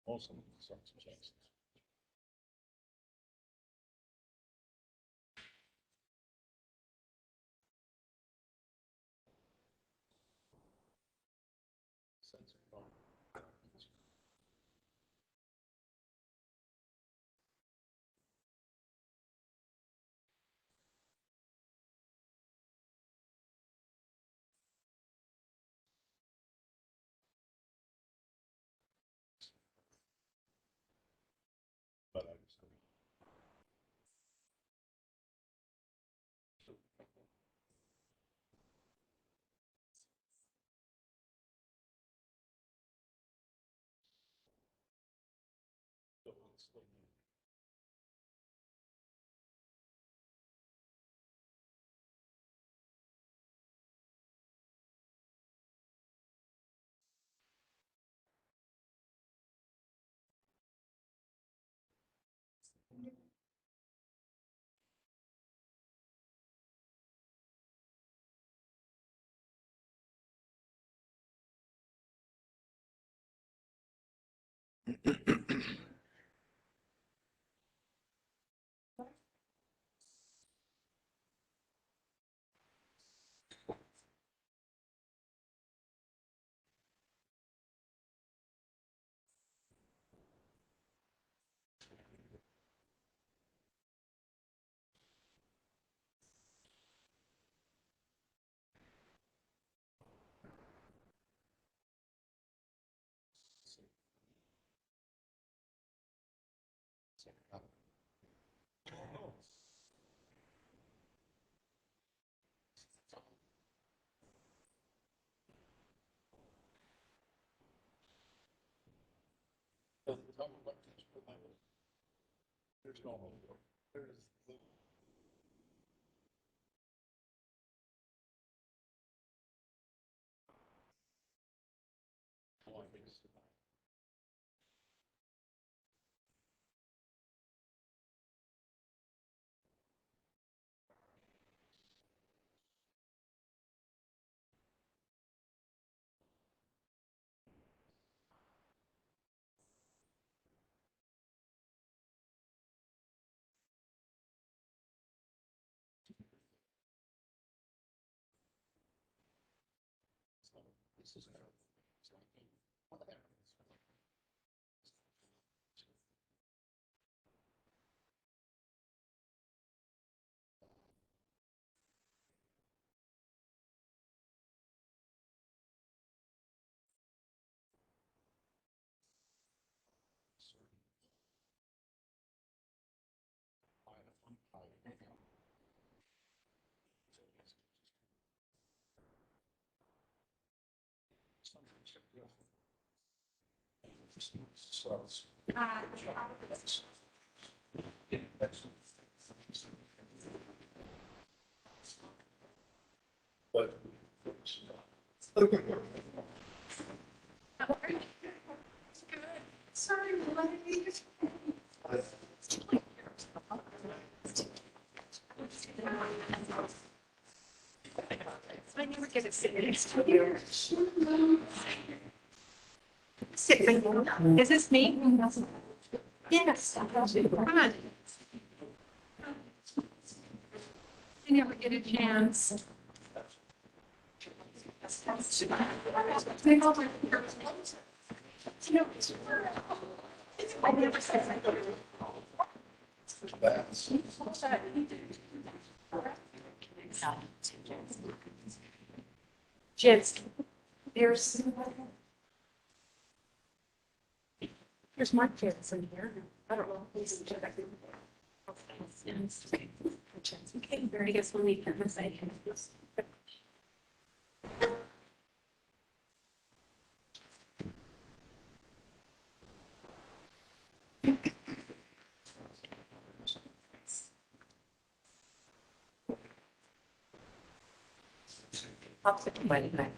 Also, sorts of changes. But I just. There's no hope. There's. This is but. Sorry, I never get to sit next to you. Sit right here. Is this me? Yes. Come on. I never get a chance. I never said Jets, there's more kids in here. I don't know. Okay, I guess we'll leave them aside. I'll put my back.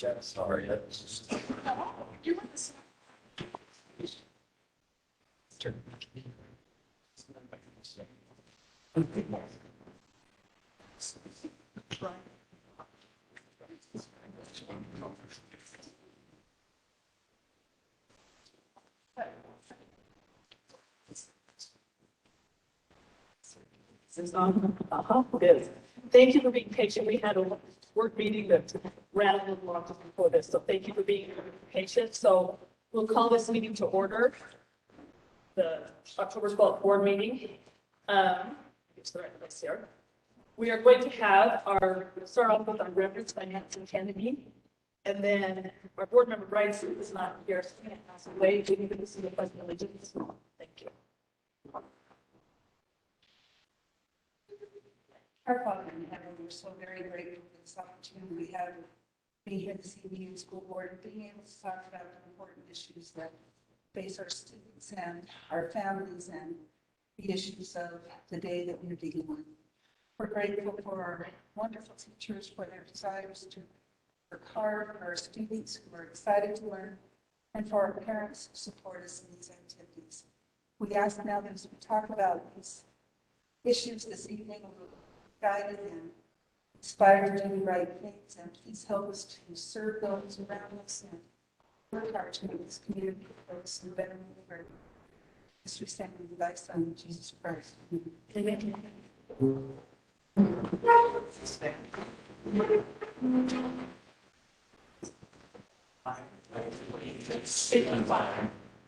Sorry. You want this? This is on. It is. Thank you for being patient. We had a work meeting that ran a little long before this, so thank you for being patient. So we'll call this meeting to order. The October 12th board meeting. It's the right place here. We are going to have start off with our reverence finance and Kennedy. And then our board member Bryce is not here, so we're going to pass away. We need to see the pledge of allegiance. Thank you. Our Father in heaven, we're so very grateful for this opportunity we have to be here this evening in school board and being able to talk about the important issues that face our students and our families and the issues of the day that we're dealing with. We're grateful for our wonderful teachers for their desires to work hard, for our students who are excited to learn, and for our parents who support us in these activities. We ask now that as we talk about these issues this evening, we'll be guided and inspired to do the right things, and please help us to serve those around us and work hard to make this community close and better than This we stand in thy Son, Jesus Christ. Amen.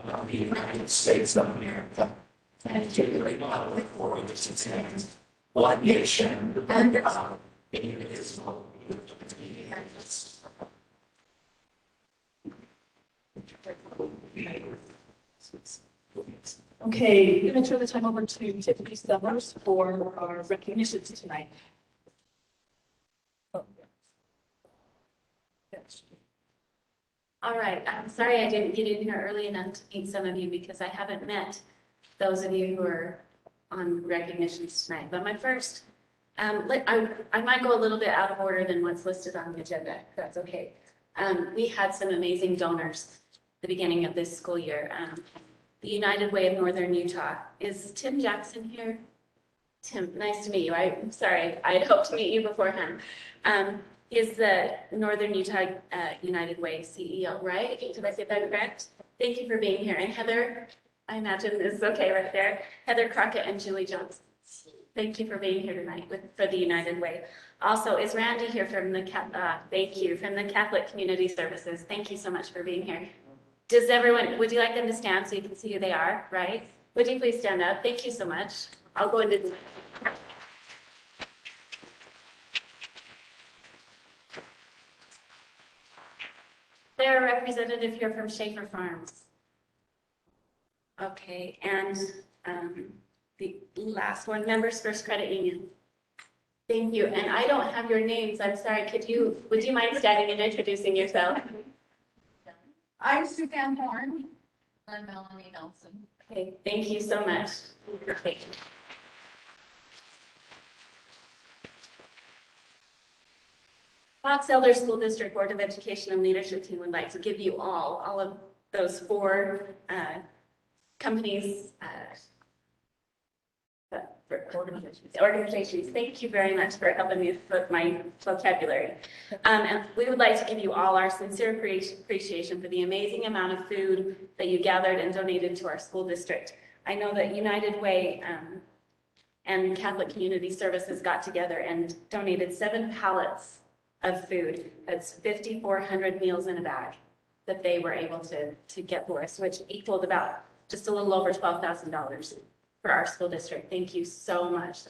Of the United States of America, and to the republic for which it stands, one nation under God, indivisible, with liberty and justice. Okay, I'm going to turn the time over to Tiffany Summers for our recognitions tonight. Oh, yes. All right, I'm sorry I didn't get in here early enough to meet some of you because I haven't met those of you who are on recognitions tonight. But my first, I might go a little bit out of order than what's listed on the agenda, if that's okay. We had some amazing donors at the beginning of this school year. The United Way of Northern Utah. Is Tim Jackson here? Tim, nice to meet you. I'm sorry, I had hoped to meet you beforehand. Is the Northern Utah United Way CEO, right? Did I say that correct? Thank you for being here. And Heather, I imagine is okay right there. Heather Crockett and Julie Jones. Thank you for being here tonight for the United Way. Also, is Randy here from the thank you, from the Catholic Community Services. Thank you so much for being here. Does everyone, would you like them to stand so you can see who they are, right? Would you please stand up? Thank you so much. I'll go into They're a representative here from Schaefer Farms. Okay, and the last one, Members First Credit Union. Thank you, and I don't have your names, I'm sorry, would you mind standing and introducing yourself? I'm Suzanne Horn. I'm Melanie Nelson. Okay, thank you so much. Okay. Fox Elder School District Board of Education and Leadership Team would like to give you all of those four companies, organizations. Thank you very much for helping me with my vocabulary. And we would like to give you all our sincere appreciation for the amazing amount of food that you gathered and donated to our school district. I know that United Way and Catholic Community Services got together and donated 7 pallets of food. That's 5,400 meals in a bag that they were able to get for us, which equaled about just a little over $12,000 for our school district. Thank you so much.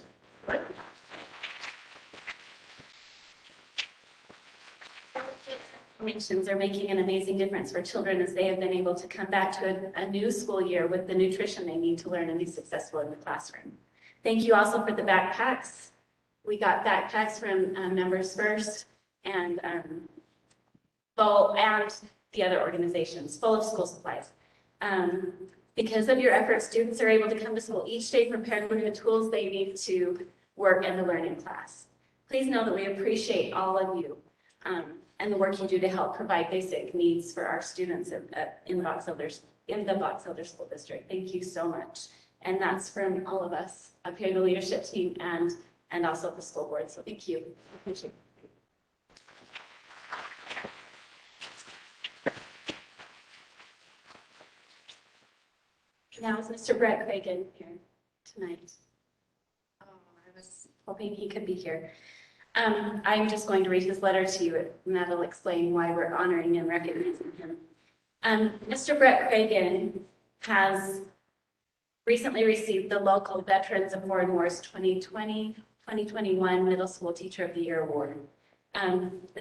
Nations are making an amazing difference for children as they have been able to come back to a new school year with the nutrition they need to learn and be successful in the classroom. Thank you also for the backpacks. We got backpacks from Members First and the other organizations, full of school supplies. Because of your efforts, students are able to come to school each day prepared with the tools they need to work and to learn in class. Please know that we appreciate all of you. and the work you do to help provide basic needs for our students in the Box Elder School District. Thank you so much. And that's from all of us up here, the leadership team and also the school board. So thank you. Appreciate it. Now is Mr. Brett Cragen here tonight? Oh, I was hoping he could be here. I'm just going to read his letter to you, and that'll explain why we're honoring and recognizing him. Mr. Brett Cragen has recently received the local Veterans of Foreign Wars 2020-2021 Middle School Teacher of the Year Award.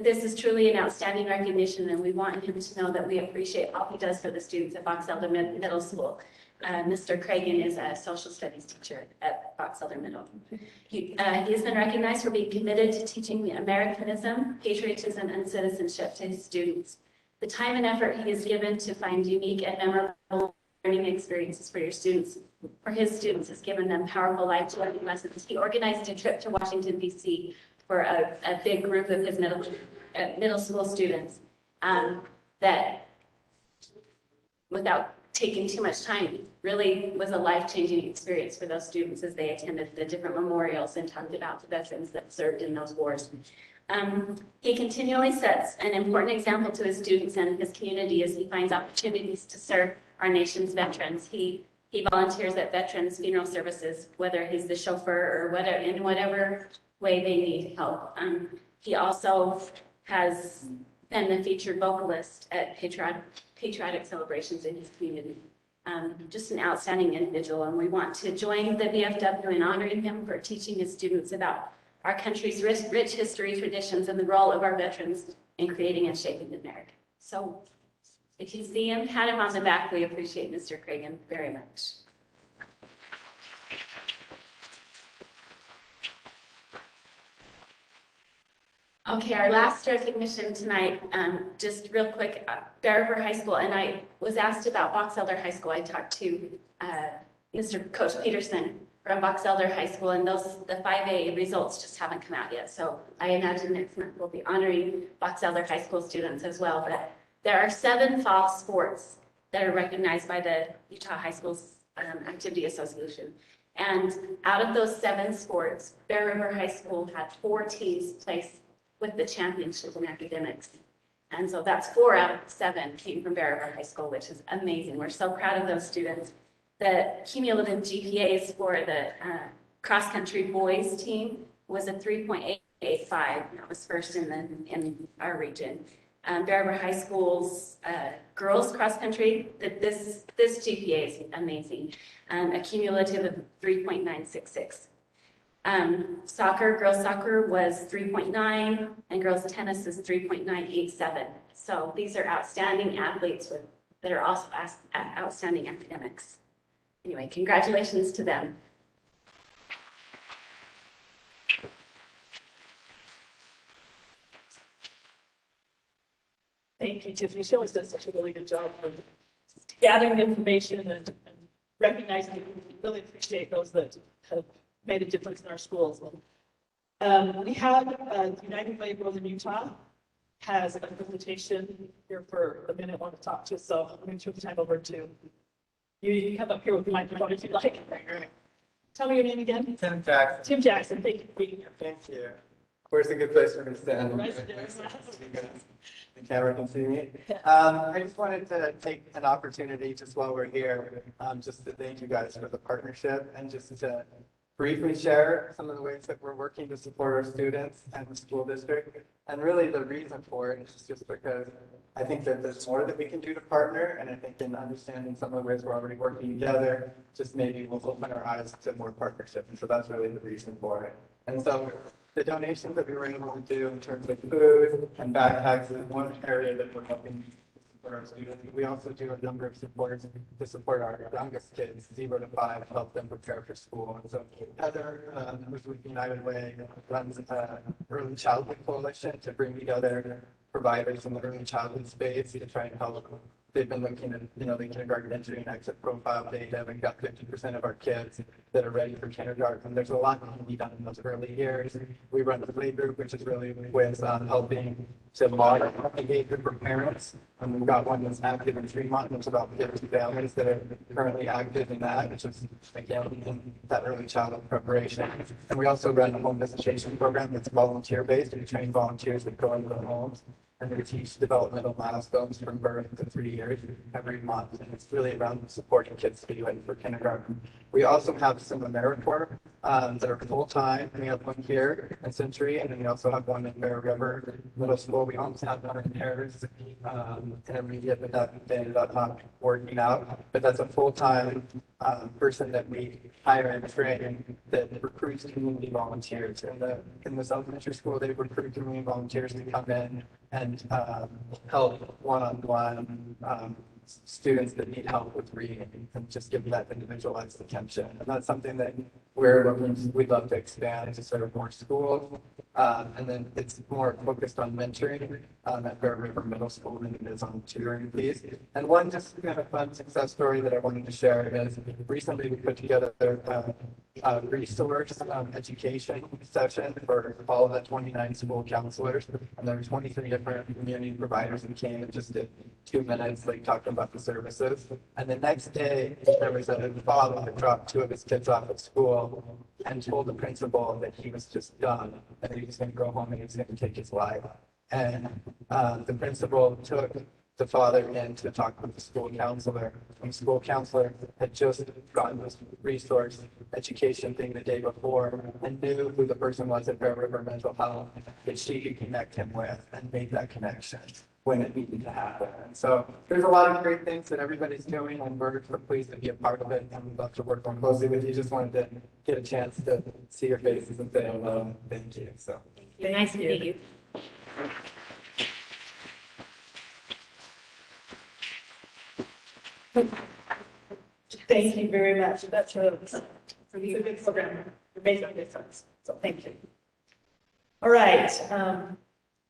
This is truly an outstanding recognition, and we want him to know that we appreciate all he does for the students at Box Elder Middle School. Mr. Cragen is a social studies teacher at Box Elder Middle. He has been recognized for being committed to teaching Americanism, patriotism, and citizenship to his students. The time and effort he has given to find unique and memorable learning experiences for his students has given them powerful life learning lessons. He organized a trip to Washington, D.C. for a big group of his middle school students that, without taking too much time, really was a life-changing experience for those students as they attended the different memorials and talked about the veterans that served in those wars. He continually sets an important example to his students and his community as he finds opportunities to serve our nation's veterans. He volunteers at veterans funeral services, whether he's the chauffeur or in whatever way they need help. He also has been the featured vocalist at patriotic celebrations in his community. Just an outstanding individual, and we want to join the VFW in honoring him for teaching his students about our country's rich history, traditions, and the role of our veterans in creating and shaping America. So if you see him, pat him on the back. We appreciate Mr. Cragen very much. Okay, our last recognition tonight, just real quick, Bear River High School, and I was asked about Box Elder High School. I talked to Mr. Coach Peterson from Box Elder High School, and the 5A results just haven't come out yet. So I imagine next month we'll be honoring Box Elder High School students as well. But there are 7 fall sports that are recognized by the Utah High Schools Activity Association. And out of those 7 sports, Bear River High School had 4 teams place with the championship in academics. And so that's 4 out of 7 came from Bear River High School, which is amazing. We're so proud of those students. The cumulative GPAs for the cross-country boys team was a 3.885. That was first in our region. Bear River High School's girls cross-country, this GPA is amazing. A cumulative of 3.966. Girls soccer was 3.9 and girls tennis is 3.987. So these are outstanding athletes that are also outstanding academics. Anyway, congratulations to them. Thank you, Tiffany. She always does such a really good job of gathering information and recognizing it. We really appreciate those that have made a difference in our schools. We have United Way of Northern Utah has a presentation here for a minute. I want to talk to us, so I'm going to turn the time over to you. You can come up here with the microphone if you like. Tell me your name again. Tim Jackson. Tim Jackson. Thank you for being here. Thank you. Where's a good place for me to stand? Right there. The camera can see me. I just wanted to take an opportunity just while we're here, just to thank you guys for the partnership and just to briefly share some of the ways that we're working to support our students and the school district. And really the reason for it is just because I think that there's more that we can do to partner, and I think in understanding some of the ways we're already working together, just maybe we'll open our eyes to more partnership. And so that's really the reason for it. And so the donations that we were able to do in terms of food and backpacks is one area that we're helping for our students. We also do a number of supports to support our youngest kids, 0 to 5, help them prepare for school. And so Heather, who's with United Way, runs an early childhood coalition to bring together providers in the early childhood space to try and help they've been looking at, the kindergarten entry and exit profile data. We've got 50% of our kids that are ready for kindergarten. There's a lot that can be done in those early years. We run the play group, which is really with helping to model behavior for parents. And we've got one that's active in Fremont, and there's about 50 families that are currently active in that, which is, again, in that early childhood preparation. And we also run a home visitation program that's volunteer-based. We train volunteers that go into the homes, and we teach developmental milestones from birth to 3 years every month. And it's really around supporting kids to be ready for kindergarten. We also have some AmeriCorps that are full-time. We have one here in Century, and then we also have one in Bear River Middle School. We almost have one in Paris, intermediate, but that ended up not working out. But that's a full-time person that we hire and train that recruits community volunteers. In the elementary school, they recruit community volunteers to come in and help one-on-one students that need help with reading and just give them that individualized attention. And that's something that we'd love to expand to sort of more schools. And then it's more focused on mentoring at Bear River Middle School than it is on tutoring fees. And one just kind of fun success story that I wanted to share is recently we put together a resource education session for all of the 29 school counselors. And there were 23 different community providers that came and just did 2 minutes, like talking about the services. And the next day, there was a father that dropped 2 of his kids off at school and told the principal that he was just done and he was going to go home and he was going to take his life. And the principal took the father in to talk with the school counselor. And the school counselor had just gotten this resource education thing the day before and knew who the person was at Bear River Mental Health that she could connect him with and made that connection when it needed to happen. And so there's a lot of great things that everybody's doing, and we're pleased to be a part of it, and we'd love to work more closely with you. Just wanted to get a chance to see your faces and say hello. Thank you. So Nice to meet you. Thank you very much. That's a good program. You're making a difference. So thank you. All right.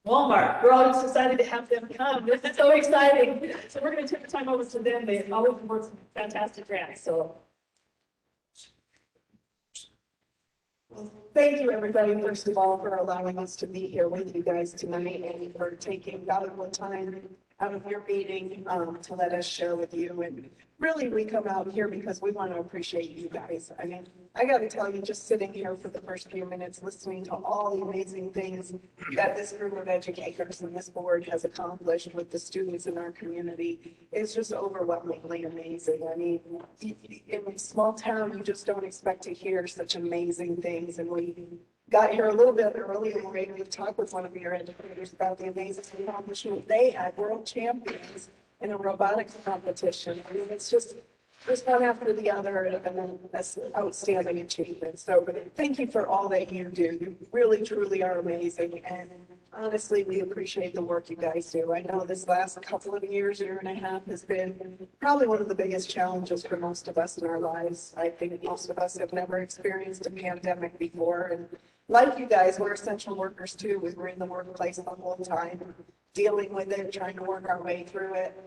Walmart, we're all just excited to have them come. This is so exciting. So we're going to turn the time over to them. They always work some fantastic grants. So thank you, everybody, first of all, for allowing us to be here with you guys tonight and for taking valuable time out of your meeting to let us share with you. And really, we come out here because we want to appreciate you guys. I mean, I got to tell you, just sitting here for the first few minutes, listening to all the amazing things that this group of educators and this board has accomplished with the students in our community is just overwhelmingly amazing. I mean, in a small town, you just don't expect to hear such amazing things. And we got here a little bit early and were able to talk with one of your educators about the amazing accomplishment they had, world champions in a robotics competition. I mean, it's just one after the other, and that's outstanding achievement. So thank you for all that you do. You really, truly are amazing. And honestly, we appreciate the work you guys do. I know this last couple of years, year and a half, has been probably one of the biggest challenges for most of us in our lives. I think most of us have never experienced a pandemic before. And like you guys, we're essential workers too. We're in the workplace the whole time, dealing with it, trying to work our way through it.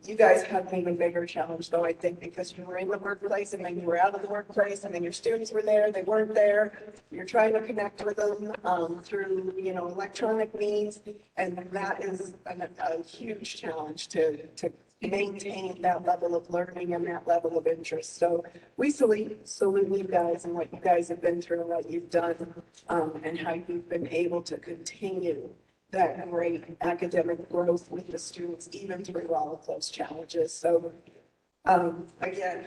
You guys had an even bigger challenge though, I think, because you were in the workplace and then you were out of the workplace and then your students were there, they weren't there. You're trying to connect with them through, electronic means. And that is a huge challenge to maintain that level of learning and that level of interest. So we salute you guys and what you guys have been through and what you've done and how you've been able to continue that great academic growth with the students, even through all of those challenges. So again,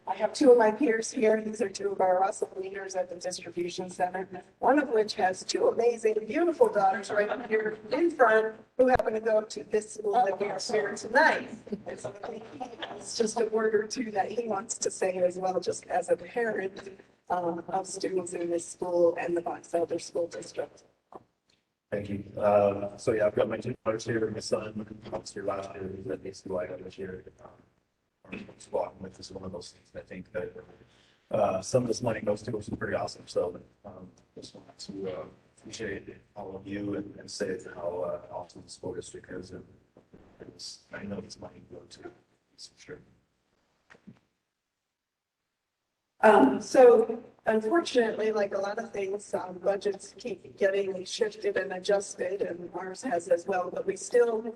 I have 2 of my peers here. These are 2 of our awesome leaders at the distribution center, one of which has 2 amazing, beautiful daughters right up here in front who happen to go to this school that we are here tonight. And so it's just a word or 2 that he wants to say as well, just as a parent of students in this school and the Box Elder School District. Thank you. So yeah, I've got my 2 daughters here. My son was here last year. He's at BCY this year. Walking with is one of those things I think that some of this money goes to, which is pretty awesome. So just want to appreciate all of you and say how awesome the school district is and I know this money go to, that's for sure. So unfortunately, like a lot of things, budgets keep getting shifted and adjusted, and ours has as well, but we still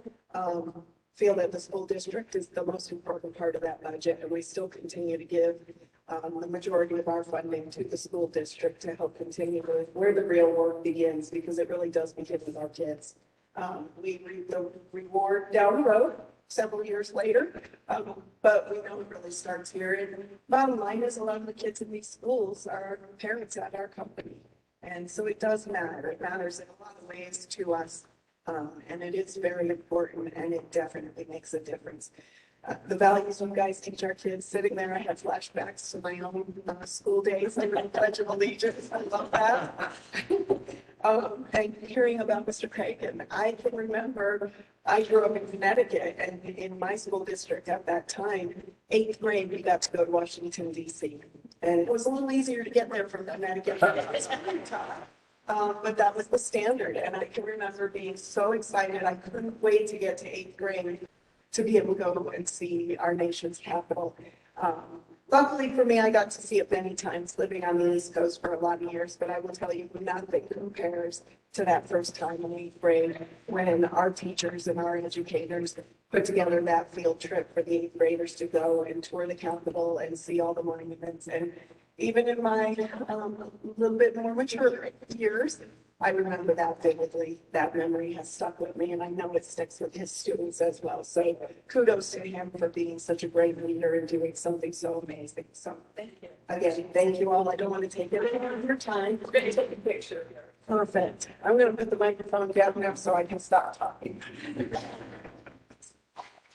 feel that the school district is the most important part of that budget, and we still continue to give the majority of our funding to the school district to help continue with where the real work begins, because it really does begin with our kids. We reap the reward down the road several years later, but we know it really starts here. And bottom line is, a lot of the kids in these schools are parents at our company. And so it does matter. It matters in a lot of ways to us. And it is very important, and it definitely makes a difference. The values you guys teach our kids, sitting there, I have flashbacks to my own school days and the Pledge of Allegiance. I love that. And hearing about Mr. Cragen, I can remember I grew up in Connecticut, and in my school district at that time, 8th grade, we got to go to Washington, D.C. And it was a little easier to get there from Connecticut. But that was the standard. And I can remember being so excited. I couldn't wait to get to 8th grade to be able to go and see our nation's capital. Luckily for me, I got to see it many times living on the East Coast for a lot of years, but I will tell you, nothing compares to that first time in 8th grade when our teachers and our educators put together that field trip for the 8th graders to go and tour the Capitol and see all the monuments. And even in my little bit more mature years, I remember that vividly. That memory has stuck with me, and I know it sticks with his students as well. So kudos to him for being such a great leader and doing something so amazing. So again, thank you all. I don't want to take any more of your time. We're going to take a picture. Perfect. I'm going to put the microphone down now so I can stop talking.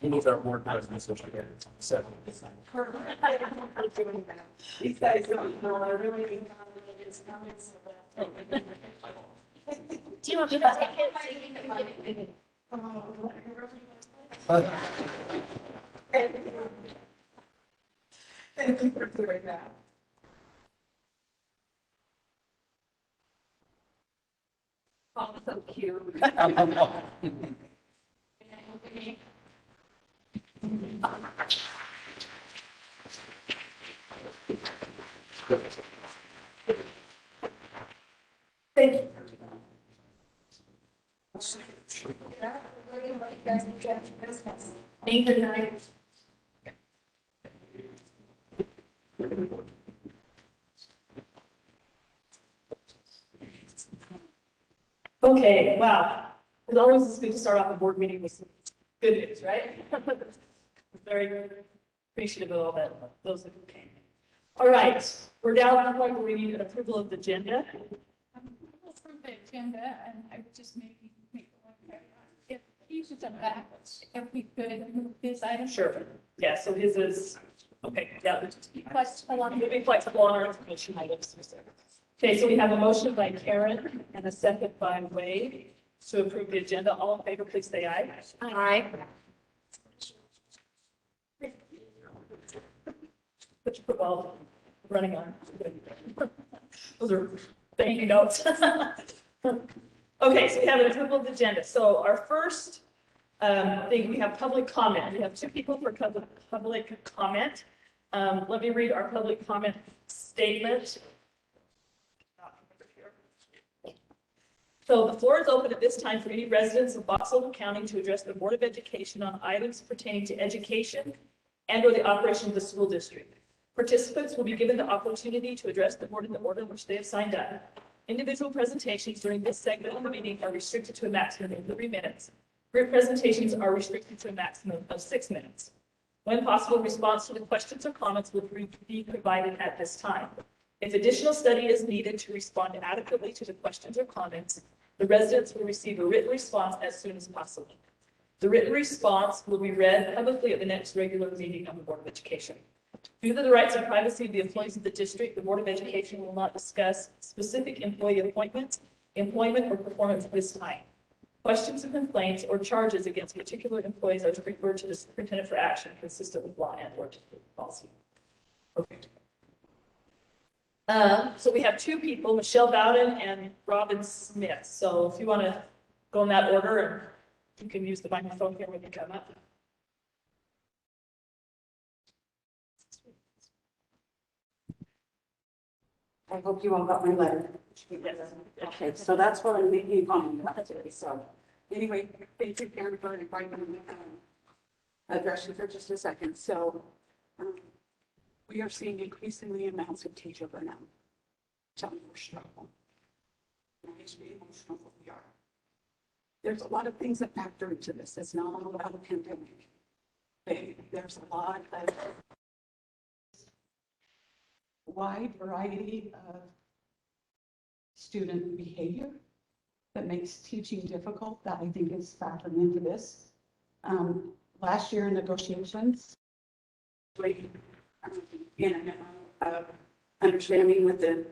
We'll move our board president, so she can set. I'm doing that. These guys don't know. I really it's coming so bad. Do you want me to take it? Thank you for doing that. Oh, so cute. Thank you. Thank you. Okay, wow. As always, it's good to start off a board meeting with some good news, right? Very appreciative of all that, those that came. All right, we're down to the point where we need an approval of the agenda. Approve the agenda, and I would just maybe make one if he's just back, if we could move this item. Sure. Yeah, so his is, okay, yeah. Be flexible on We'll be flexible on our information items. Okay, so we have a motion by Karen and a second by Wade to approve the agenda. All in favor, please say aye. Aye. Put your football running on. Those are thank you notes. Okay, so we have an approval of the agenda. So our first thing, we have public comment. We have two people for public comment. Let me read our public comment statement. So the floor is open at this time for any residents of Box Elder County to address the Board of Education on items pertaining to education and/or the operation of the school district. Participants will be given the opportunity to address the board in the order in which they have signed up. Individual presentations during this segment of the meeting are restricted to a maximum of 3 minutes. Group presentations are restricted to a maximum of 6 minutes. When possible, response to the questions or comments will be provided at this time. If additional study is needed to respond adequately to the questions or comments, the residents will receive a written response as soon as possible. The written response will be read publicly at the next regular meeting of the Board of Education. Due to the rights and privacy of the employees of the district, the Board of Education will not discuss specific employee appointments, employment, or performance at this time. Questions and complaints or charges against particular employees are referred to the superintendent for action consistent with law and/or policy. Okay. So we have two people, Michelle Bowden and Robin Smith. So if you want to go in that order and You can use the microphone here when you come up. I hope you all got my letter. Okay, so that's what I'm making on today, so. Anyway, thank you, Karen, for inviting me to address you for just a second. So, we are seeing increasingly amounts of teacher burnout. Tell me we're struggling. It makes me emotional what we are. There's a lot of things that factor into this. It's not all about a pandemic. There's a lot of wide variety of student behavior that makes teaching difficult, that I think is factoring into this. Last year in negotiations, in understanding with the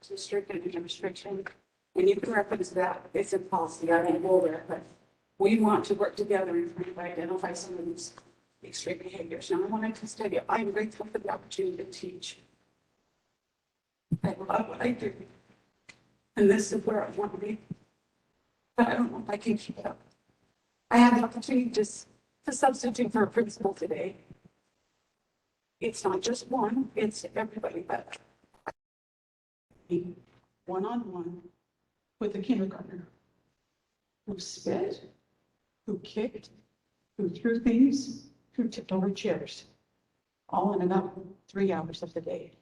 district and the restriction, and you can reference that, it's a policy, I won't go there, but we want to work together and try to identify some of these extreme behaviors. Now, I want to just tell you, I'm grateful for the opportunity to teach. I love what I do. And this is where I want to be. But I don't know if I can keep up. I had the opportunity to substitute for a principal today. It's not just one, it's everybody, but one-on-one with a kindergartner who spit, who kicked, who threw things, who tipped over chairs, all in about 3 hours of the day.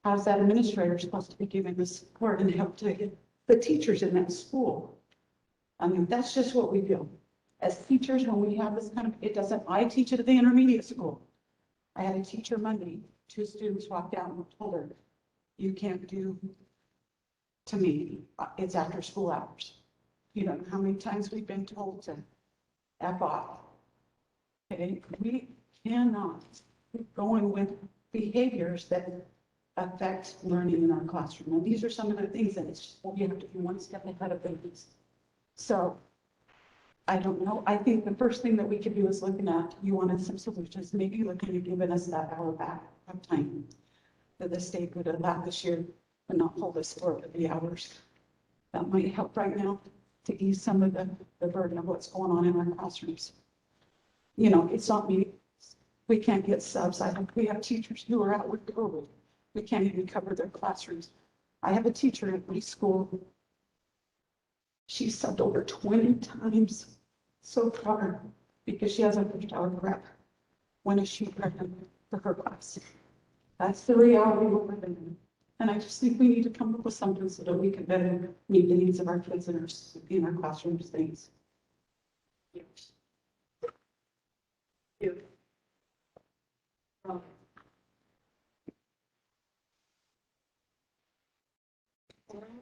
How's that administrator supposed to be giving the support and help to the teachers in that school? I mean, that's just what we feel. As teachers, when we have this kind of, it doesn't, I teach at the intermediate school. I had a teacher Monday, 2 students walked out and told her, you can't do to me, it's after school hours. You know how many times we've been told to F off. Okay, we cannot keep going with behaviors that affect learning in our classroom. And these are some of the things that it's just, we have to be one step ahead of babies. So I don't know. I think the first thing that we could do is looking at, you wanted some solutions, maybe looking at giving us that hour back of time that the state would allow this year and not hold us for the hours. That might help right now to ease some of the burden of what's going on in our classrooms. You know, it's not me. We can't get subs. We have teachers who are out with COVID. We can't even cover their classrooms. I have a teacher at my school. She subbed over 20 times so far because she has a first hour prep. When is she pregnant for her class? That's the reality we're living in. And I just think we need to come up with something so that we can better meet the needs of our kids in our classrooms things. Yes. You.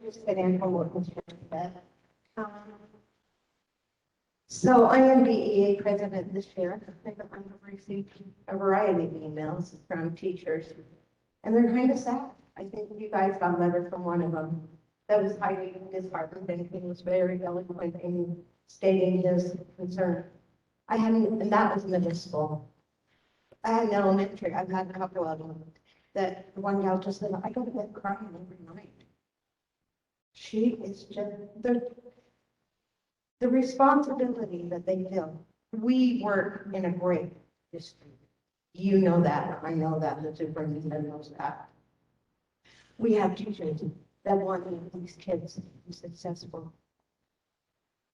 Just get in from what was said. So I am BEA president this year. I've received a variety of emails from teachers, and they're kind of sad. I think you guys got a letter from one of them that was highly disheartened, and he was very eloquent in stating his concern. And that was middle school. I had an elementary. I've had a couple of them that one gal just said, I go to bed crying every night. She is just the responsibility that they feel. We work in a great district. You know that. I know that. The superintendent knows that. We have teachers that want these kids to be successful.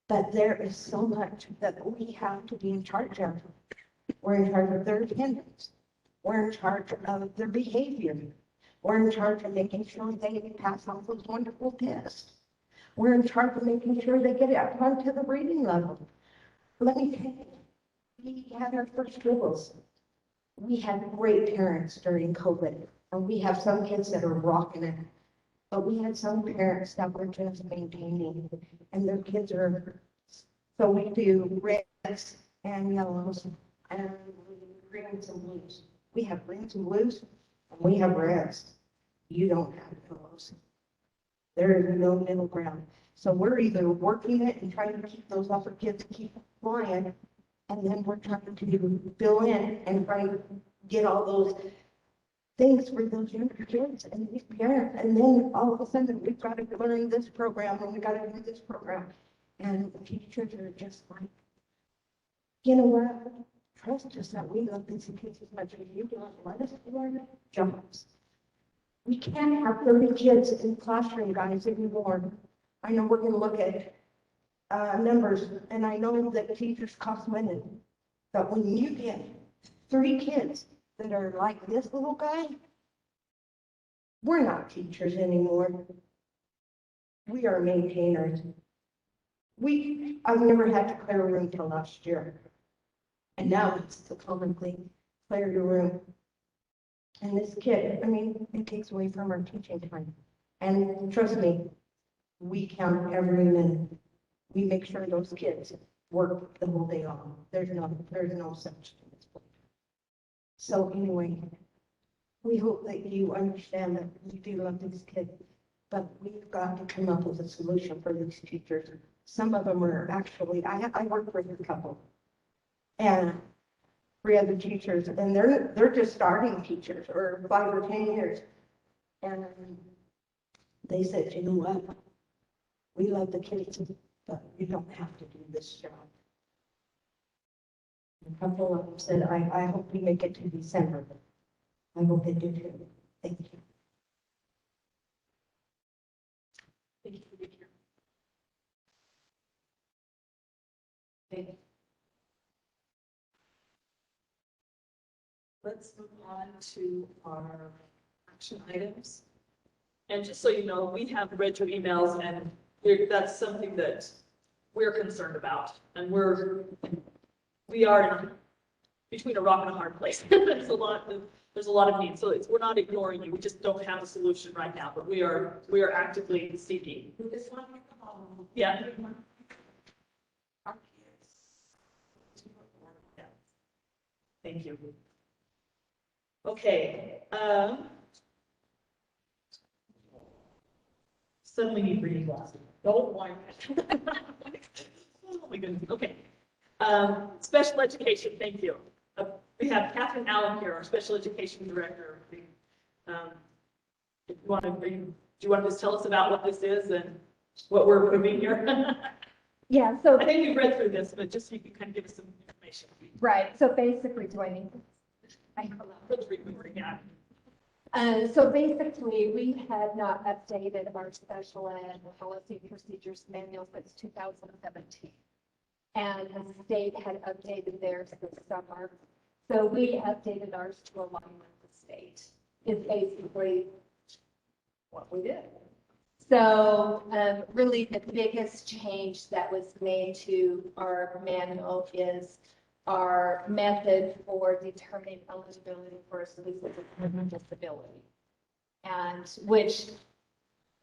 But there is so much that we have to be in charge of. We're in charge of their attendance. We're in charge of their behavior. We're in charge of making sure they pass all those wonderful tests. We're in charge of making sure they get up onto the reading level. Let me tell you, we had our first dribbles. We had great parents during COVID, and we have some kids that are rocking it. But we had some parents that were just maintaining, and their kids are, so we do reds and yellows, and greens and blues. We have greens and blues, and we have reds. You don't have those. There is no middle ground. So we're either working it and trying to keep those upper kids keep flying, and then we're trying to fill in and try to get all those things for those younger kids and these parents. And then all of a sudden we've got to learn this program and we got to do this program. And the teachers are just like, you know what? Trust us that we love these kids as much as you do. Let us do our jobs. We can't have 30 kids in the classroom, guys, anymore. I know we're gonna look at numbers, and I know that teachers cost money. But when you get 30 kids that are like this little guy, we're not teachers anymore. We are maintainers. I've never had to clear a room till last year. And now it's the common thing, clear your room. And this kid, I mean, it takes away from our teaching time. And trust me, we count every minute. We make sure those kids work the whole day long. There's no such thing as play. So anyway, we hope that you understand that we do love these kids, but we've got to come up with a solution for these teachers. Some of them are actually, I work with a couple and 3 other teachers, and they're just starting teachers or 5 or 10 years. And they said, you know what? We love the kids, but you don't have to do this job. A couple of them said, I hope we make it to December. I hope they do too. Thank you. Thank you for being here. Thank you. Let's move on to our action items. And just so you know, we have read your emails, and that's something that we're concerned about. And we are in between a rock and a hard place. There's a lot of need. So we're not ignoring you. We just don't have a solution right now, but we are actively seeking. This one, Yeah. our kids. Yeah. Thank you. Okay. Suddenly need reading glasses. Don't whine. Oh my goodness. Okay. Special education. Thank you. We have Catherine Allen here, our special education director. Do you want to just tell us about what this is and what we're approving here? Yeah, so, I think we've read through this, but just so you can kind of give us some information. right, so basically, do I need? For the reporting, yeah. So basically, we had not updated our special ed policy procedures manual since 2017. And the state had updated theirs this summer. So we updated ours to align with the state, is basically what we did. So really the biggest change that was made to our manual is our method for determining eligibility for a specific disability. And which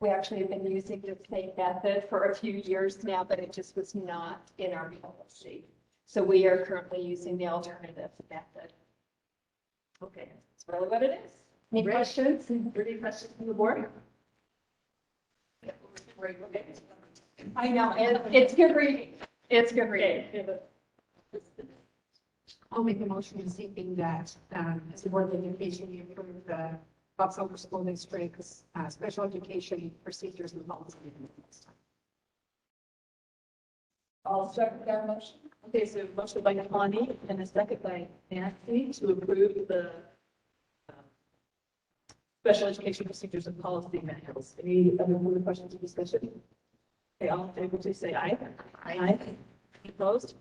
we actually have been using the same method for a few years now, but it just was not in our policy. So we are currently using the alternative method. Okay, that's really what it is. Any Great. questions? Any questions from the board? Great, okay. I know, and it's good reading. It's good reading. Okay. I'll make a motion seeking that, as the board of education, you approve the Box Elder School District's special education procedures and policy. I'll second that motion. Okay, so motion by Connie and a second by Nancy to approve the special education procedures and policy manuals. Any other further questions or discussion? Okay, all in favor, please say aye. Aye. Opposed?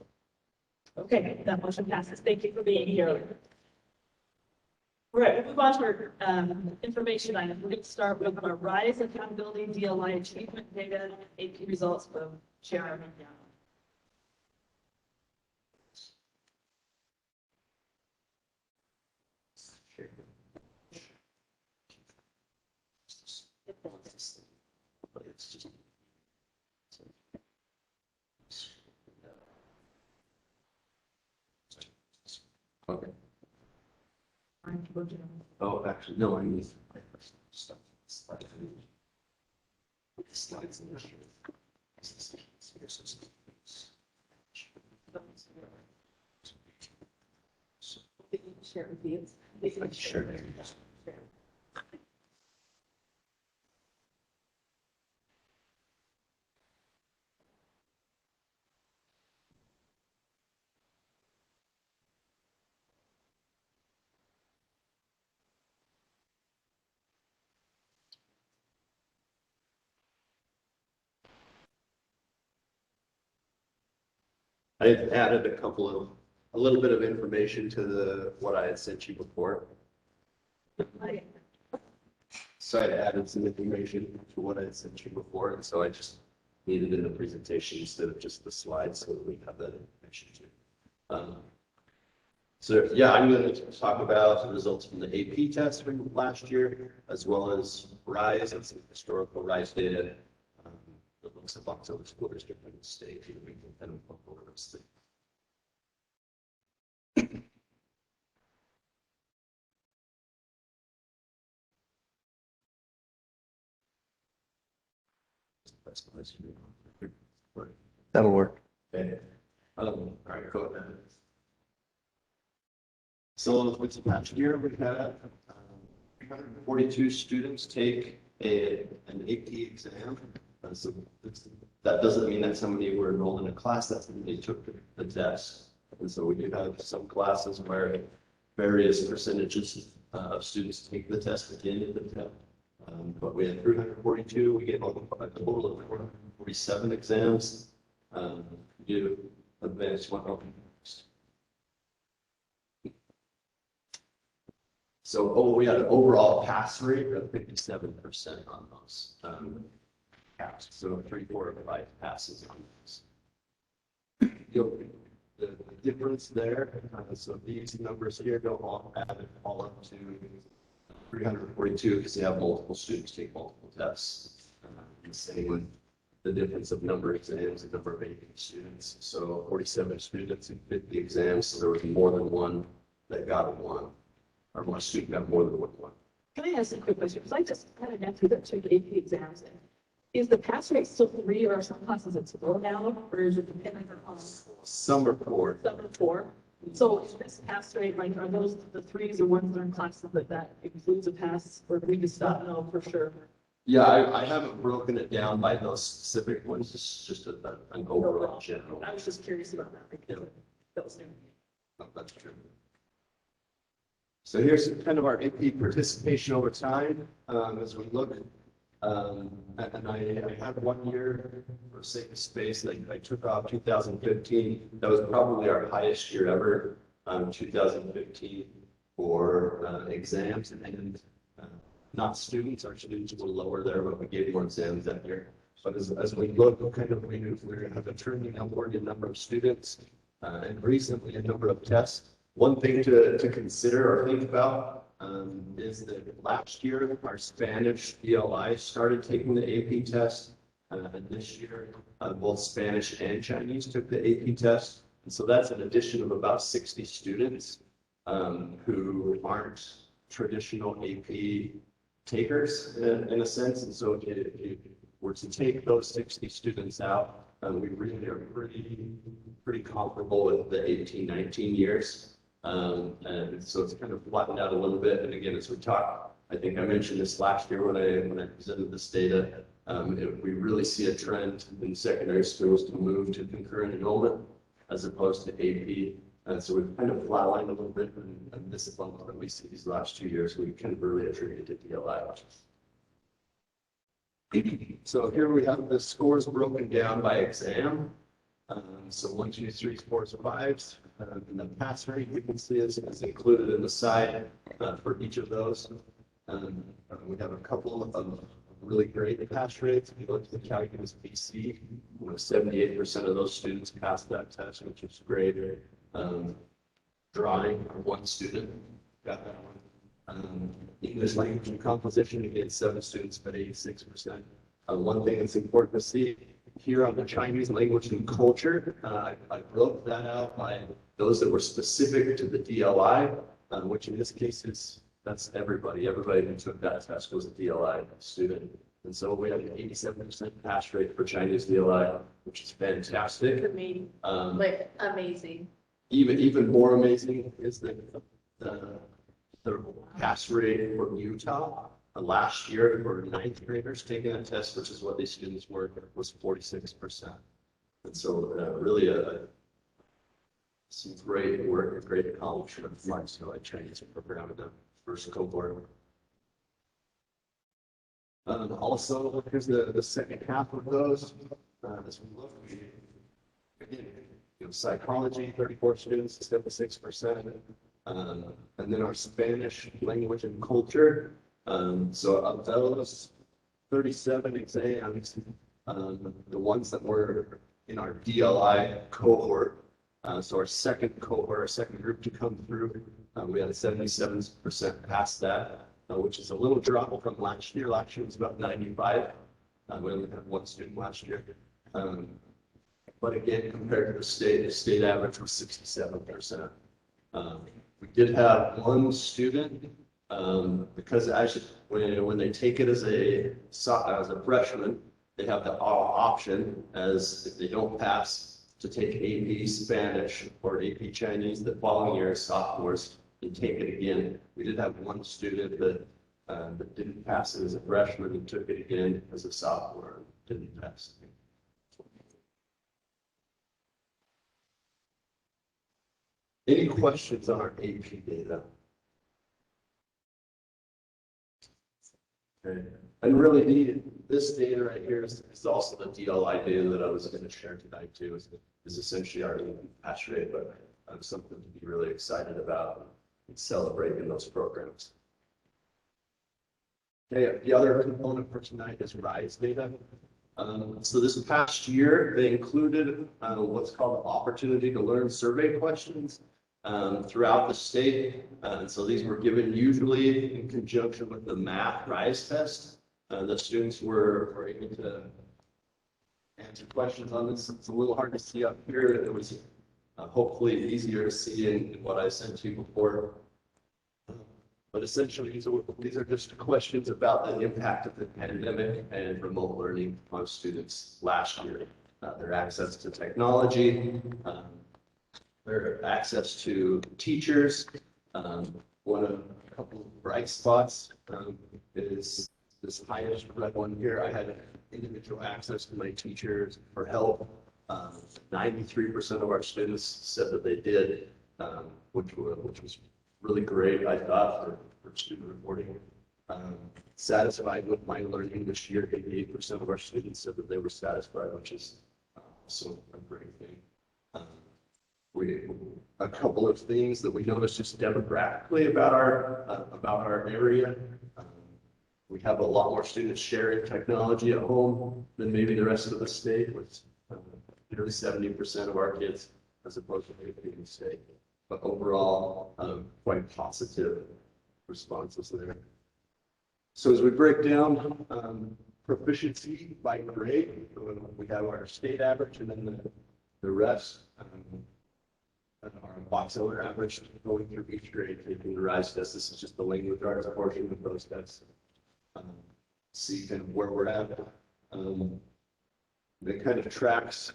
Okay, that motion passes. Thank you for being here. All right, we'll move on to our information items. We're going to start with our RISE accountability, DLI achievement data, AP results from Jeremy. Okay. Oh, actually, no, I need my personal stuff. Slides in there. Share with you. Sure. I added a little bit of information to what I had sent you before. So I added some information to what I had sent you before, and so I just needed it in the presentation instead of just the slides, so that we have that information too. So yeah, I'm going to talk about the results from the AP test from last year, as well as RISE and some historical RISE data. That looks at October school district and the state. We can kind of look over those things. That'll work. Okay. All right, go ahead. So with the past year, we've had 342 students take an AP exam. So that doesn't mean that somebody were enrolled in a class, that's when they took the test. And so we do have some classes where various percentages of students take the test at the end of the test. But we had 342, we get a total of 447 exams. We do advanced one. So we had an overall pass rate of 57% on those. So 3, 4, 5 passes on those. The difference there, so these numbers here don't all add all up to 342 because they have multiple students take multiple tests. The same with the difference of number of exams and number of AP students. So 47 students in 50 exams, so there was more than one that got a 1, or one student got more than 1. Can I ask a quick question? Because I just kind of got through that took AP exams. And is the pass rate still 3, or some classes it's 4 now, or is it dependent on? Some are 4. Some are 4. So is this pass rate, like, are those the 3s or 1s that are in classes that includes a pass, or do we just not know for sure? Yeah, I haven't broken it down by those specific ones. It's just an overall general. I was just curious about that because that was new. That's true. So here's kind of our AP participation over time. As we look, and I had 1 year for sake of space, I took off 2015. That was probably our highest year ever, 2015 for exams, and not students. Our students were lower there, but we gave more exams that year. But as we look, we have a trending upward in number of students, and recently a number of tests. One thing to consider or think about is that last year our Spanish ELI started taking the AP test, and this year both Spanish and Chinese took the AP test. And so that's an addition of about 60 students who aren't traditional AP takers in a sense. And so if you were to take those 60 students out, we really are pretty comparable with the 18, 19 years. And so it's kind of flattened out a little bit. And again, as we talk, I think I mentioned this last year when I presented this data, we really see a trend in secondary schools to move to concurrent enrollment as opposed to AP. And so we've kind of flatlined a little bit, and this is one that we see these last 2 years, we kind of really attributed to DLI. So here we have the scores broken down by exam. So 1, 2, 3, 4s, 5s. And the pass rate you can see is included in the side for each of those. We have a couple of really great pass rates. If you look at the calculus BC, 78% of those students passed that test, which is great. Drawing, 1 student got that one. English language and composition, again, 7 students, but 86%. One thing that's important to see here on the Chinese language and culture, I broke that out by those that were specific to the DLI, which in this case that's everybody. Everybody who took that test was a DLI student. And so we have an 87% pass rate for Chinese DLI, which is fantastic. Amazing. Amazing. Even more amazing is the pass rate for Utah. Last year for 9th graders taking a test, which is what these students were, was 46%. And so really some great work and great accomplishment from our Chinese program in the first cohort. Also, here's the second half of those. As we look, again, psychology, 34 students, 76%. And then our Spanish language and culture. So of those 37 exams, the ones that were in our DLI cohort, so our second cohort, our second group to come through, we had a 77% pass that, which is a little drop from last year. Last year was about 95. We only had one student last year. But again, compared to the state average was 67%. We did have one student, because actually when they take it as a freshman, they have the option, as if they don't pass, to take AP Spanish or AP Chinese the following year as sophomores and take it again. We did have one student that didn't pass it as a freshman and took it again as a sophomore and didn't pass. Any questions on our AP data? Okay. And really, this data right here is also the DLI data that I was going to share tonight too. Is essentially our pass rate, but something to be really excited about and celebrate in those programs. Okay, the other component for tonight is RISE data. So this past year, they included what's called Opportunity to Learn survey questions throughout the state. So these were given usually in conjunction with the math RISE test. The students were able to answer questions on this. It's a little hard to see up here. It was hopefully easier to see in what I sent you before. But essentially, these are just questions about the impact of the pandemic and remote learning on students last year. Their access to technology, their access to teachers. One of a couple of bright spots is this highest red one here. I had individual access to my teachers for help. 93% of our students said that they did, which was really great, I thought, for student reporting. Satisfied with my learning this year, 88% of our students said that they were satisfied, which is also a great thing. A couple of things that we noticed just demographically about our area. We have a lot more students sharing technology at home than maybe the rest of the state, with nearly 70% of our kids as opposed to maybe the state. But overall, quite positive responses there. So as we break down proficiency by grade, we have our state average and then the rest. Our box elder average going through each grade, taking the RISE test. This is just the language arts portion of those tests. See kind of where we're at. It kind of tracks.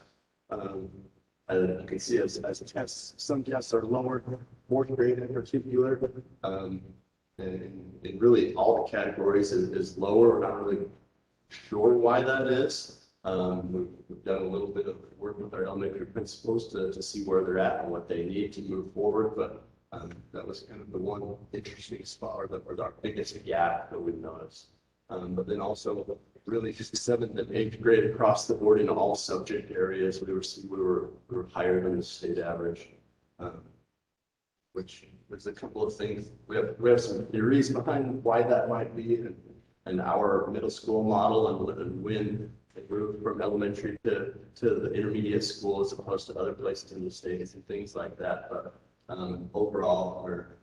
You can see as tests, some tests are lower, fourth grade in particular, and really all the categories is lower. We're not really sure why that is. We've done a little bit of work with our elementary principals to see where they're at and what they need to move forward, but that was kind of the one interesting spot, or our biggest gap that we've noticed. But then also really just 7th and 8th grade across the board in all subject areas, we were higher than the state average, which there's a couple of things. We have some theories behind why that might be, and our middle school model and when they moved from elementary to the intermediate school as opposed to other places in the states and things like that. But overall, we're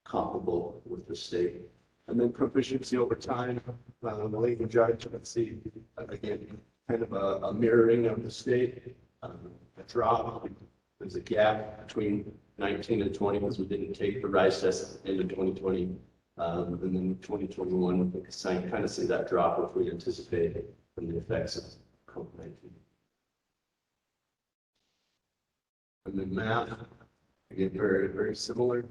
comparable with the state. And then proficiency over time, the language arts, let's see, again, kind of a mirroring of the state, a drop. There's a gap between 19 and 20 because we didn't take the RISE test into 2020. And then 2021, we can kind of see that drop, which we anticipate from the effects of COVID-19. And then math, again, very, very similar.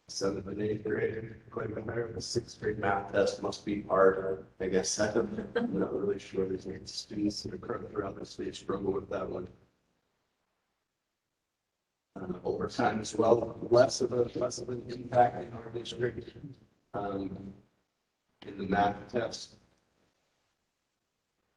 7th and 8th grade, quite a bit higher. The 6th grade math test must be hard. I guess I'm not really sure. There's students that are currently throughout the state struggle with that one. Over time as well, less of an impact in our district in the math test.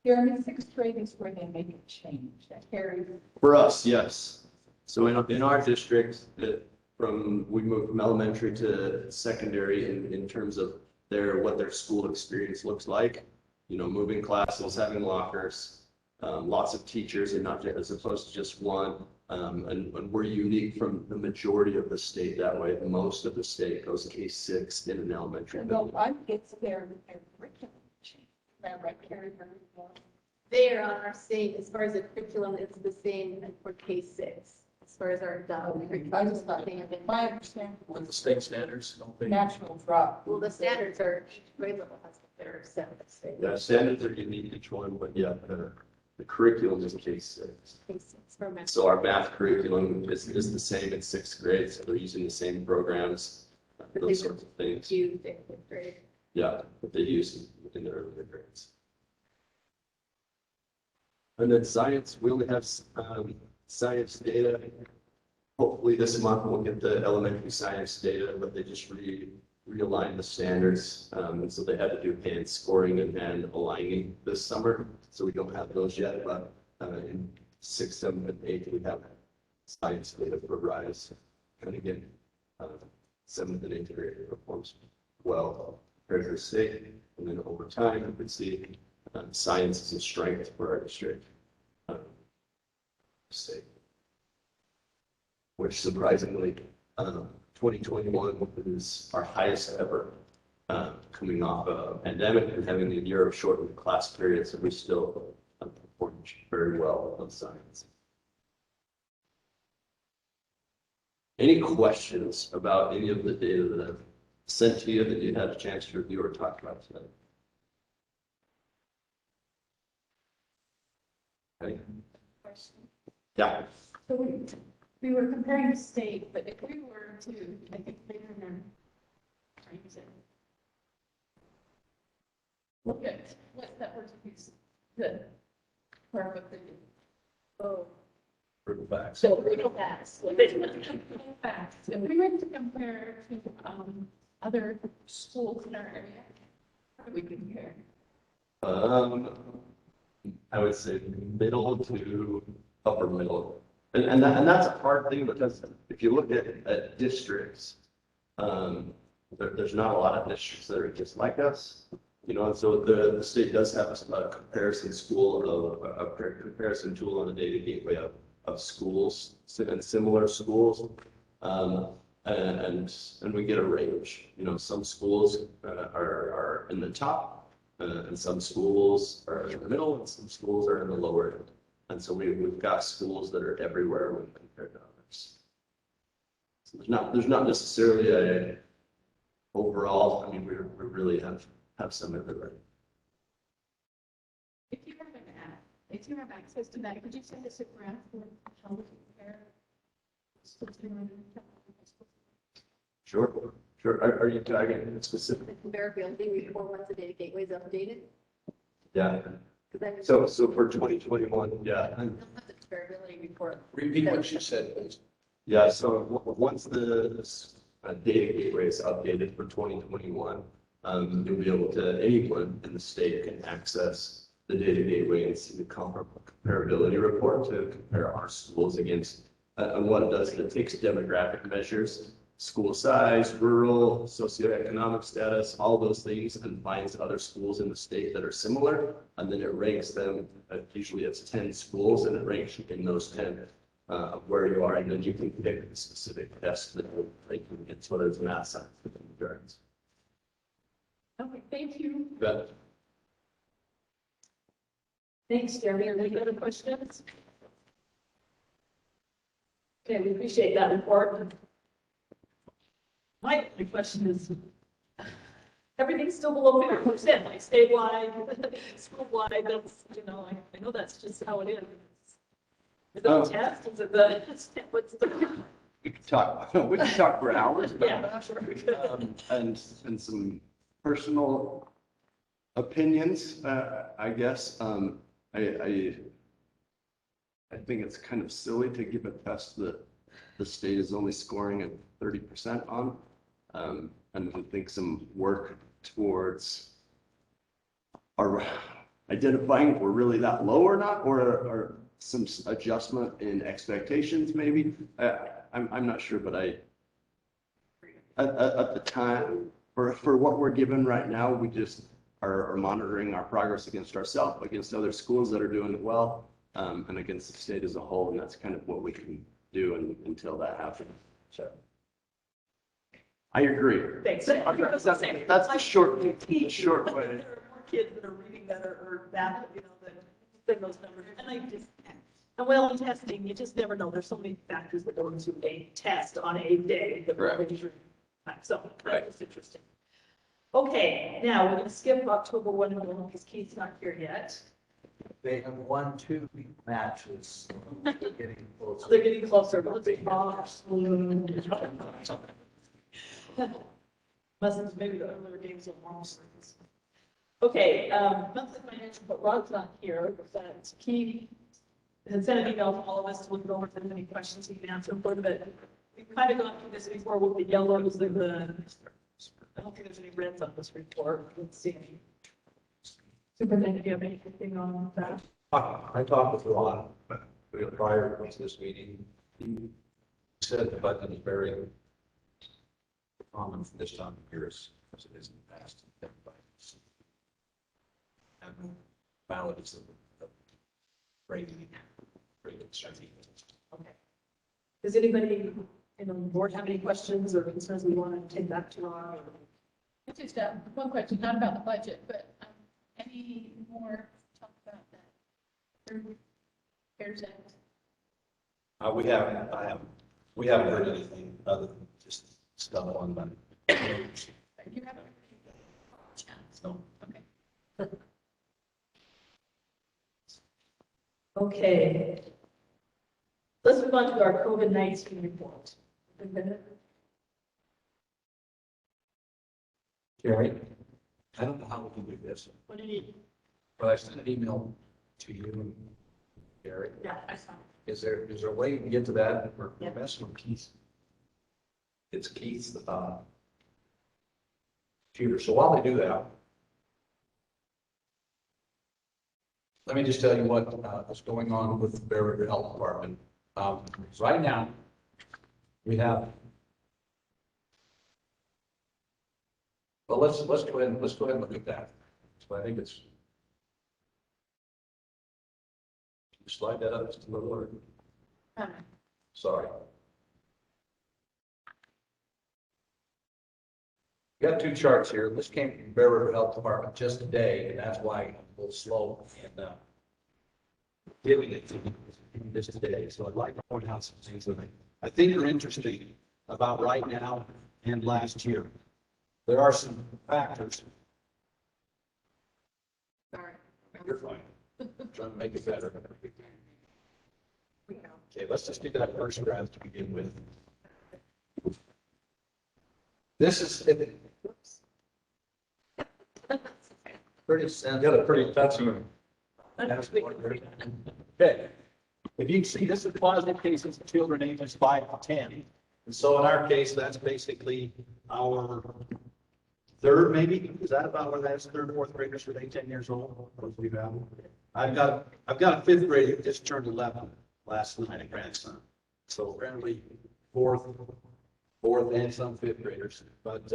Jeremy, sixth grade is where they make a change, that carries. For us, yes. So in our district, we moved from elementary to secondary in terms of what their school experience looks like. You know, moving classes, having lockers, lots of teachers, and not as opposed to just one. And we're unique from the majority of the state that way. Most of the state goes K-6 in an elementary building. No, I get their curriculum change, that right, Carrie, very well. They are on our same, as far as the curriculum, it's the same for K-6, as far as our I just thought, my understanding With the was state standards, don't they? national drop. Well, the standards are, each grade level has their separate Yeah, standards are unique each one, but yeah, the curriculum is K-6. K-6 for math. So our math curriculum is the same in sixth grade, so they're using the same programs, those sorts of things. Used in fifth grade. Yeah, that they use in the earlier grades. And then science, we only have science data. Hopefully this month we'll get the elementary science data, but they just realigned the standards. And so they had to do hand scoring and aligning this summer. So we don't have those yet, but in 6, 7, and 8, we have science data for RISE. And again, 7th and 8th grade performs well compared to the state. And then over time, you can see science is a strength for our district. State. Which surprisingly, 2021 is our highest ever, coming off a pandemic and having a year of shortened class periods, and we still performed very well on science. Any questions about any of the data that I've sent to you that you had a chance to review or talk about today? Okay. Yeah. So we were comparing state, but if we were to, I think later than, look at what that were to be the part of the, oh. Brutal facts. So real fast. Facts. If we were to compare to other schools in our area, how do we compare? I would say middle to upper middle. And that's a hard thing because if you look at districts, there's not a lot of districts that are just like us. You know, and so the state does have a comparison tool on the data gateway of schools and similar schools. And we get a range. You know, some schools are in the top, and some schools are in the middle, and some schools are in the lower end. And so we've got schools that are everywhere when compared to others. So there's not necessarily a overall. I mean, we really have some everywhere. If you have an app, if you have access to that, could you send us a graph for how we compare? Sure. Are you targeting specific? Comparability report once the data gateway is updated. Yeah. So for 2021, yeah. Comparability report. Repeat what you said, please. Yeah, so once the data gateway is updated for 2021, you'll be able to, anyone in the state can access the data gateway and see the comparability report to compare our schools against. And what it does is it takes demographic measures, school size, rural, socioeconomic status, all those things, and finds other schools in the state that are similar, and then it ranks them. Usually it's 10 schools, and it ranks in those 10 where you are, and then you can pick the specific test that you're ranking against, whether it's math, science, or endurance. Okay, thank you. But Thanks, Jeremy. Are there any other questions? Okay, we appreciate that report. My only question is, everything's still below 50%, like statewide, school-wide, that's, you know, I know that's just how it is. Is it the test? Is it the, what's the? we could talk for hours about Yeah, I'm sure we could. and some personal opinions, I guess. I think it's kind of silly to give a test that the state is only scoring at 30% on. And I think some work towards our identifying if we're really that low or not, or some adjustment in expectations maybe. I'm not sure, but at the time, for what we're given right now, we just are monitoring our progress against ourselves, against other schools that are doing it well, and against the state as a whole, and that's kind of what we can do until that happens. So I agree. Thanks. That's the short way. There are more kids that are reading better or that, than those numbers. And well, in testing, you just never know. There's so many factors that go into a test on a day. So that's interesting. Okay, now we're going to skip October 1 because Keith's not here yet. They have 1-2 matches. They're getting closer. They're getting closer, but let's see. Unless maybe the earlier games are long. Okay, monthly financial, but Rod's not here, but Keith had sent an email to all of us to look over if there's any questions he can answer for them, but we've kind of gone through this before with the yellows and I don't think there's any reds on this report. Let's see. Superintendent, do you have anything on that? I talked with Ron prior to this meeting. He said the budget is very common for this time of year as it is in the past. And ballot is the rating. Okay. Does anybody in the board have any questions or concerns we want to take back to Ron? It's just one question, not about the budget, but any more talk about that? CARES Act? We haven't heard anything other than just stuff on money. You haven't? No. Okay. Okay. Let's move on to our COVID-19 report. Gary, I don't know how we can do this, What do you need? but I sent an email to you and Gary. Yeah, I saw. Is there a way you can get to that? We're Yeah. messing with Keith. It's Keith's computer. So while they do that, let me just tell you what is going on with the Bear River Health Department. Right now, we have. Well, let's go ahead and look at that. So I think it's. Slide that up just a little. Sorry. We got two charts here. This came from Bear River Health Department just today, and that's why I'm a little slow in giving it to you this today. So I'd like to point out some things that I think are interesting about right now and last year. There are some factors. Sorry. You're fine. I'm trying to make it better. Okay, let's just do that first graph to begin with. This is pretty sensitive. Got a pretty touchy one. Okay. If you can see, this is positive cases of children ages 5 to 10. And so in our case, that's basically our third, maybe. Is that about where that's third, fourth graders who are 10 years old? I've got a fifth grader who just turned 11 last night, a grandson. So apparently fourth and some fifth graders. But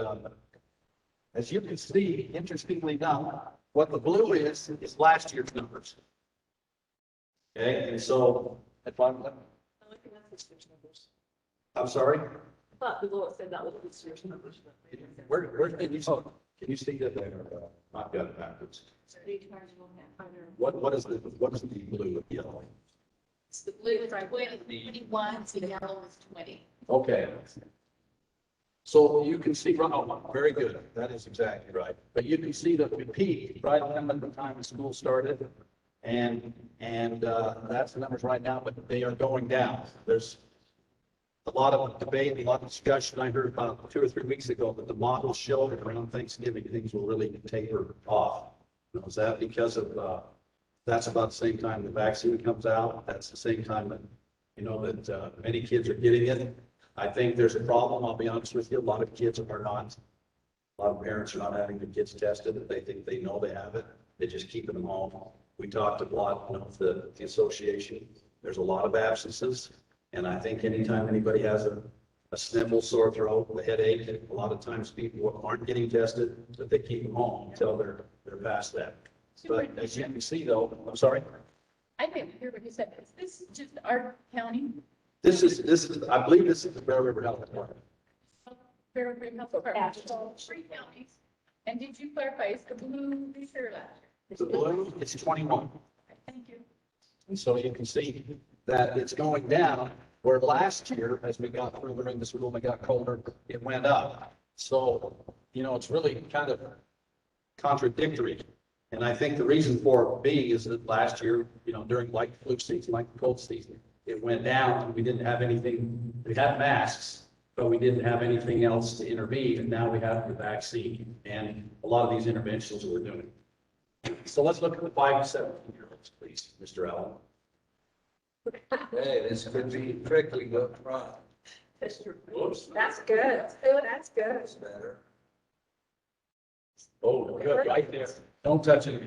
as you can see, interestingly enough, what the blue is last year's numbers. Okay, and so if I'm sorry. But below it said that was this year's numbers. Where can you see that there? I've got it backwards. What is the blue and yellow? It's the blue is 21, the yellow is 20. Okay. So you can see, oh, very good. That is exactly right. But you can see that we peaked right at the time the school started. And that's the numbers right now, but they are going down. There's a lot of debate, a lot of discussion. I heard about 2 or 3 weeks ago that the models showed around Thanksgiving, things will really taper off. Is that because of, that's about the same time the vaccine comes out. That's the same time that, that many kids are getting it. I think there's a problem. I'll be honest with you. A lot of kids are not, a lot of parents are not having their kids tested. They think they know they have it. they're just keeping them home. We talked a lot, with the association. There's a lot of absences. And I think anytime anybody has a sniffle, sore throat, a headache, a lot of times people aren't getting tested, but they keep them home until they're past that. But as you can see though, I'm sorry. I didn't hear what you said. Is this just our county? This is, I believe this is the Bear River Health Department. Bear River Health Department. So 3 counties. And did you clarify, is the blue this year or last year? The blue, it's 21. Thank you. And so you can see that it's going down, where last year, as we got further into school and it got colder, it went up. So, it's really kind of contradictory. And I think the reason for it being is that last year, during like the flu season, like the cold season, it went down and we didn't have anything, we had masks, but we didn't have anything else to intervene. And now we have the vaccine and a lot of these interventions we're doing. So let's look at the 5 to 17-year-olds, please, Mr. Allen. Hey, this could be trickly up front. Whoops. That's good. That's good. That's better. Oh, good, right there. Don't touch it.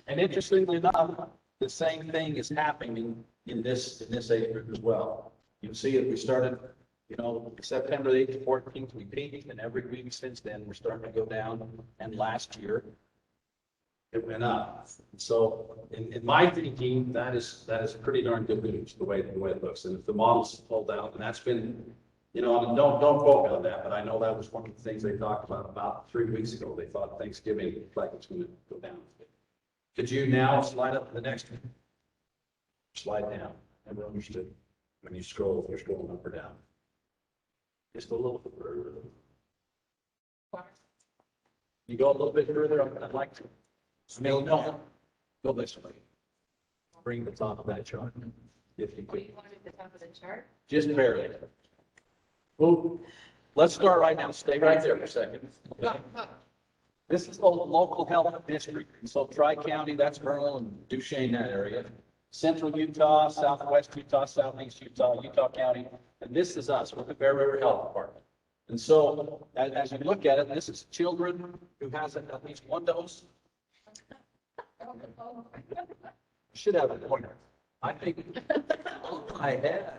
And interestingly enough, the same thing is happening in this age group as well. You can see that we started, September 8th to 14th, we peaked, and every week since then, we're starting to go down. And last year, it went up. So in my thinking, that is pretty darn good news, the way it looks. And if the models hold out, and that's been, don't quote me on that, but I know that was one of the things they talked about 3 weeks ago. They thought Thanksgiving looked like it's going to go down. Could you now slide up to the next one? Slide down. Never understood. When you scroll, if you're scrolling up or down. Just a little bit further. You go a little bit further, I'd like to. No, go this way. Bring the top of that chart. If you could. The top of the chart? Just barely. Well, let's start right now. Stay right there for a second. Okay. This is the local health district. So Tri-County, that's Vernal and Duchesne, that area. Central Utah, Southwest Utah, Southeast Utah, Utah County. And this is us with the Bear River Health Department. And so as you look at it, this is children who has at least 1 dose. Should have a pointer. I think. Oh, my head.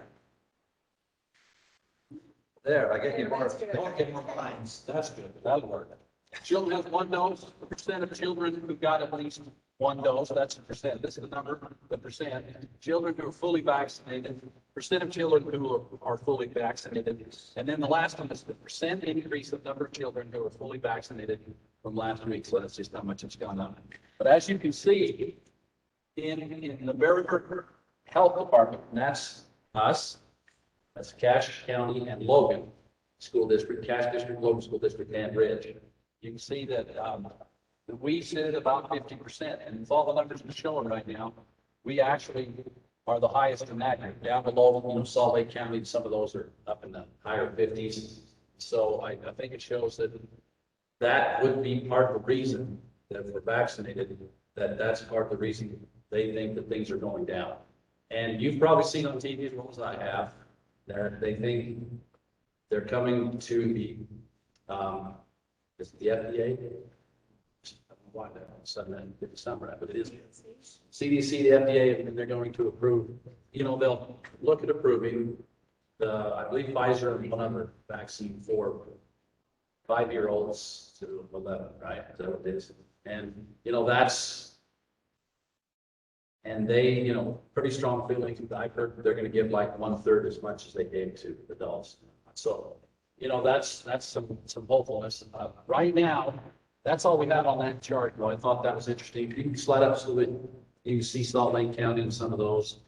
There, I get you more, don't get more lines. That's good. That'll work. Children have 1 dose, the percent of children who got at least 1 dose, that's the percent. This is the number, the percent. Children who are fully vaccinated, percent of children who are fully vaccinated. And then the last one is the percent increase of number of children who are fully vaccinated from last week. So that's just how much it's gone up. But as you can see, in the Bear River Health Department, and that's us, that's Cache County and Logan School District, Cache District, Logan School District, and Ridge. You can see that we sit at about 50%, and with all the numbers we're showing right now, we actually are the highest in that group. Down below, Salt Lake County, some of those are up in the higher 50s. So I think it shows that would be part of the reason that if we're vaccinated, that's part of the reason they think that things are going down. And you've probably seen on TV as well as I have, that they think they're coming to the, is it the FDA? I don't know why that suddenly did the summer, but it is CDC, the FDA, and they're going to approve, they'll look at approving I believe Pfizer and one other vaccine for 5-year-olds to 11, right? Is that what it is? And, and they, pretty strong feelings. I've heard they're going to give like 1/3 as much as they gave to adults. So, that's some hopefulness. Right now, that's all we have on that chart. I thought that was interesting. You can slide up so that you can see Salt Lake County and some of those.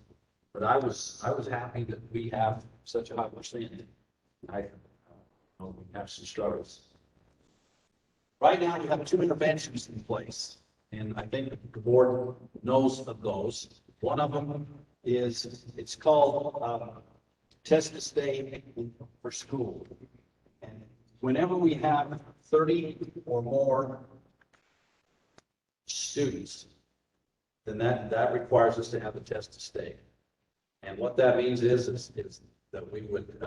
But I was happy that we have such a high percentage. We have some struggles. Right now, we have 2 interventions in place, and I think the board knows of those. One of them is, it's called Test to Stay for School. And whenever we have 30 or more students, then that requires us to have a test to stay. And what that means is that we would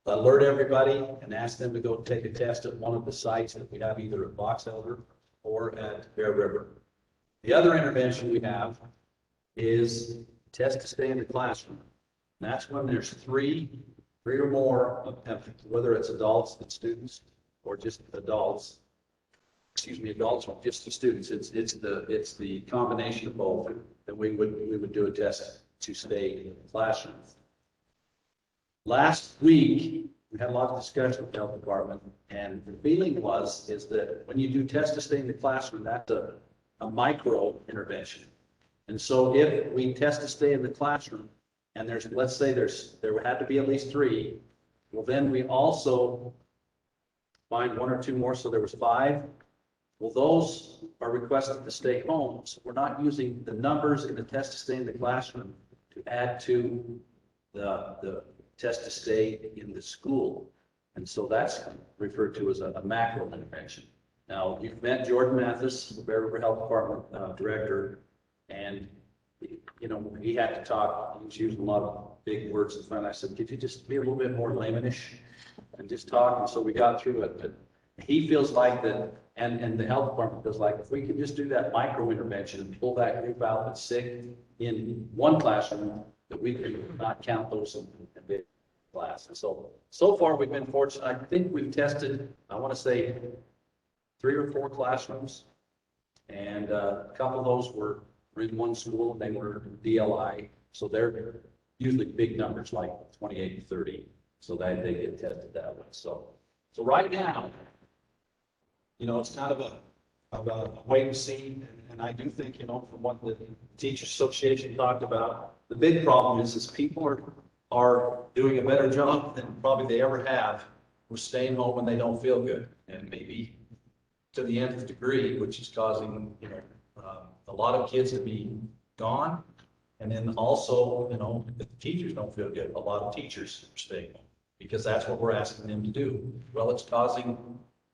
alert everybody and ask them to go take a test at one of the sites that we have, either at Box Elder or at Bear River. The other intervention we have is test to stay in the classroom. And that's when there's three or more, whether it's adults and students or just adults, adults, or just the students. It's the combination of both that we would do a test to stay in the classroom. Last week, we had a lot of discussion with the health department, and the feeling is that when you do test to stay in the classroom, that's a micro intervention. And so if we test to stay in the classroom, and let's say there had to be at least 3, well, then we also find 1 or 2 more, so there was 5. Well, those are requested to stay home, so we're not using the numbers in the test to stay in the classroom to add to the test to stay in the school. And so that's referred to as a macro intervention. Now, you've met Jordan Mathis, the Bear River Health Department director, and he had to talk. He was using a lot of big words in front. I said, could you just be a little bit more laymanish and just talk? And so we got through it. But he feels like that, and the health department feels like if we can just do that micro intervention and pull that group out that's sick in one classroom, that we can not count those in big class. And so far we've been fortunate. I think we've tested, I want to say 3 or 4 classrooms, and a couple of those were in one school. They were DLI, so they're usually big numbers, like 28 to 30, so that they get tested that way. So right now, it's kind of a wait and see, and I do think, from what the Teachers Association talked about, the big problem is people are doing a better job than probably they ever have with staying home when they don't feel good, and maybe to the nth degree, which is causing, a lot of kids to be gone. And then also, if the teachers don't feel good, a lot of teachers are staying home because that's what we're asking them to do. Well, it's causing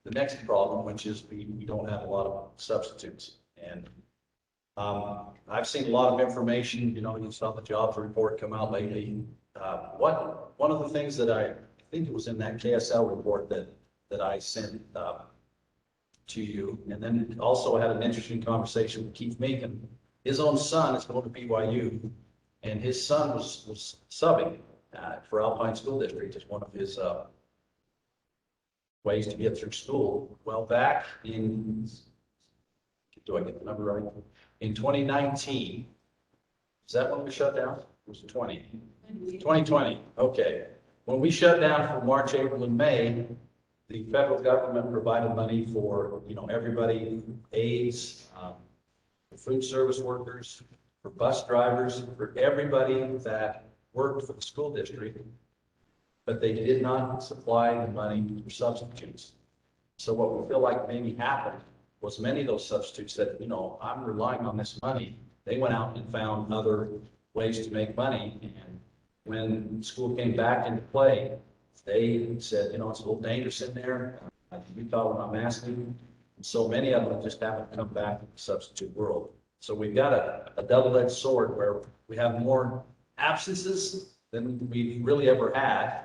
the next problem, which is we don't have a lot of substitutes. And I've seen a lot of information, you saw the jobs report come out lately. One of the things that I think it was in that KSL report that I sent to you, and then also had an interesting conversation with Keith Macon. His own son is going to BYU, and his son was subbing for Alpine School District as one of his ways to get through school. Well, back in, do I get the number right? In 2019, is that when we shut down? It was 2020. Okay. When we shut down for March, April, and May, the federal government provided money for, everybody, aides, for food service workers, for bus drivers, for everybody that worked for the school district, but they did not supply the money for substitutes. So what we feel like maybe happened was many of those substitutes said, I'm relying on this money. They went out and found other ways to make money. And when school came back into play, they said, it's a little dangerous in there. We thought we're not masking. And so many of them just haven't come back to the substitute world. So we've got a double-edged sword where we have more absences than we've really ever had.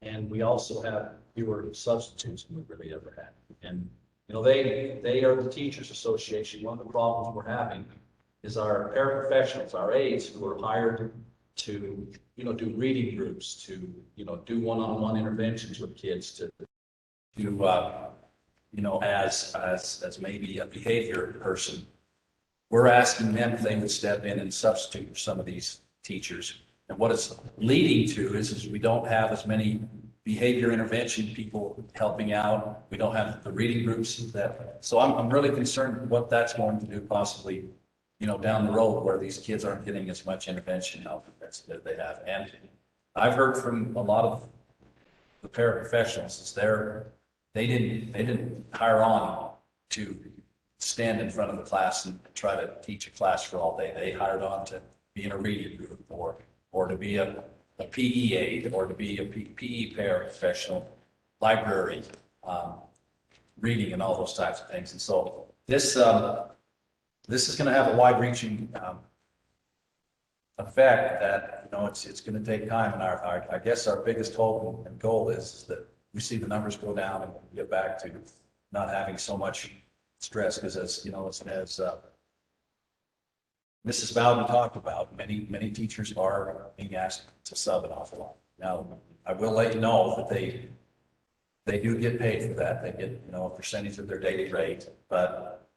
And we also have fewer substitutes than we've really ever had. And, they are the Teachers Association. One of the problems we're having is our paraprofessionals, our aides who are hired to, do reading groups, to, do one-on-one interventions with kids, to as maybe a behavior person. We're asking them if they would step in and substitute for some of these teachers. And what it's leading to is we don't have as many behavior intervention people helping out. We don't have the reading groups so I'm really concerned what that's going to do possibly, down the road where these kids aren't getting as much intervention help as they have. And I've heard from a lot of the paraprofessionals is they didn't hire on to stand in front of the class and try to teach a class for all day. They hired on to be in a reading group or to be a PE aide or to be a PE paraprofessional, library, reading and all those types of things. And so this is going to have a wide-reaching effect that, it's going to take time. And I guess our biggest hope and goal is that we see the numbers go down and get back to not having so much stress, because as, you know, as Mrs. Bowden talked about, many teachers are being asked to sub an awful lot. Now, I will let you know that they do get paid for that. They get, you know, a percentage of their daily rate, but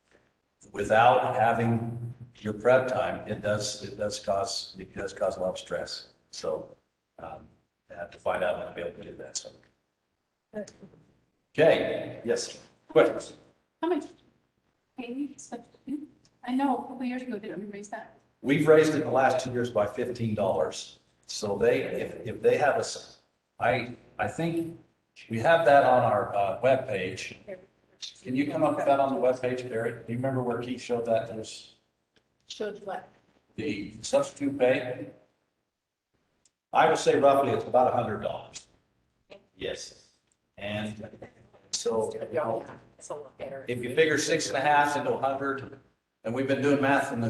without having your prep time, it does cause a lot of stress. So, I have to find out how to be able to do that. So, okay, yes, questions? How much pay substitute? I know a couple years ago, didn't we raise that? We've raised it in the last 2 years by $15. So if they have I think we have that on our webpage. Can you come up with that on the webpage, Barry? Do you remember where Keith showed that to us? Showed what? The substitute pay? I would say roughly it's about $100. Yes. And so, you know, if you figure 6.5 into 100, and we've been doing math from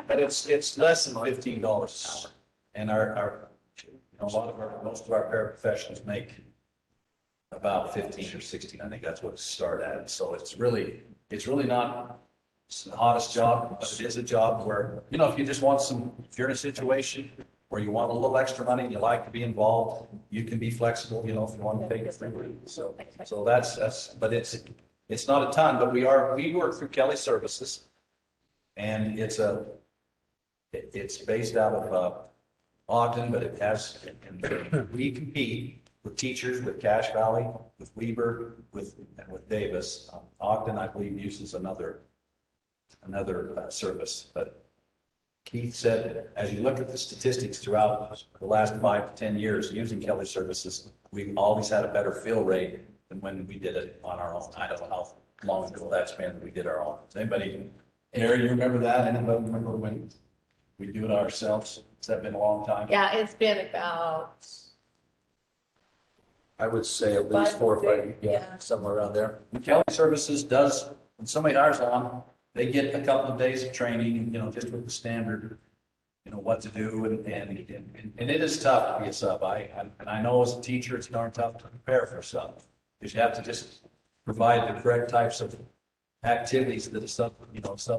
but it's less than $15 an hour. And most of our paraprofessionals make about 15 or 16. I think that's what it started at. So it's really not the hottest job, but it is a job where, you know, if you're in a situation where you want a little extra money and you like to be involved, you can be flexible, you know, if you want to take it free. So but it's not a ton, but we work through Kelly Services, and it's based out of Ogden, but we compete with teachers, with Cache Valley, with Weber, and with Davis. Ogden, I believe, uses another service, but Keith said, as you look at the statistics throughout the last 5 to 10 years using Kelly Services, we've always had a better fill rate than when we did it on our own. I don't know how long ago that's been that we did our own. Does anybody, Mary, you remember that? Anybody remember when we do it ourselves? Has that been a long time? Yeah, it's been about, I would say at least 4 or 5, yeah. somewhere around there. Kelly Services does, when somebody hires on, they get a couple of days of training, you know, just with the standard, you know, what to do, and it is tough to be a sub. I know as a teacher, it's darn tough to prepare for a sub, because you have to just provide the correct types of activities that a sub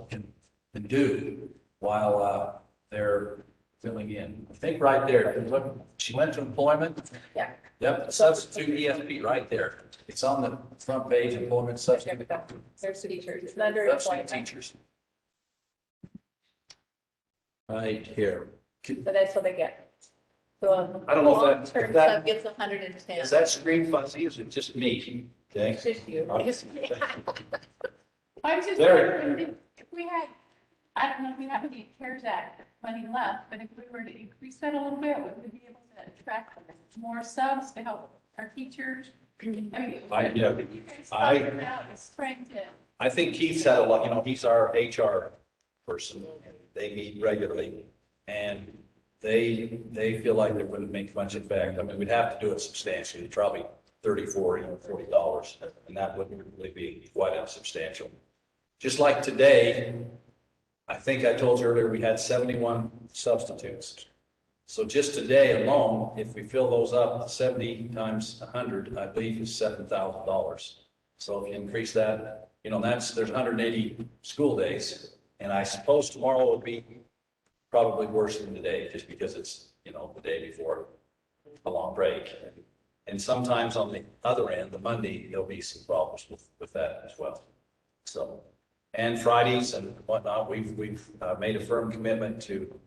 can do while they're filling in. I think right there, if you look, she went to employment. Yeah. Yep, substitute ESP right there. It's on the front page, employment substitute. There's the teachers, it's under Substitute employment. teachers. Right here. So that's what they get. So I don't know if that- long-term if that- sub gets 110. Is that screen fuzzy? Is it just me? Okay. It's just you. I was just There. wondering if we had, I don't know if we have any CARES Act money left, but if we were to increase that a little bit, would we be able to attract more subs to help our teachers? I mean, Yeah, you guys talked about is trying to. I think Keith's had a lot, you know, he's our HR person. They meet regularly, and they feel like it wouldn't make much effect. I mean, we'd have to do it substantially, probably $30, $40, and that wouldn't really be quite substantial. Just like today, I think I told you earlier, we had 71 substitutes. So just today alone, if we fill those up, 70 times 100, I believe is $7,000. So if you increase that, you know, there's 180 school days. And I suppose tomorrow will be probably worse than today, just because it's, you know, the day before a long break. And sometimes on the other end, the Monday, there'll be some problems with that as well. So, and Fridays and whatnot, we've made a firm commitment to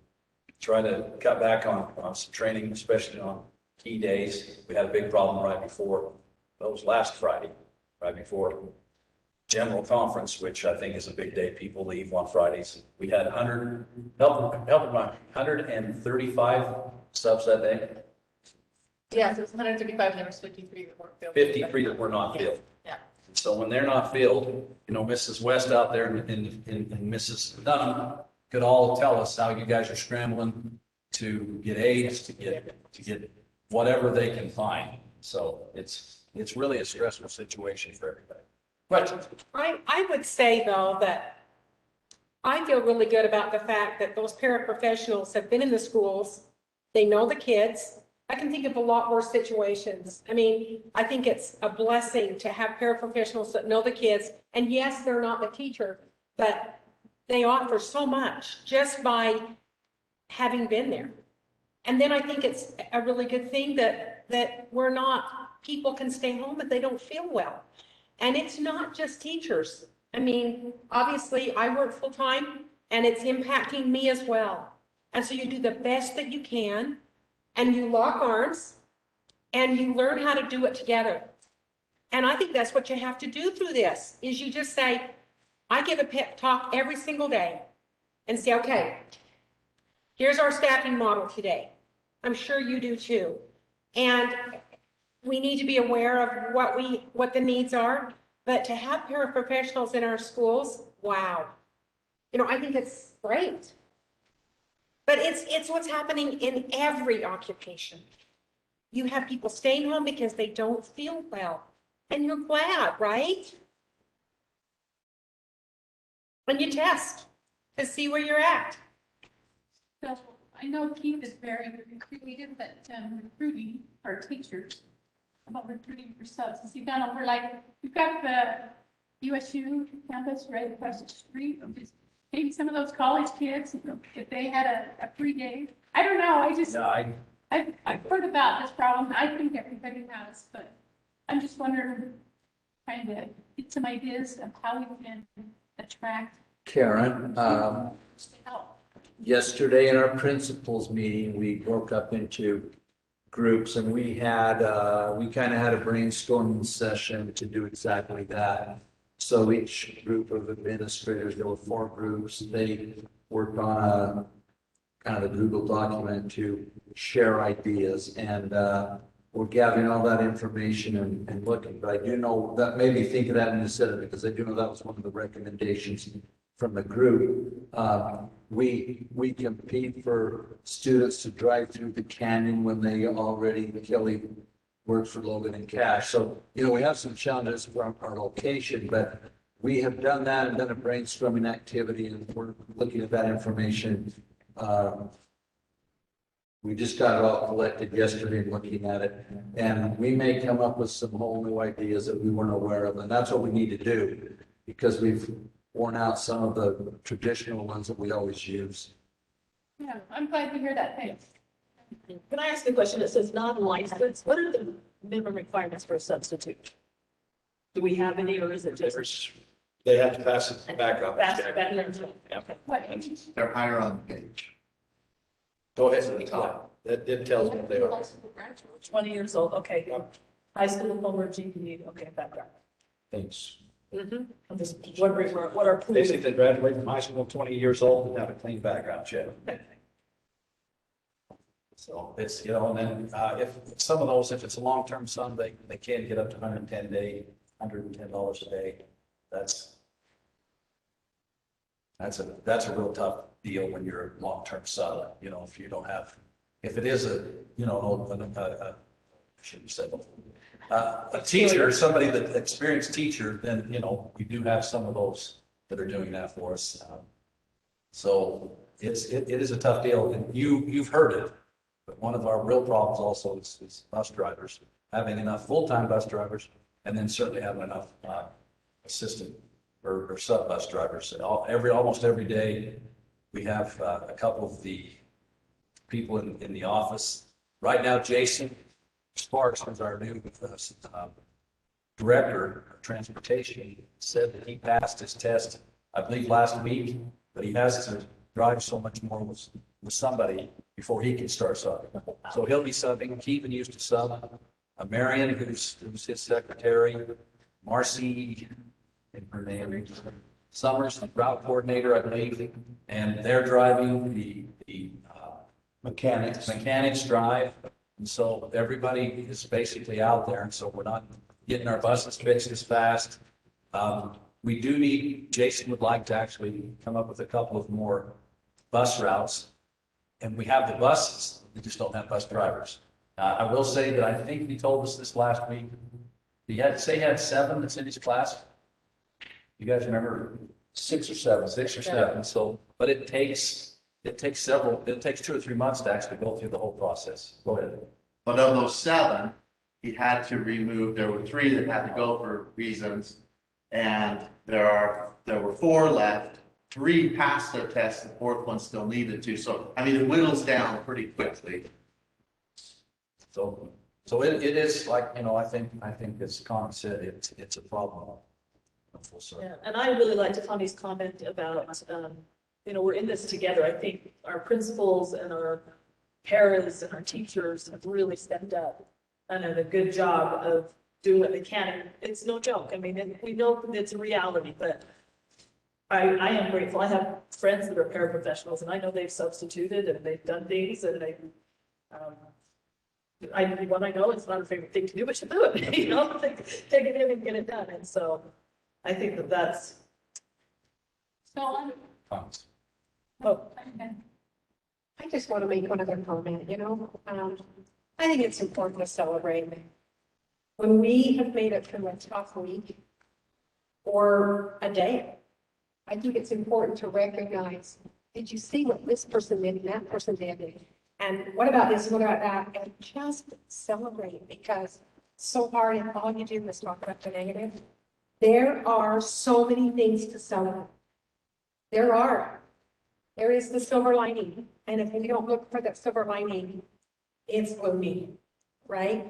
try to cut back on some training, especially on key days. We had a big problem right before, that was last Friday, right before general conference, which I think is a big day. People leave on Fridays. We had 135 subs that day. Yes, it was 135, and there was 53 that weren't filled. 53 that were not filled. Yeah. So when they're not filled, you know, Mrs. West out there and Mrs. Dunham could all tell us how you guys are scrambling to get aides, to get whatever they can find. So it's really a stressful situation for everybody. Questions? I would say, though, that I feel really good about the fact that those paraprofessionals have been in the schools. They know the kids. I can think of a lot worse situations. I mean, I think it's a blessing to have paraprofessionals that know the kids. And yes, they're not the teacher, but they offer so much just by having been there. And then I think it's a really good thing that we're not, people can stay home if they don't feel well. And it's not just teachers. I mean, obviously I work full time and it's impacting me as well. And so you do the best that you can and you lock arms and you learn how to do it together. And I think that's what you have to do through this, is you just say, I give a pep talk every single day and say, okay, here's our staffing model today. I'm sure you do too. And we need to be aware of what the needs are, but to have paraprofessionals in our schools, wow. You know, I think it's great. But it's what's happening in every occupation. You have people staying home because they don't feel well. And you're glad, right? And you test to see where you're at. So I know Keith is very creative at recruiting our teachers, about recruiting for subs. Has he done over, like, we've got the USU campus right across the street. Maybe some of those college kids, if they had a free day. I don't know, I've heard about this problem. I think everybody has, but I'm just wondering, trying to get some ideas of how we can attract Karen, help. yesterday in our principals meeting, we broke up into groups and we kind of had a brainstorming session to do exactly that. So each group of administrators, there were 4 groups, they worked on a kind of a Google document to share ideas, and we're gathering all that information and looking. But I do know that made me think of that when you said it, because I do know that was one of the recommendations from the group. We compete for students to drive through the canyon when they already, Kelly works for Logan and Cash. So, you know, we have some challenges for our location, but we have done that and done a brainstorming activity, and we're looking at that information. We just got it all collected yesterday and looking at it, and we may come up with some whole new ideas that we weren't aware of, and that's what we need to do, because we've worn out some of the traditional ones that we always use. Yeah, I'm glad to hear that, thanks. Can I ask a question? It says non-licensed. What are the minimum requirements for a substitute? Do we have any, or is it just? They have to pass a background check. Okay. They're higher on the page. Go ahead to the top. That tells what they are. 20 years old, okay. High school diploma, GED, okay, background. Thanks. I'm just wondering what our. Basically, they graduate from high school 20 years old and have a clean background check. So it's, you know, and then if some of those, if it's a long-term sum, they can get up to $110 a day. That's a real tough deal when you're a long-term sub, you know, if you don't have, if it is a, you know, I shouldn't say, a teacher, somebody that experienced teacher, then, you know, we do have some of those that are doing that for us. So it is a tough deal, and you've heard it, but one of our real problems also is bus drivers, having enough full-time bus drivers, and then certainly having enough assistant or sub bus drivers. And almost every day, we have a couple of the people in the office. Right now, Jason Sparks, who's our new director of transportation, said that he passed his test, I believe, last week, but he has to drive so much more with somebody before he can start subbing. So he'll be subbing. Keevan used to sub. Marion, who's his secretary, Marcy, and her name, Summers, the route coordinator, I believe, and they're driving the mechanics drive. And so everybody is basically out there, and so we're not getting our buses fixed as fast. We do need, Jason would like to actually come up with a couple of more bus routes, and we have the buses, we just don't have bus drivers. I will say that I think he told us this last week, he had 7 that's in his class. You guys remember? 6 or 7. 6 or 7. So, but it takes 2 or 3 months to actually go through the whole process. Go ahead. But of those 7, he had to remove, there were 3 that had to go for reasons. And there were 4 left. 3 passed their test, the 4th one still needed to. So, I mean, it whittles down pretty quickly. So it is like, I think as Con said, it's a problem. Full circle. Yeah, and I really liked Connie's comment about, we're in this together. I think our principals and our parents and our teachers have really stepped up and done a good job of doing what they can. It's no joke. I mean, we know that it's a reality, but I am grateful. I have friends that are paraprofessionals, and I know they've substituted and they've done things, and when I know it's not a favorite thing to do, but you do it, take it in and get it done. And so I think that's. So, Oh, I just want to make one other comment, I think it's important to celebrate. When we have made it through a tough week or a day, I think it's important to recognize, did you see what this person did and that person did? And what about this, what about that? And just celebrate, because so hard and all you do is talk about the negative. There are so many things to celebrate. There is the silver lining. And if you don't look for that silver lining, it's gloomy, right?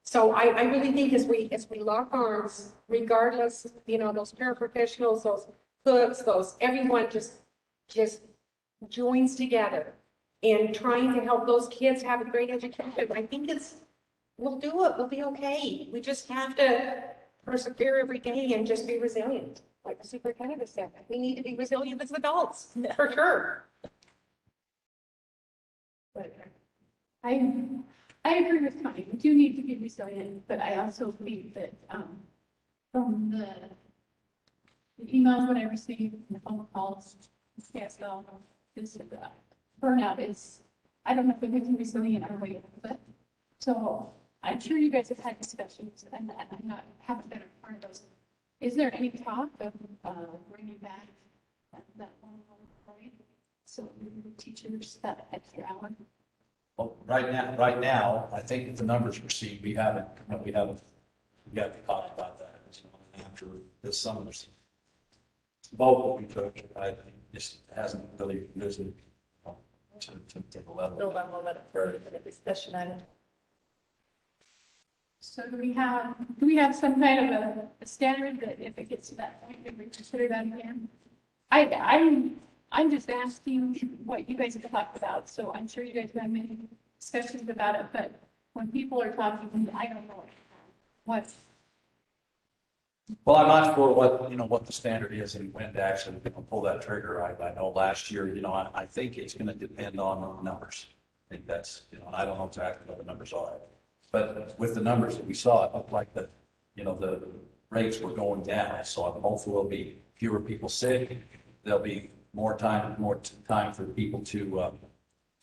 So I really think as we lock arms, regardless, those paraprofessionals, those cooks, everyone just joins together in trying to help those kids have a great education. I think we'll do it. We'll be okay. We just have to persevere every day and just be resilient. Like the superintendent has said, we need to be resilient as adults, for sure. I agree with Connie. We do need to be resilient, but I also believe that from the emails that I received, the phone calls, the CSL, is burnout is, I don't know if we can be resilient or way, but so I'm sure you guys have had discussions, and haven't been a part of those. Is there any talk of bringing back that one point? So the teachers that extra hour. Well, right now, I think the numbers we're seeing, we haven't talked about that after this summer's vote that we took. I think just hasn't really risen to the level. no level for the discussion item. So do we have some kind of a standard that if it gets to that point, we reconsider that again? I'm just asking what you guys have talked about, so I'm sure you guys have many discussions about it, but when people are talking, I don't know what. Well, I'm not sure what the standard is and when to actually pull that trigger. I know last year, I think it's going to depend on the numbers. I think that's, I don't know exactly what the numbers are. But with the numbers that we saw, it looked like the rates were going down. So hopefully there'll be fewer people sick. There'll be more time for people to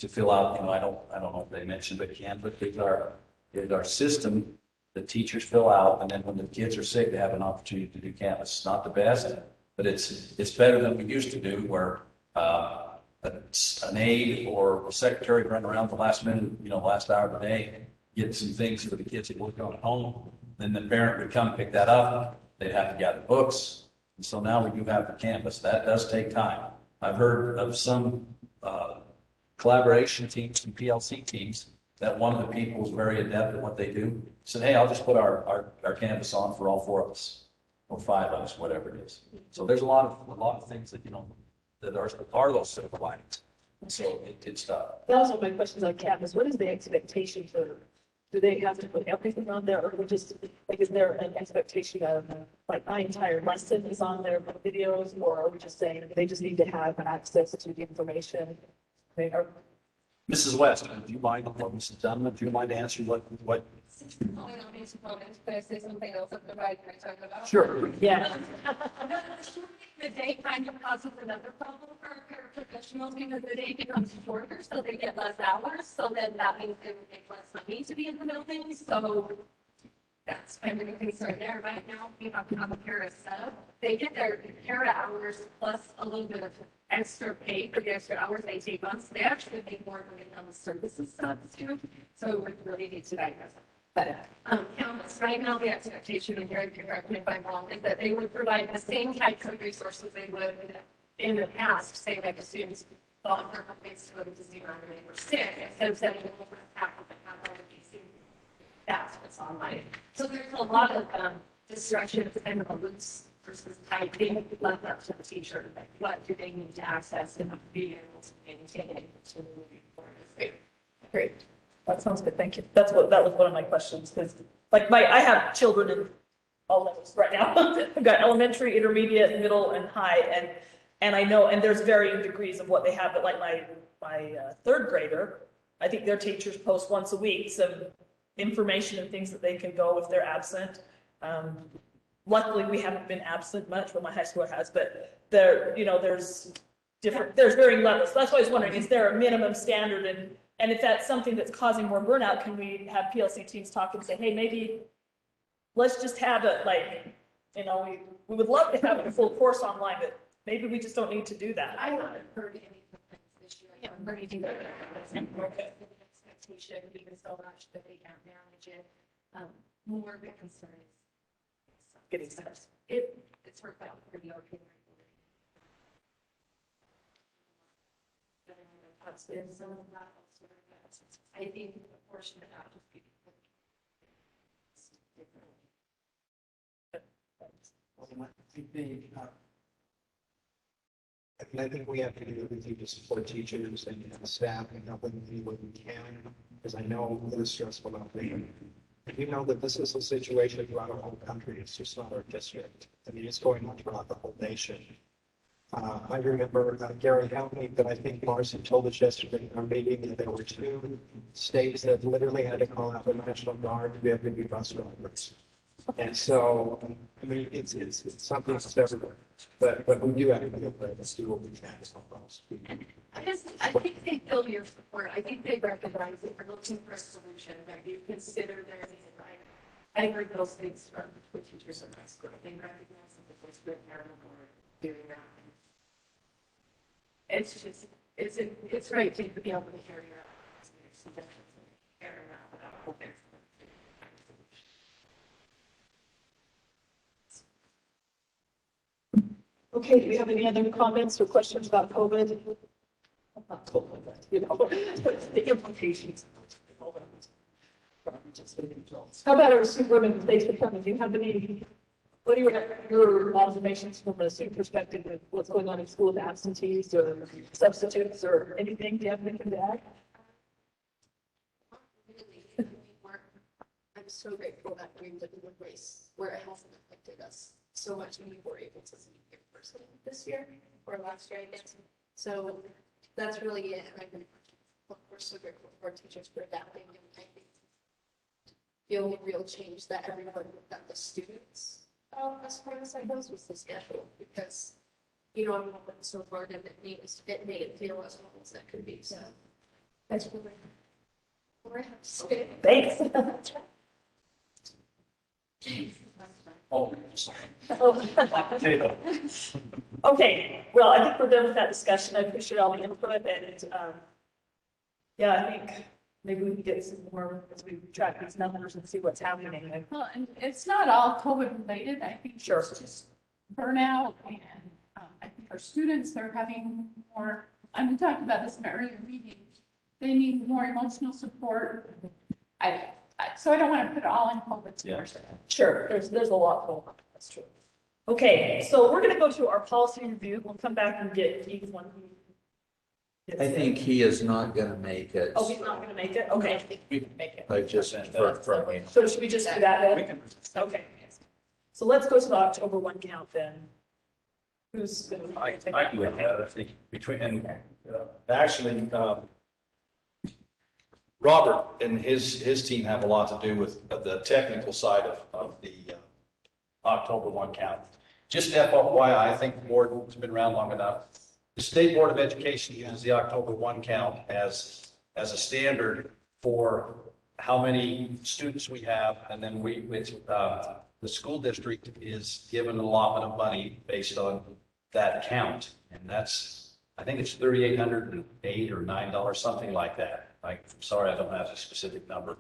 fill out. I don't know if they mentioned, but Canvas is our system. The teachers fill out, and then when the kids are sick, they have an opportunity to do Canvas. It's not the best, but it's better than we used to do, where an aide or a secretary run around the last minute, last hour of the day, get some things for the kids that work on at home. Then the parent would come pick that up. They'd have to gather books. And so now we do have the Canvas. That does take time. I've heard of some collaboration teams and PLC teams that one of the people was very adept at what they do. Said, hey, I'll just put our Canvas on for all 4 of us or 5 of us, whatever it is. So there's a lot of things that, that are those silver linings. So it's tough. That was one of my questions on campus. What is the expectation for, do they have to put everything on there, or we just, is there an expectation of, my entire lesson is on their videos, or are we just saying they just need to have access to the information? They are. Mrs. West, do you mind, or Mrs. Dunn, do you mind answering what? Could I say something else about I talk about? Sure. Yeah. The day kind of causes another problem for paraprofessionals, because the day becomes shorter, so they get less hours. So then that means they will take less money to be in the building. So That's my main concern there. Right now, we have to have a para sub. They get their para hours plus a little bit of extra pay for the extra hours they take on. So they actually make more than the services subs do. So we really need to diagnose it. But campus, right now, the expectation, and Gary, correct me if I'm wrong, is that they would provide the same types of resources they would in the past, say like a student's volunteer place to go to zero and they were sick, instead of sending them over to faculty and have all of these. That's what's online. So there's a lot of disruption and the loops versus typing left up to the teacher. Like what do they need to access and be able to maintain it? Great. That sounds good. Thank you. That was one of my questions, because like I have children in all levels right now. I've got elementary, intermediate, middle, and high, and I know, and there's varying degrees of what they have, but like my third grader, I think their teachers post once a week some information and things that they can go if they're absent. Luckily, we haven't been absent much, but my high school has, but there's varying levels. So that's why I was wondering, is there a minimum standard, and if that's something that's causing more burnout, can we have PLC teams talk and say, hey, maybe let's just have it like, we would love to have a full course online, but maybe we just don't need to do that. I haven't heard any complaints this year. I haven't heard anything that expectation, even so much that they can't manage it. More of a concern is Getting sense. It's worked out pretty okay. I think a portion of that just be I think we have to do everything to support teachers and staff and help them any way we can, because I know it is stressful out there. We know that this is a situation throughout our whole country. It's just not our district. I mean, it's going on throughout the whole nation. I remember Gary County, that I think Marcy told us yesterday in our meeting that there were 2 states that literally had to call out the National Guard to be able to be bus drivers. And so, I mean, it's something that's everywhere. But we do have to be able to do what we can to help us. I think they feel your support. I think they recognize that you're looking for a solution, that you consider their needs. I heard those things from the teachers in high school. They recognize that there's good parent board doing that. It's just, it's right to be able to carry out. Okay, do we have any other comments or questions about COVID? Not COVID, but, the implications. How about our superwomen? Thanks for coming. Do you have what are your observations from a student perspective of what's going on in school with absentees or substitutes or anything? Do you have anything to add? I'm so grateful that we live in a place where it hasn't affected us so much, and we were able to see in person this year or last year, I guess. So that's really it. We're so grateful for our teachers for adapting, and I think the only real change that everyone, that the students, as far as I know, was the schedule, because I'm working so hard, and it made it feel as well as that could be. So that's really all I have to say. Thanks. Oh, sorry. Okay, well, I think we're done with that discussion. I appreciate all the input, and I think maybe we can get some more as we track these numbers and see what's happening. Well, and it's not all COVID related. I think Sure. it's just burnout, and I think our students are having more, we talked about this in our earlier meeting. They need more emotional support. So I don't want to put it all in COVID. Yeah. Sure, there's a lot going on. That's true. Okay, so we're going to go to our policy review. We'll come back and get Keith one. I think he is not gonna make it. Oh, he's not going to make it? Okay. I just heard from him. So should we just do that then? Okay. So let's go to the October 1 count then. Who's going to? I do have, I think, actually, Robert and his team have a lot to do with the technical side of the October 1 count. Just FYI, I think the board has been around long enough. The State Board of Education uses the October 1 count as a standard for how many students we have, and then the school district is given an allotment of money based on that count. And that's, I think it's $3,808 or $9, something like that. I'm sorry, I don't have a specific number.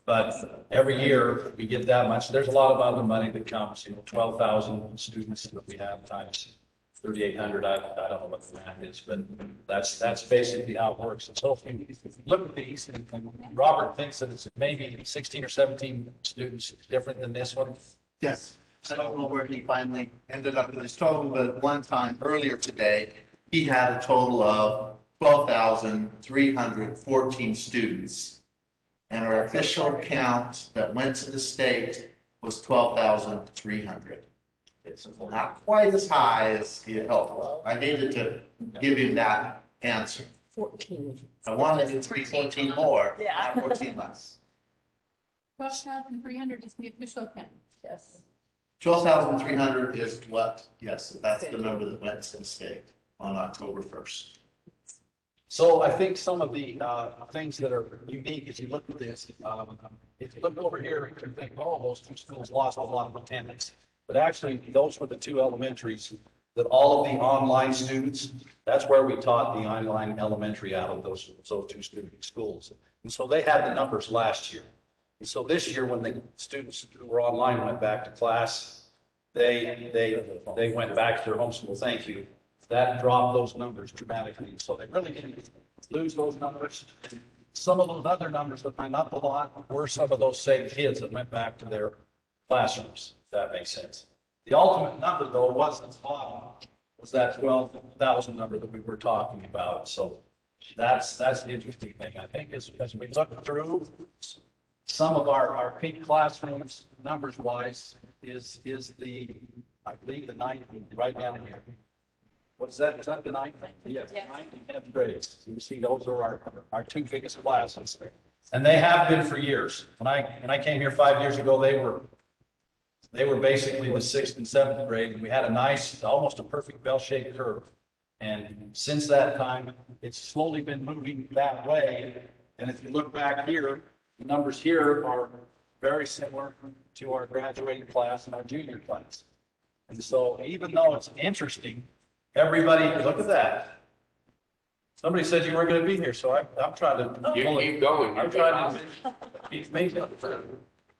But every year we get that much. There's a lot of other money that comes, 12,000 students that we have times 3,800. I don't know what the math is, but that's basically how it works. And so if you look at these, and Robert thinks that it's maybe 16 or 17 students different than this one. Yes. I don't know where he finally ended up with his total, but at one time earlier today, he had a total of 12,314 students. And our official count that went to the state was 12,300. It's not quite as high as he had hoped. I needed to give him that answer. 14. I wanted it to be 14 more, Yeah. not 14 less. 12,300 is the official count. Yes. 12,300 is what, yes, that's the number that went to the state on October 1st. So I think some of the things that are unique, if you look at this, if you look over here, you can think, oh, those two schools lost a lot of attendance. But actually, those were the two elementaries that all of the online students, that's where we taught the online elementary out of those two student schools. And so they had the numbers last year. And so this year, when the students who were online went back to class, they went back to their homeschool. Thank you. That dropped those numbers dramatically. So they really didn't lose those numbers. Some of those other numbers that went up a lot were some of those same kids that went back to their classrooms, if that makes sense. The ultimate number, though, was at the bottom, was that 12,000 number that we were talking about. So that's the interesting thing. I think as we look through some of our peak classrooms, numbers wise, is the, I believe the ninth, right down here. What's that? Is that the ninth? Yes. Ninth and 10th grades. You see, those are our two biggest classes. And they have been for years. When I came here 5 years ago, they were basically the 6th and 7th grade. And we had a nice, almost a perfect bell-shaped curve. And since that time, it's slowly been moving that way. And if you look back here, the numbers here are very similar to our graduating class and our junior class. And so even though it's interesting, everybody, look at that. Somebody said you weren't going to be here, so I'm trying to. You keep going. I'm trying to keep me.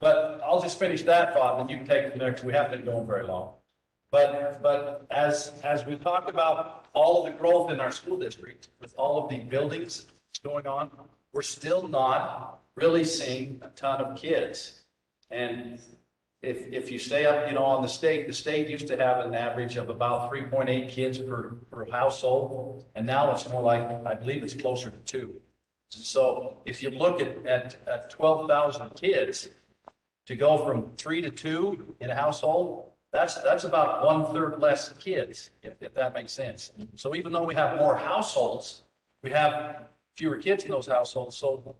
But I'll just finish that thought, and you can take it next. We haven't been going very long. But as we talk about all of the growth in our school district, with all of the buildings going on, we're still not really seeing a ton of kids. And if you stay up, on the state used to have an average of about 3.8 kids per household. And now it's more like, I believe it's closer to 2. So if you look at 12,000 kids, to go from 3 to 2 in a household, that's about 1/3 less kids, if that makes sense. So even though we have more households, we have fewer kids in those households. So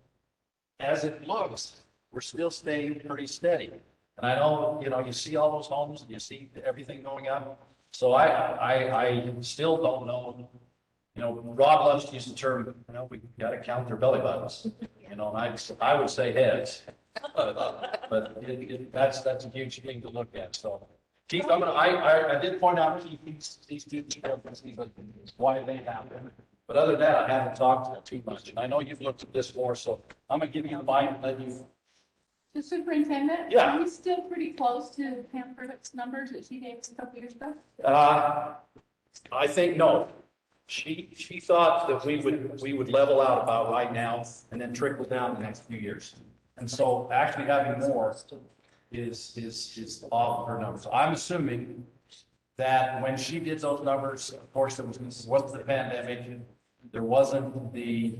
as it looks, we're still staying pretty steady. And I know, you see all those homes and you see everything going up. So I still don't know. Rod loves to use the term, we got to count their belly buttons. And I would say heads. But that's a huge thing to look at. So Keith, I did point out these two discrepancies, why they happen. But other than that, I haven't talked too much. And I know you've looked at this more, so I'm gonna give you the mic and let you. The superintendent? Yeah. Are we still pretty close to Pam Pruitt's numbers that she gave us a couple years ago? I think no. She thought that we would level out about right now and then trickle down the next few years. And so actually having more is off of her numbers. I'm assuming that when she did those numbers, of course, there wasn't the pandemic, there wasn't the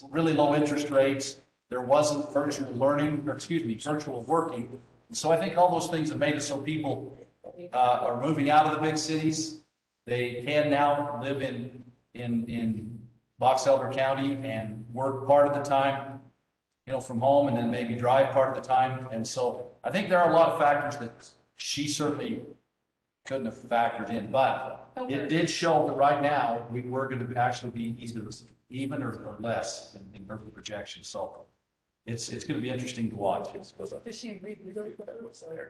really low interest rates, there wasn't virtual learning, virtual working. And so I think all those things have made it so people are moving out of the big cities. They can now live in Box Elder County and work part of the time, from home, and then maybe drive part of the time. And so I think there are a lot of factors that she certainly couldn't have factored in, but it did show that right now we're going to actually be either even or less in terms of projections. So It's going to be interesting to watch. Does she agree with it?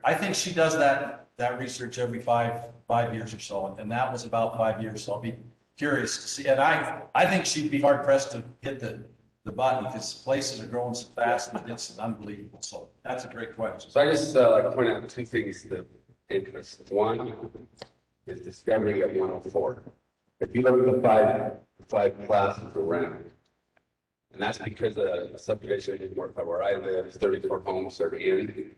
I think she does that research every five years or so, and that was about 5 years, so I'll be curious to see. And I think she'd be hard pressed to hit the button, because places are growing so fast, and it's unbelievable, so that's a great question. So I just like to point out two things that interest. One is discovery of 104. If you look at the five classes around, and that's because the subdivision where I live, 34 homes are in.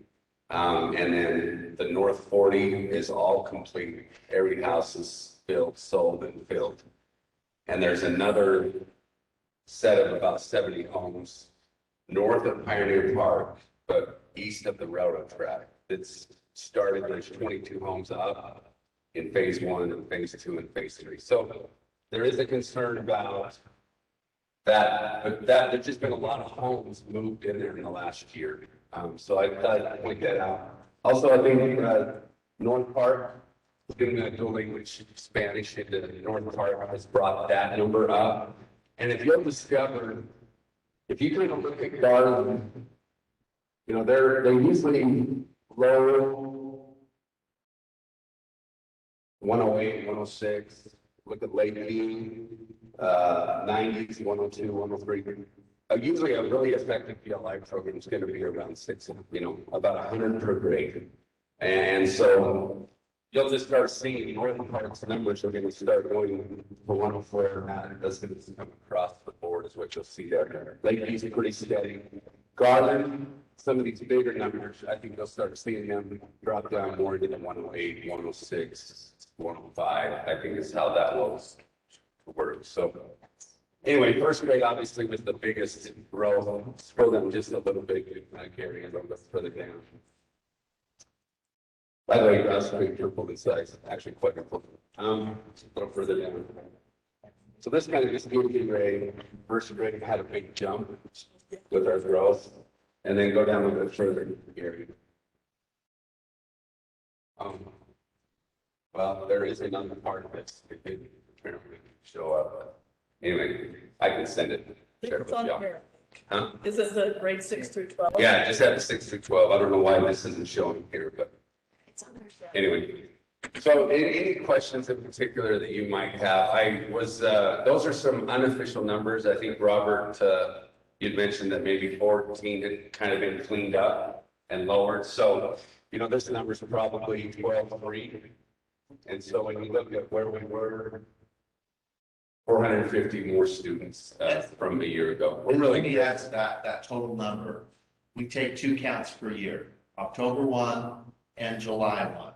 And then the north 40 is all complete. Every house is built, sold, and filled. And there's another set of about 70 homes north of Pioneer Park, but east of the railroad track. It's started, there's 22 homes up in phase 1 and phase 2 and phase 3. So there is a concern about that, but there's just been a lot of homes moved in there in the last year. So I thought I'd point that out. Also, I think North Park, doing a dual language Spanish into North Park has brought that number up. And if you'll discover, if you kind of look at Garland, you know, they're usually low 108, 106. Look at Lake Dean, 90s, 102, 103. Usually a really effective PLI program is going to be around 6, you know, about 100 per grade. And so you'll just start seeing Northern Park's numbers are going to start going for 104, and that's going to come across the board is what you'll see there. Lake Dean's pretty steady. Garland, some of these bigger numbers, I think you'll start seeing them drop down more into the 108, 106, 105. I think is how that will work. So anyway, first grade obviously was the biggest growth. Scroll down just a little bit, Gary, and a little further down. By the way, grass grade tripled in size, actually quadrupled. A little further down. So this kind of just gives you a first grade had a big jump with our growth, and then go down a little bit further, Gary. Well, there is another part of this. It didn't apparently show up. Anyway, I can send it. Share it It's with on y'all. here. Huh? Is it the grade 6 through 12? Yeah, I just had the 6 through 12. I don't know why this isn't showing here, but anyway. So any questions in particular that you might have? Those are some unofficial numbers. I think Robert, you'd mentioned that maybe 14 had kind of been cleaned up and lowered. So, you know, this number's probably 12.3. And so when you look at where we were, 450 more students from a year ago. We're really need to add that total number. We take 2 counts per year, October 1 and July 1.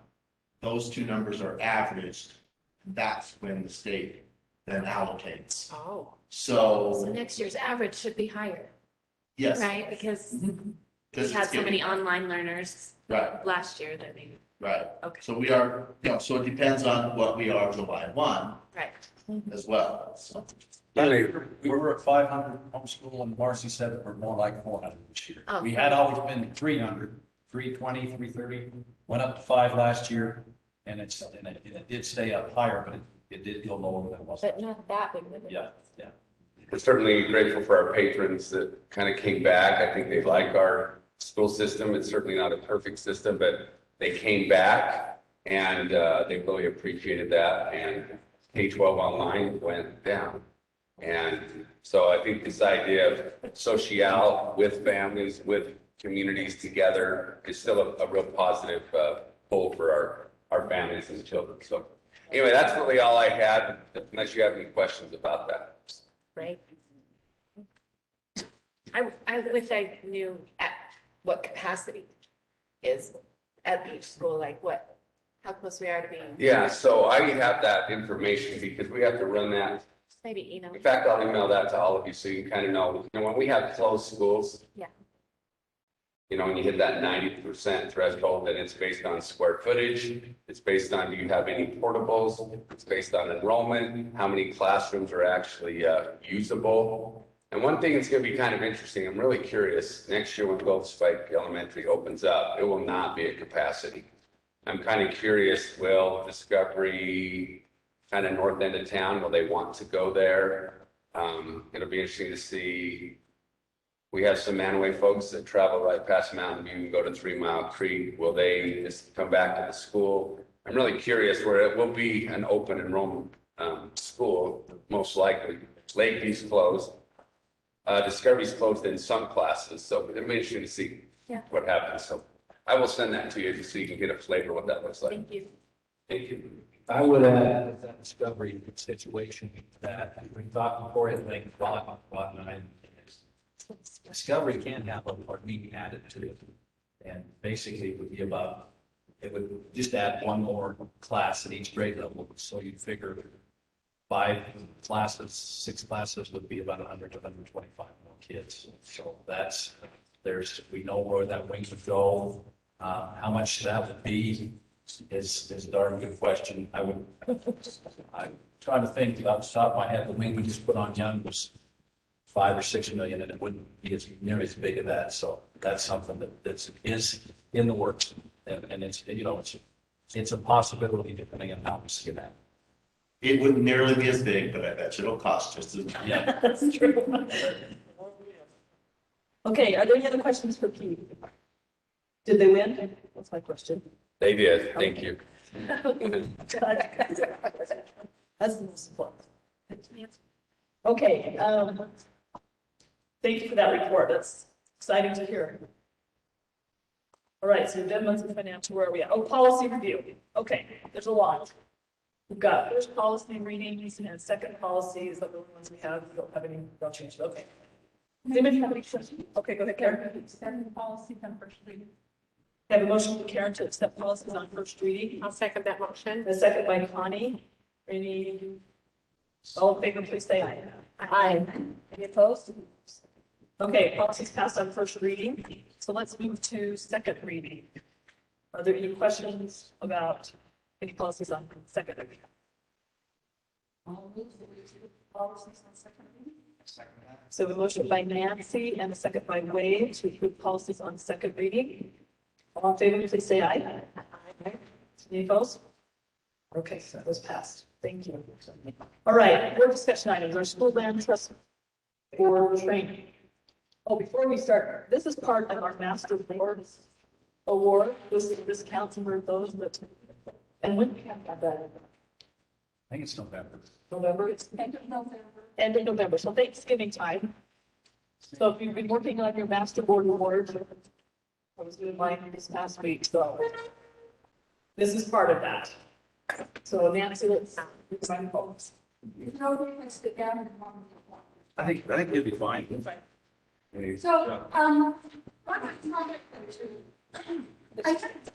Those 2 numbers are averaged. That's when the state then allocates. Oh. So next year's average should be higher. yes. Right, because we Because had it's so many getting- online learners Right. last year that we, Right. Okay. So we are, you know, so it depends on what we are July 1 right. as well. So We were at 500 homeschool, and Marcy said that we're more like 400 this year. Oh. We had always been 300, 320, 330, went up to 5 last year, and it did stay up higher, but it did go lower than it was. But not that big. of a- Yeah. We're certainly grateful for our patrons that kind of came back. I think they like our school system. It's certainly not a perfect system, but they came back and they really appreciated that. And K-12 online went down. And so I think this idea of social with families, with communities together is still a real positive pull for our families and children. So anyway, that's really all I had, unless you have any questions about that. Right. I wish I knew at what capacity is at each school, like how close we are to being. Yeah, so I have that information because we have to run that. Maybe email. In fact, I'll email that to all of you so you kind of know, when we have closed schools. Yeah. You know, when you hit that 90% threshold, then it's based on square footage. It's based on, do you have any portables? It's based on enrollment, how many classrooms are actually usable. And one thing that's going to be kind of interesting, I'm really curious, next year when Gold Spike Elementary opens up, it will not be at capacity. I'm kind of curious, will Discovery, kind of north end of town, will they want to go there? It'll be interesting to see We have some Manaway folks that travel right past Mountain View and go to 3 Mile Creek. Will they just come back to the school? I'm really curious where it will be an open enrollment school, most likely. Lakeview's closed. Discovery's closed in some classes, so it'll be interesting to see what happens. So I will send that to you just so you can get a flavor of what that looks like. Thank you. Thank you. I would add with that Discovery situation that we thought before it like bought nine. Discovery can have a part meeting added to it. And basically it would be about, it would just add one more class at each grade level. So you'd figure 5 classes, 6 classes would be about 100 to 125 more kids. So that's, we know where that wing would go. How much that would be is a darn good question. I'm trying to think off the top of my head, the wing we just put on Young was 5 or 6 million, and it wouldn't be as nearly as big as that. So that's something that is in the works, and it's, you know, it's a possibility depending on how we see that. It wouldn't nearly be as big, but I bet you it'll cost just as much. Yeah. That's true. Okay, are there any other questions for Pete? Did they win? That's my question. They did. Thank you. That's the most important. Okay, thank you for that report. That's exciting to hear. All right, so amendments and financial, where are we at? Oh, policy review. Okay, there's a lot. We've got first policy readings and second policies, the ones we have, we don't have any, don't change it. Okay. Does anybody have any questions? Okay, go ahead, Karen. Extend policy on first reading. I have a motion from Karen to accept policies on first reading. I'll second that motion. A second by Connie. All in favor, please say aye. Aye. Any opposed? Okay, policies passed on first reading. So let's move to second reading. Are there any questions about any policies on second reading? Policies on second reading. So a motion by Nancy and a second by Wade to approve policies on second reading. All in favor, please say aye. Aye. Any opposed? Okay, so that was passed. Thank you. All right, board discussion items, our school land trust board training. Oh, before we start, this is part of our master board award. This counts for those that, and when we have that? I think it's November. November, it's end of November. End of November, so Thanksgiving time. So if you've been working on your master board award, I was doing mine this past week, so this is part of that. So Nancy, let's sign folks. I think you'll be fine. So,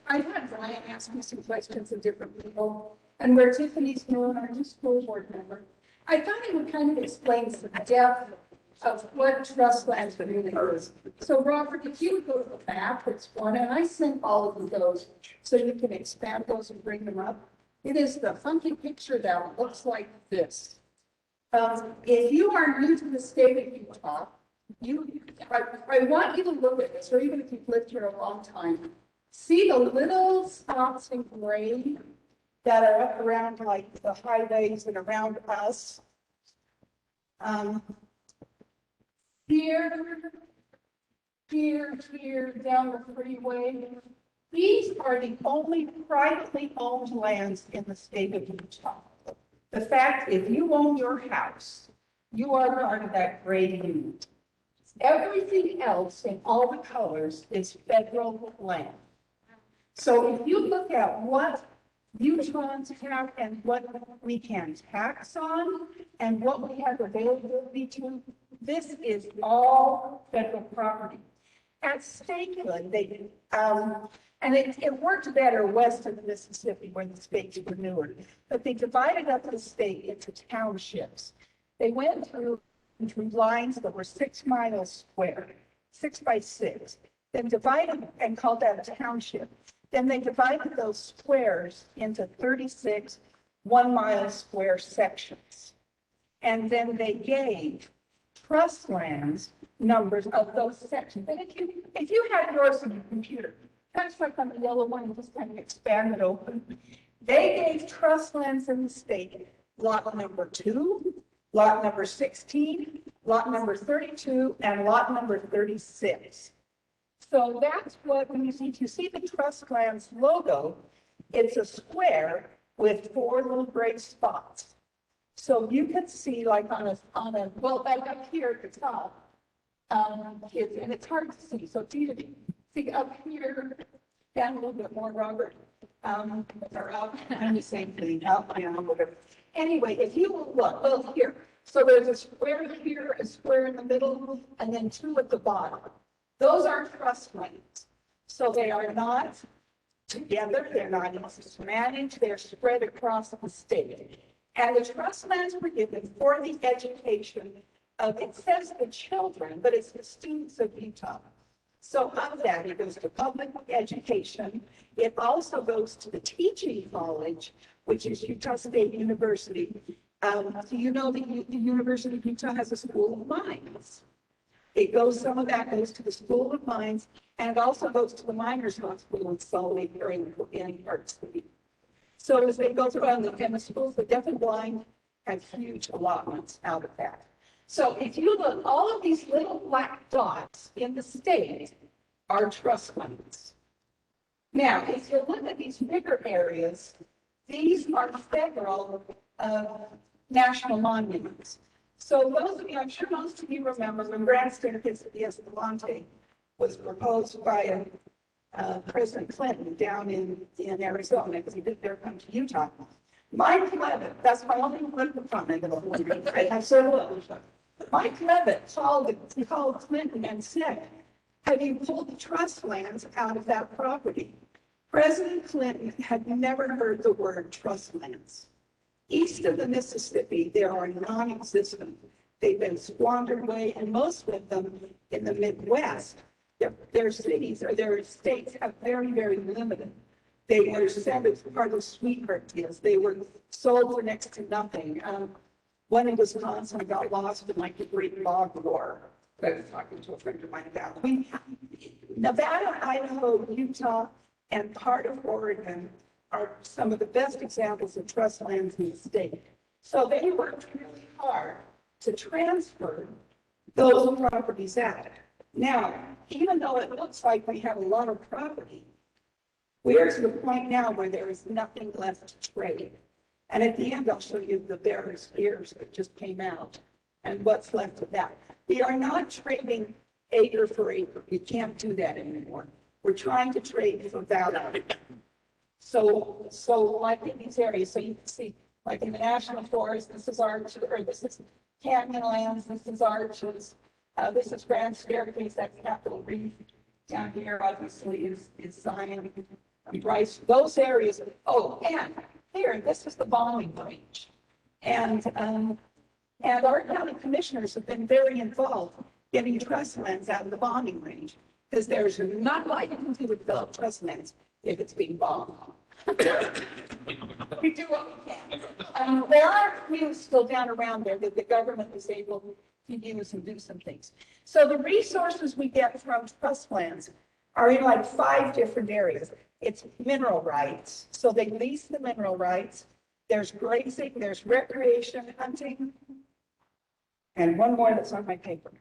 I had Brian ask me some questions of different people, and where Tiffany's doing our new school board member, I thought it would kind of explain the depth of what trust lands really is. So Robert, if you would go to the back, it's one, and I sent all of those so you can expand those and bring them up. It is the funky picture that looks like this. If you are new to the state of Utah, I want you to look at this, or even if you've lived here a long time, see the little spots in gray that are up around like the highways and around us. Here, down the freeway. These are the only privately owned lands in the state of Utah. The fact, if you own your house, you are part of that gray unit. Everything else in all the colors is federal land. So if you look at what Utahns have and what we can tax on and what we have availability to, this is all federal property. At Stakeland, they did, and it worked better west of the Mississippi where the states were newer, but they divided up the state into townships. They went through lines that were 6 miles square, 6 by 6, then divided and called that a township. Then they divided those squares into 36 1-mile square sections. And then they gave trust lands numbers of those sections. And if you had yours on your computer, kind of like on the yellow one, just kind of expand it open. They gave trust lands in the state, lot number 2, lot number 16, lot number 32 and lot number 36. So that's what, when you see the trust lands logo, it's a square with 4 little gray spots. So you can see like on a, well, like up here at the top, and it's hard to see. So see up here, down a little bit more, Robert, or up, and the same thing, up, down, whatever. Anyway, if you look, well, here, so there's a square here, a square in the middle, and then 2 at the bottom. Those are trust lands. So they are not together, they're not easy to manage, they're spread across the state. And the trust lands were given for the education of, it says the children, but it's the students of Utah. So of that, it goes to public education. It also goes to the teaching college, which is Utah State University. So you know the University of Utah has a school of mines. Some of that goes to the School of Mines, and it also goes to the Miners Hospital in Salt Lake or in Park City. So as they go through, and the schools, the deaf and blind have huge allotments out of that. So if you look, all of these little black dots in the state are trust lands. Now, if you look at these bigger areas, these are federal national monuments. So those of you, I'm sure most of you remember when Grand Staircase at the Escalante was proposed by President Clinton down in Arizona, because he did there come to Utah. Mike Levitt, that's my only political comment. I have several others. Mike Levitt called Clinton and said, have you pulled the trust lands out of that property? President Clinton had never heard the word trust lands. East of the Mississippi, there are non-existent. They've been squandered away, and most of them in the Midwest, their cities or their states have very, very limited. They were sent as part of sweetheart deals. They were sold for next to nothing. One in Wisconsin got lost in like the Great Log War. I was talking to a friend of mine about it. Nevada, Idaho, Utah, and part of Oregon are some of the best examples of trust lands in the state. So they worked really hard to transfer those properties out. Now, even though it looks like we have a lot of property, we're to the point now where there is nothing left to trade. And at the end, I'll show you the Bears ears that just came out and what's left of that. We are not trading acre for acre. You can't do that anymore. We're trying to trade for value. So like in these areas, so you can see, like in the National Forest, this is Arches, or this is Canyonlands, this is Arches, this is Grand Staircase, that's Capitol Reef. Down here, obviously, is Zion, Bryce, those areas. Oh, and here, this is the bombing range. And our county commissioners have been very involved getting trust lands out of the bombing range, because there's not likely to develop trust lands if it's being bombed. We do what we can. There are few still down around there that the government is able to use and do some things. So the resources we get from trust lands are in like 5 different areas. It's mineral rights. So they lease the mineral rights. There's grazing, there's recreation, hunting, and one more that's on my paper.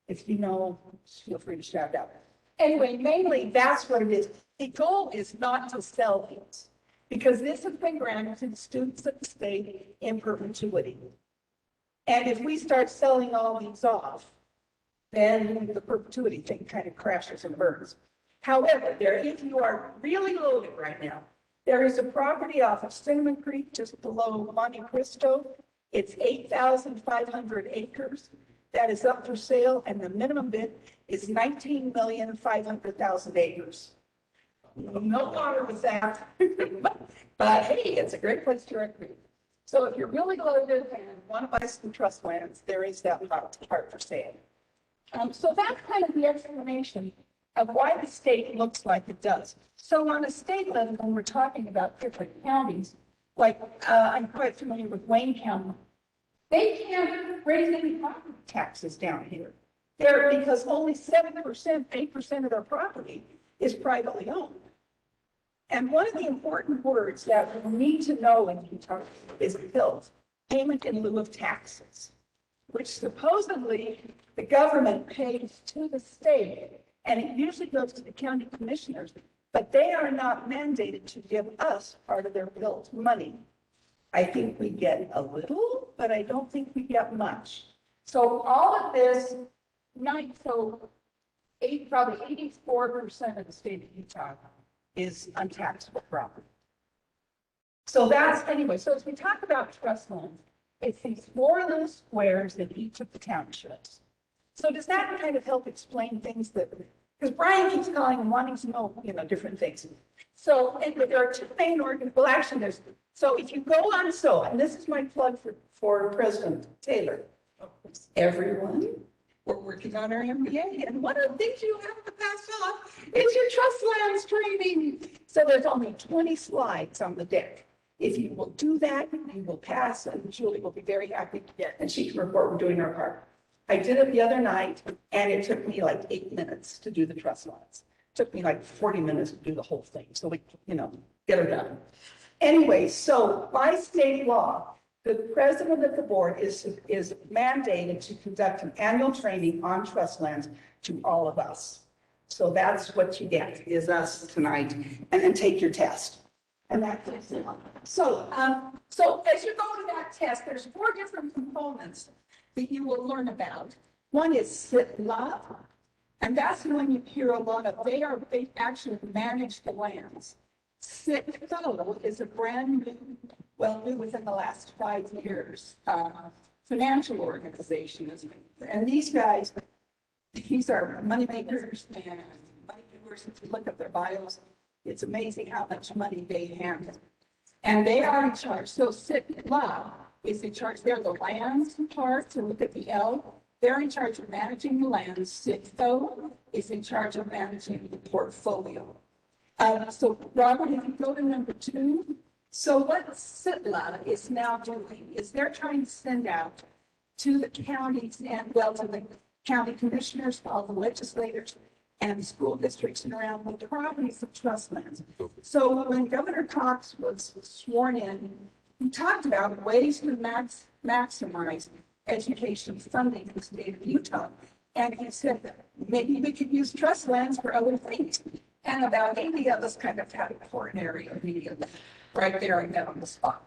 If you know, feel free to shout out. Anyway, mainly that's what it is. The goal is not to sell these, because this has been granted to the students of the state in perpetuity. And if we start selling all these off, then the perpetuity thing kind of crashes and burns. However, if you are really loaded right now, there is a property off of Cinnamon Creek just below Monte Cristo. It's 8,500 acres. That is up for sale, and the minimum bid is 19,500,000 acres. No water with that, but hey, it's a great place to recreate. So if you're really loaded and want to buy some trust lands, there is that part for sale. So that's kind of the explanation of why the state looks like it does. So on a state level, when we're talking about different counties, like I'm quite familiar with Wayne County, they can't raise any property taxes down here. Because only 7%, 8% of their property is privately owned. And one of the important words that we need to know in Utah is PILT, payment in lieu of taxes. which supposedly the government pays to the state, and it usually goes to the county commissioners, but they are not mandated to give us part of their bill's money. I think we get a little, but I don't think we get much. So all of this, probably 84% of the state of Utah is untaxable property. So that's, anyway, so as we talk about trust lands, it's these 4 little squares in each of the townships. So does that kind of help explain things that, because Brian keeps calling and wanting to know, different things. So anyway, there are 2 main well, actually there's, so if you go on, and this is my plug for President Taylor, everyone, we're working on our MBA, and one of the things you have to pass off is your trust lands training. So there's only 20 slides on the deck. If you will do that, you will pass, and Julie will be very happy to get, and she can report we're doing our part. I did it the other night, and it took me like 8 minutes to do the trust lands. It took me like 40 minutes to do the whole thing, so we, get her done. Anyway, so by state law, the president of the board is mandated to conduct an annual training on trust lands to all of us. So that's what you get, is us tonight, and then take your test. And that's it. So as you go to that test, there's 4 different components that you will learn about. One is SITLA, and that's the one you hear a lot of. They actually manage the lands. SITFO is a brand new within the last 5 years, financial organization. And these guys, these are money makers and money doers. If you look at their bios, it's amazing how much money they handle. And they are in charge. So SITLA is in charge. They're the lands part. So look at the L. They're in charge of managing the lands. SITFO is in charge of managing the portfolio. So Robert, if you go to number 2, so what SITLA is now doing is they're trying to send out to the counties and to the county commissioners, all the legislators and school districts and around the properties of trust lands. So when Governor Cox was sworn in, he talked about ways to maximize education funding in the state of Utah. And he said that maybe we could use trust lands for other things. And about 80 of us kind of had a coronary immediately, right there and then on the spot.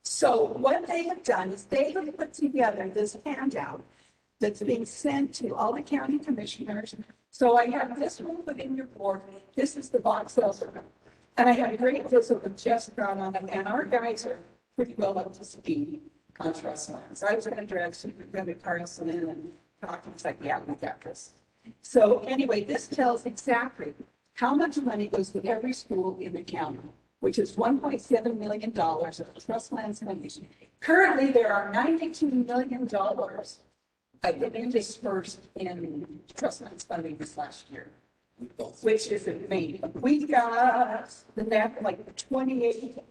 So what they have done is they have put together this handout that's being sent to all the county commissioners. So I have this one put in your board. This is the box elder. And I had a great visit with Jeff Brown on it, and our guys are pretty well up to speed on trust lands. I was going to drag Superintendent Carlson in and talk, and it's like, yeah, we got this. So anyway, this tells exactly how much money goes to every school in the county, which is $1.7 million of trust lands funding. Currently, there are $92 million that have been dispersed in trust lands funding this last year, which is amazing. We've got the net like $28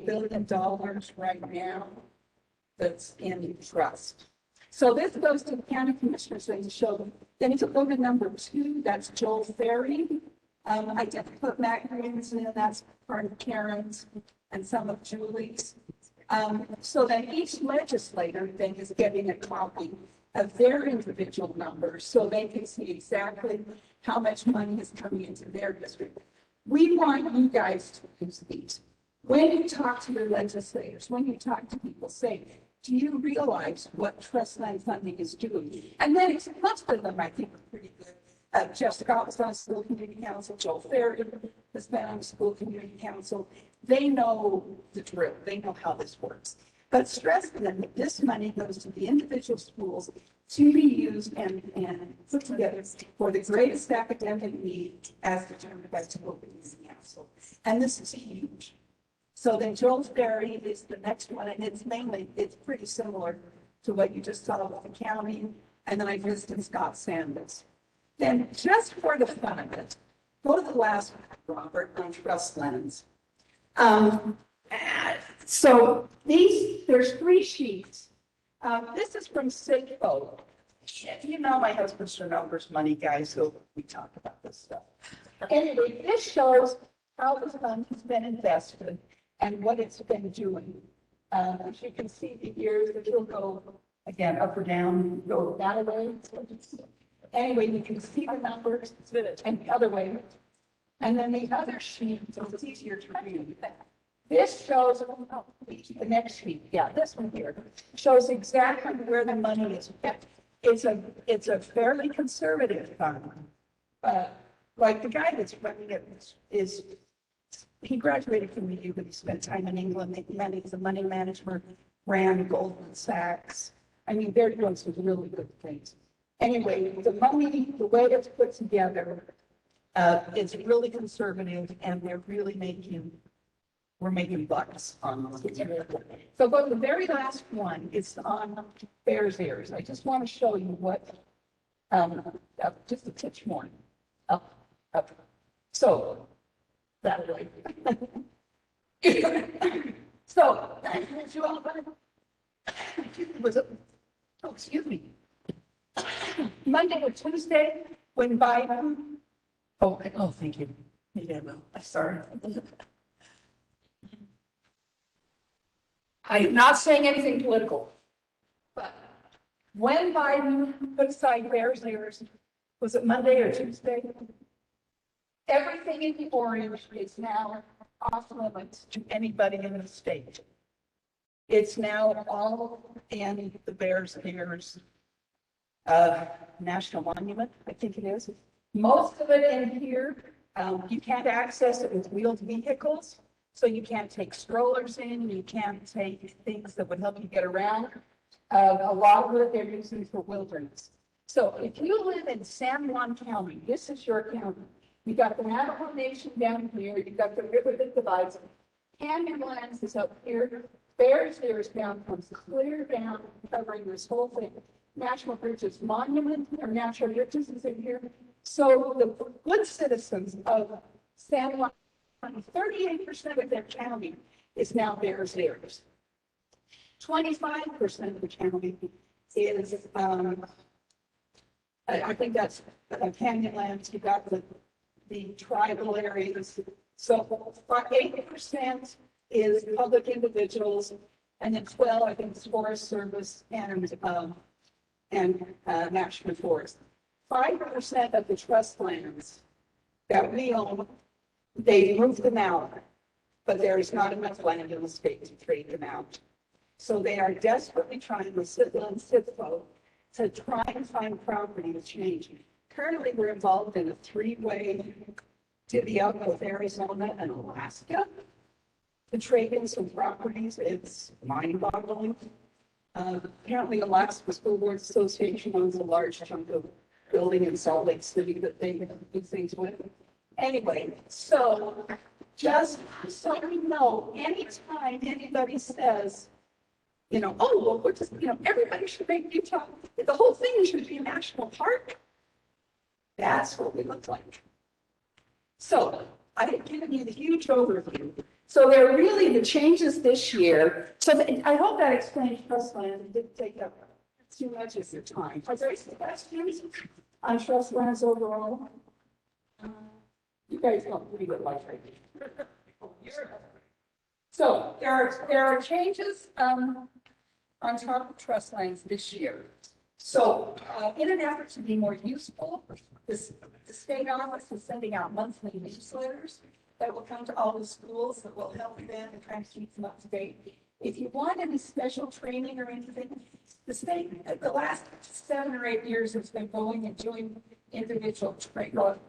billion right now that's in trust. So this goes to the county commissioners to show them. Then to go to number 2, that's Joel Ferry. I did put Matt Green's in, that's part of Karen's and some of Julie's. So that each legislator then is getting a copy of their individual numbers so they can see exactly how much money is coming into their district. We want you guys to use these. When you talk to your legislators, when you talk to people, say, do you realize what trust land funding is doing? And then most of them, I think, are pretty good. Jeff Scott was on school community council. Joel Ferry has been on school community council. They know the drill. They know how this works. But stress them that this money goes to the individual schools to be used and put together for the greatest academic need as determined by school community council. And this is huge. So then Joel Ferry is the next one, and it's pretty similar to what you just saw with the county. And then I visited Scott Sanders. Then just for the fun of it, go to the last one, Robert, on trust lands. So there's 3 sheets. This is from SITFO. You know my husband's a numbers money guy, so we talk about this stuff. Anyway, this shows how the fund has been invested and what it's been doing. As you can see the years that will go again, up or down, go that way. Anyway, you can see the numbers and the other way. And then the other sheet, so it's easier to read. This shows, the next sheet, yeah, this one here, shows exactly where the money is. It's a fairly conservative fund. Like the guy that's running it is, he graduated from the U, but he spent time in England making money as a money manager, ran Goldman Sachs. I mean, they're doing some really good things. Anyway, the money, the way it's put together, is really conservative, and they're really we're making bucks on this. So go to the very last one, it's on Bears Ears. I just want to show you what, just a touch more. Up. So, that way. So, excuse me. Monday or Tuesday, when Biden, thank you. Yeah, no, I'm sorry. I'm not saying anything political, but when Biden put aside Bears Ears, was it Monday or Tuesday? Everything in the orange is now off limits to anybody in the state. It's now all in the Bears Ears National Monument, I think it is. Most of it in here, you can't access it with wheeled vehicles. So you can't take strollers in, you can't take things that would help you get around. A lot of it they're using for wilderness. So if you live in San Juan County, this is your county. You got the Navajo Nation down here, you've got the river that divides them. Canyonlands is up here. Bears Ears down comes clear down, covering this whole thing. National Bridges Monument or Natural Bridges is in here. So the good citizens of San Juan, 38% of their county is now Bears Ears. 25% of the county is, I think that's Canyonlands. You got the tribal areas. So 8% is public individuals, and then 12, I think, is Forest Service and National Forest. 5% of the trust lands that we own, they moved them out, but there is not enough land in the state to trade them out. So they are desperately trying to sit on CITFO to try and find property to change. Currently, we're involved in a 3-way divvy up with Arizona and Alaska to trade in some properties. It's mind-boggling. Apparently, Alaska School Board Association owns a large chunk of building in Salt Lake City that they do things with. Anyway, so just so you know, anytime anybody says, oh, well, we're just, everybody should make Utah, the whole thing should be a national park. That's what we look like. So I've given you the huge overview. So there are really the changes this year. So I hope that explains trust lands. It didn't take up too much of your time. Are there any questions on trust lands overall? You guys don't read it like I do. So there are changes on top of trust lands this year. So in an effort to be more useful, the state office is sending out monthly newsletters that will come to all the schools that will help them and try to keep them up to date. If you want any special training or anything, the state, the last 7 or 8 years has been going and doing individual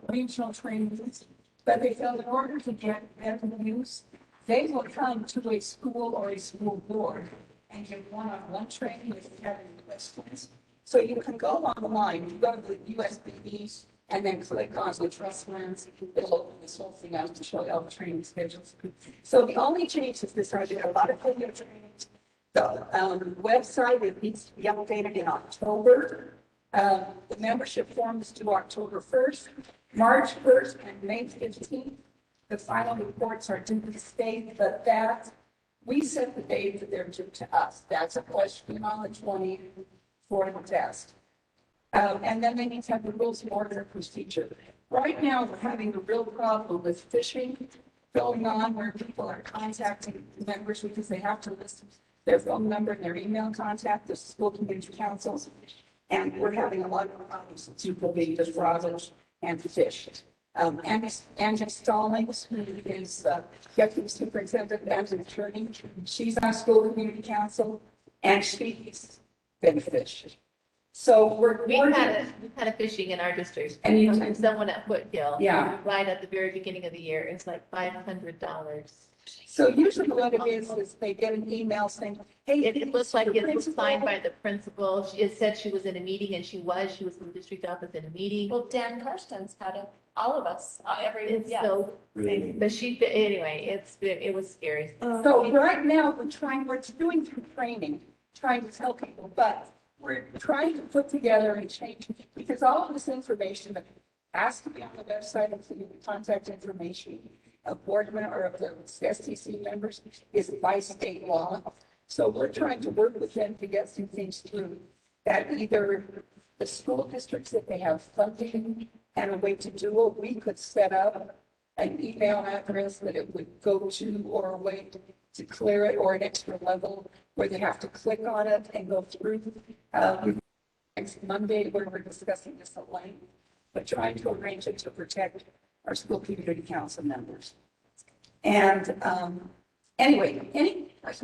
regional trainings, but they felt in order to get better use, they will come to a school or a school board and give one-on-one training if you have any questions. So you can go online, you go to the USBB and then click on the trust lands. It'll open this whole thing out to show you all the training schedules. So the only change is this, there are a lot of video trainings. The website, it needs to be updated in October. The membership form is due October 1st, March 1st, and May 15th. The final reports are due to the state, but that we set the date that they're due to us. That's a question on the 20th for the test. And then they need to have the rules of order and procedure. Right now, we're having a real problem with phishing going on where people are contacting members because they have to list their phone number and their email contact, the school community councils. And we're having a lot of problems with people being defrauded and phished. Angie Stallings, who is deputy superintendent and an attorney, she's on school community council, and she's been phished. So We've had a phishing in our district. And from someone at Foothill. Yeah. Right at the very beginning of the year. It's like $500. So usually what it is they get an email saying, hey. It looks like it was signed by the. the principal. It said she was in a meeting, and she was in the district office in a meeting. Well, Dan Karsten's had it, all of us, It's yeah. so, but anyway, it was scary. So right now, we're doing some training, trying to tell people, but we're trying to put together and change, because all of this information that has to be on the website, including the contact information of board member or of the STC members, is by state law. So we're trying to work with them to get some things through that either the school districts, if they have funding and a way to do it, we could set up an email address that it would go to, or a way to clear it, or an extra level where they have to click on it and go through. Next Monday, where we're discussing this at length, but trying to arrange it to protect our school community council members. And anyway,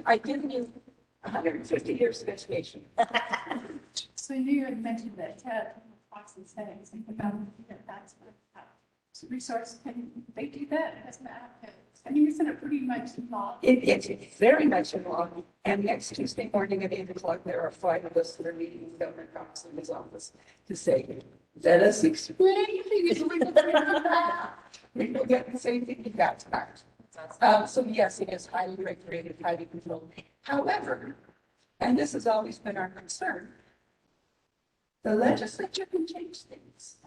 I've given you 150 years of education. So you had mentioned that talks and settings, and about that's a resource. Can they do that? Doesn't that have to? I mean, isn't it pretty much involved? It's very much involved. And next Tuesday morning at 8 o'clock, there are 5 of us that are meeting with Governor Cox in his office to say, let us explain things. We will get the same thing you got tonight. So yes, it is highly regulated, highly controlled. However, and this has always been our concern, the legislature can change things.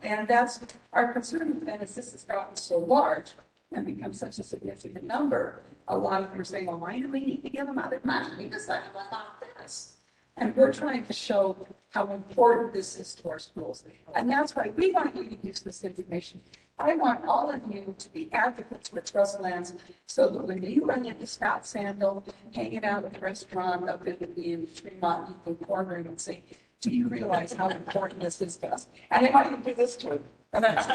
And that's our concern with that, is this has gotten so large and become such a significant number. A lot of them are saying, well, why do we need to give them other money? We decided about this. And we're trying to show how important this is to our schools. And that's why we want you to use this information. I want all of you to be advocates for trust lands, so that when you run into Scott Sandal, hanging out at the restaurant up in Fremont, you can corner him and say, do you realize how important this is to us? And I want you to do this to him. And that's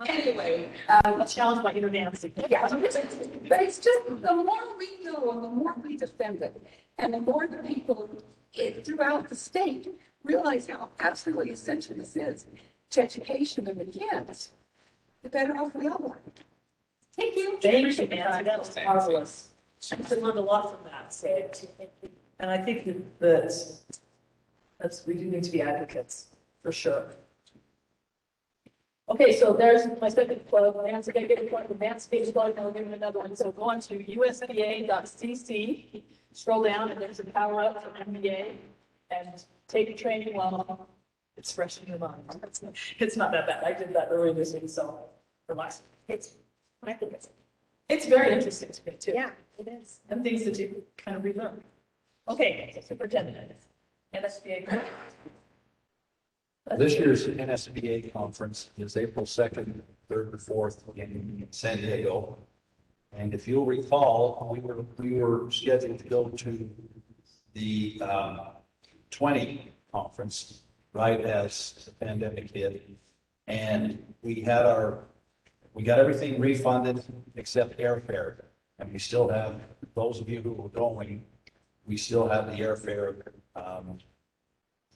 anyway, A challenge by internet. yeah, but it's just the more we know and the more we defend it, and the more the people throughout the state realize how absolutely essential this is to education of the kids, the better off we all are. Thank you. Thank you, Nancy. That was marvelous. I learned a lot from that. So, and I think that's we do need to be advocates for sure. Okay, so there's my second plug. Nancy, I get one advanced speech plug, and I'll give you another one. So go on to usba.cc, scroll down, and there's a power up for MBA, and take a training while it's fresh in your mind. It's not that bad. I did that earlier this week, so relax. I think it's very interesting to me too. Yeah, it is. And things that you kind of relearn. Okay, so superintendent, NSBA. This year's NSBA conference is April 2nd, 3rd, and 4th in San Diego. And if you'll recall, we were scheduled to go to the 20 conference right as the pandemic hit. And we got everything refunded except airfare. And we still have, those of you who were going, we still have the airfare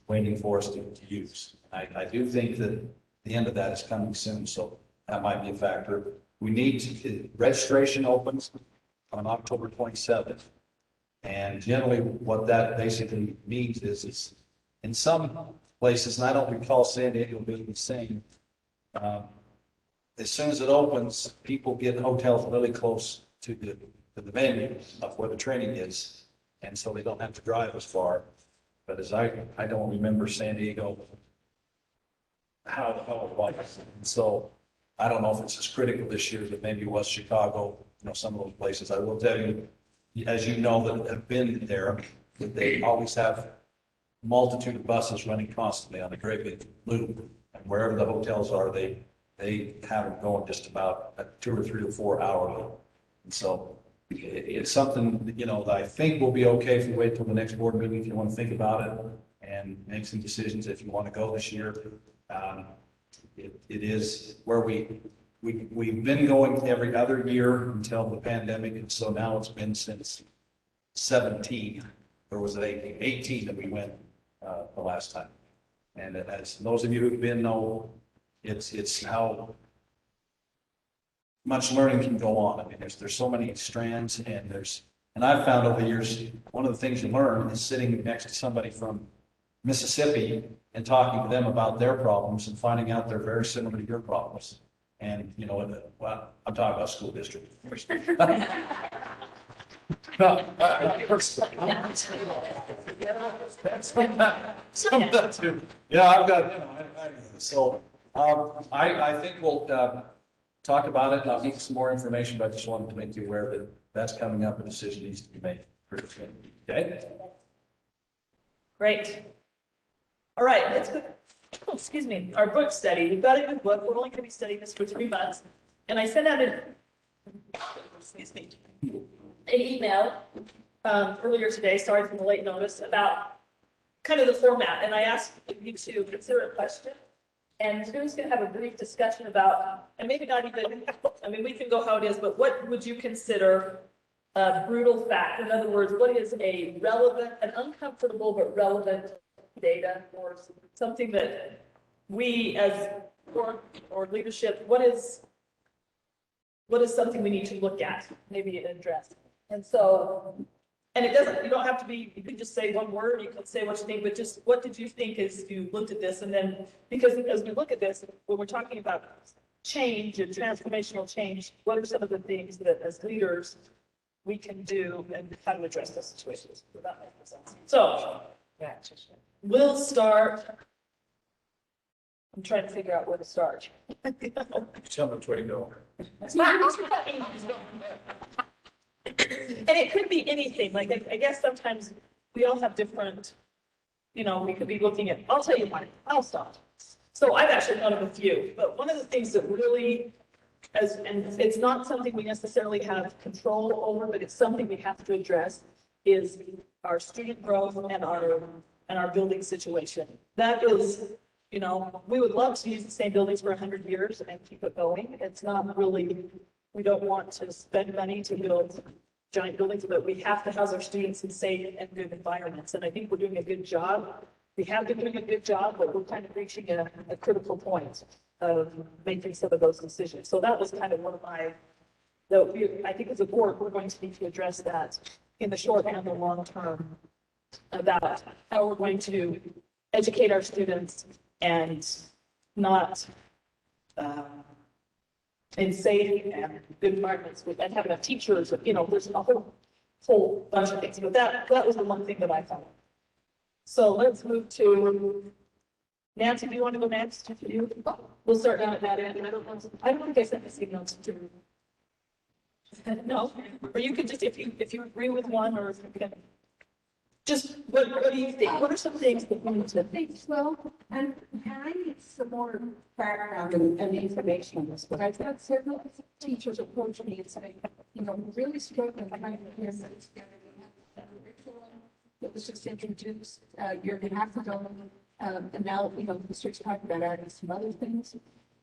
waiting for us to use. I do think that the end of that is coming soon, so that might be a factor. We need to, registration opens on October 27th. And generally what that basically means is in some places, and I don't recall San Diego being the same, as soon as it opens, people get hotels really close to the venue of where the training is. And so they don't have to drive as far. But as I don't remember San Diego, how it was. And so I don't know if it's as critical this year as it maybe was Chicago, some of those places. I will tell you, as you know, that have been there, that they always have multitude of buses running constantly on the great big loop. And wherever the hotels are, they have them going just about at 2 or 3 or 4 hours. And so it's something, that, that I think will be okay if you wait till the next board meeting, if you want to think about it and make some decisions if you want to go this year. It is where we've been going every other year until the pandemic, and so now it's been since 17, or was it 18? 18 that we went the last time. And as those of you who've been know, it's how much learning can go on. I mean, there's so many strands, and I've found over the years, one of the things you learn is sitting next to somebody from Mississippi and talking to them about their problems and finding out they're very similar to your problems. And, well, I'm talking about school district. No, yeah, I've got, so, I think we'll, talk about it, and I'll give you some more information, but I just wanted to make you aware that that's coming up, a decision needs to be made. Okay? Great. All right, let's go. Oh, excuse me, our book study. We've got a good book. We're only going to be studying this for 3 months. And I sent out an email earlier today, sorry for the late notice, about kind of the format. And I asked you to consider a question. And students can have a brief discussion about, and maybe not even, I mean, we can go how it is, but what would you consider a brutal fact? In other words, what is a relevant, an uncomfortable but relevant data, or something that we as board or leadership, what is something we need to look at, maybe address? And so, and it doesn't, you don't have to be, you can just say one word, you can say what you think, but just what did you think as you looked at this? And then, because as we look at this, when we're talking about change and transformational change, what are some of the things that as leaders we can do and how to address those situations? Does that make sense? So, we'll start. I'm trying to figure out where to start. Tell me where to go. And it could be anything, like, I guess sometimes we all have different, we could be looking at, I'll tell you mine, I'll start. So I've actually thought of a few, but one of the things that really, and it's not something we necessarily have control over, but it's something we have to address, is our student growth and our building situation. That is, we would love to use the same buildings for 100 years and keep it going. It's not really, we don't want to spend money to build giant buildings, but we have to house our students in safe and good environments. And I think we're doing a good job. We have been doing a good job, but we're kind of reaching a critical point of making some of those decisions. So that was kind of one of my, I think as a board, we're going to need to address that in the short and the long term about how we're going to educate our students and not in safe and good environments and have enough teachers, there's a whole bunch of things, but that was the one thing that I found. So let's move to Nancy. Do you want to go next? We'll start down at that end. I don't think I sent this email to. No, or you could just, if you agree with one, or if you can. Just, what do you think? What are some things that we need to think? Well, and I need some more background and information on this, but I've had several teachers approach me and say, really struggling trying to hear this together. It was just introduced a year and a half ago, and now, the district's talking about adding some other things.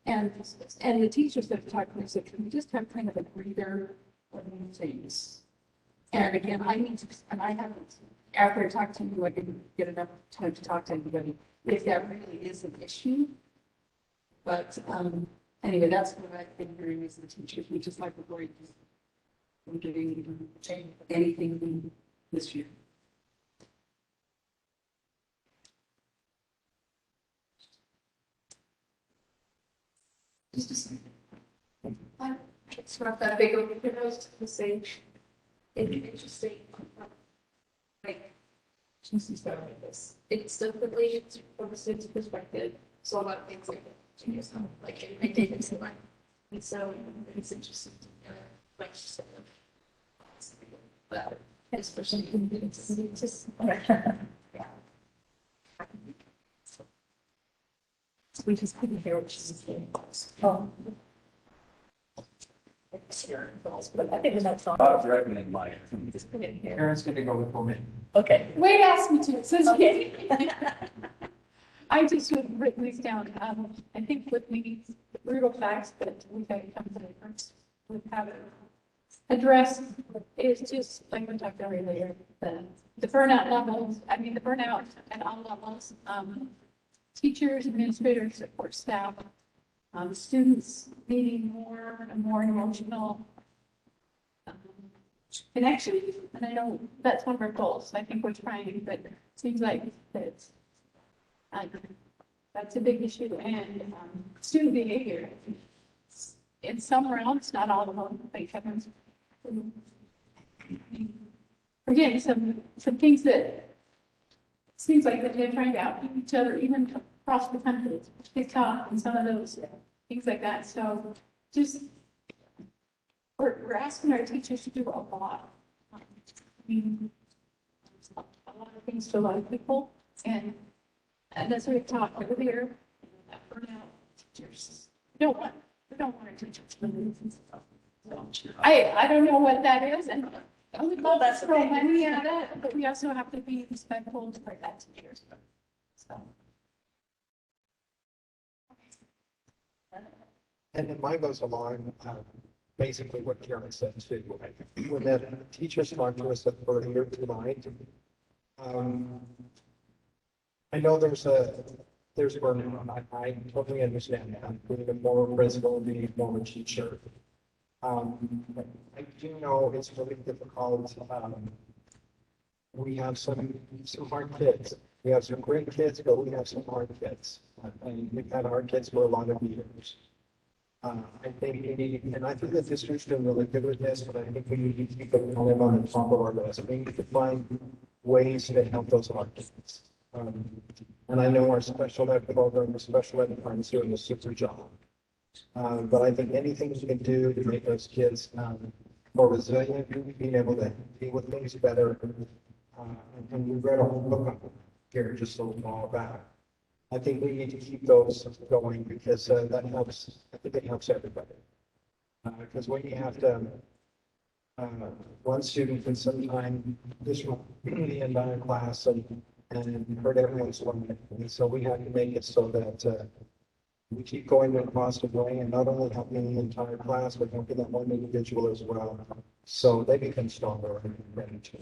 And the teachers that have talked to me said, can we just have kind of a breather on these things? And again, I haven't, after I talked to you, I didn't get enough time to talk to anybody, if that really is an issue. But anyway, that's what I've been hearing as the teachers, we just like we're doing anything this year. Just a second. It's not that big of a difference to say. It's interesting. Like, Jesus, this. It's definitely from a student's perspective. So a lot of things like I think it's like, and so it's interesting. Like, but especially it's just. We just couldn't hear what she was saying. But I think that's all. I was recommending Mike. Just put it here. Karen's gonna go before me. Okay. Wade asked me to, so okay. I just would have written these down. I think with the brutal facts that we've had come to the first, we have it addressed is just like we talked about earlier, the burnout levels, the burnout at all levels, teachers, administrators, support staff, students needing more and more emotional connection. And I know that's one of our goals. I think we're trying, but it seems like that's a big issue. And student behavior, in some realms, not all of them, thank heavens. Again, some things that seems like that they're trying to out each other, even across the country, TikTok and some of those things like that. So just we're asking our teachers to do a lot. A lot of things to a lot of people, and as we talked earlier, burnout teachers don't want our teachers to lose and stuff. So I don't know what that is, and I would love to throw money at it, but we also have to be respectful to that teachers. So. And then mine goes along, basically what Karen said too. When the teachers talk to us earlier tonight, I know there's burnout. I totally understand that. Being a former principal, being a former teacher. But I do know it's really difficult. We have some hard kids. We have some great kids, but we have some hard kids. And we've had hard kids for a lot of years. I think we need, and I think the district's doing really good with this, but I think we need to keep it kind of on the top of our list. We need to find ways to help those hard kids. And I know our special ed program, the special ed department is doing a super job. But I think anything we can do to make those kids more resilient, being able to deal with things better. And we read a whole book here just a little while back. I think we need to keep those going because that helps. I think it helps everybody. Because when you have to, one student can sometimes disrupt the entire class and hurt everyone's learning. And so we have to make it so that we keep going in a positive way and not only helping the entire class, but helping that one individual as well. So they become stronger and ready to.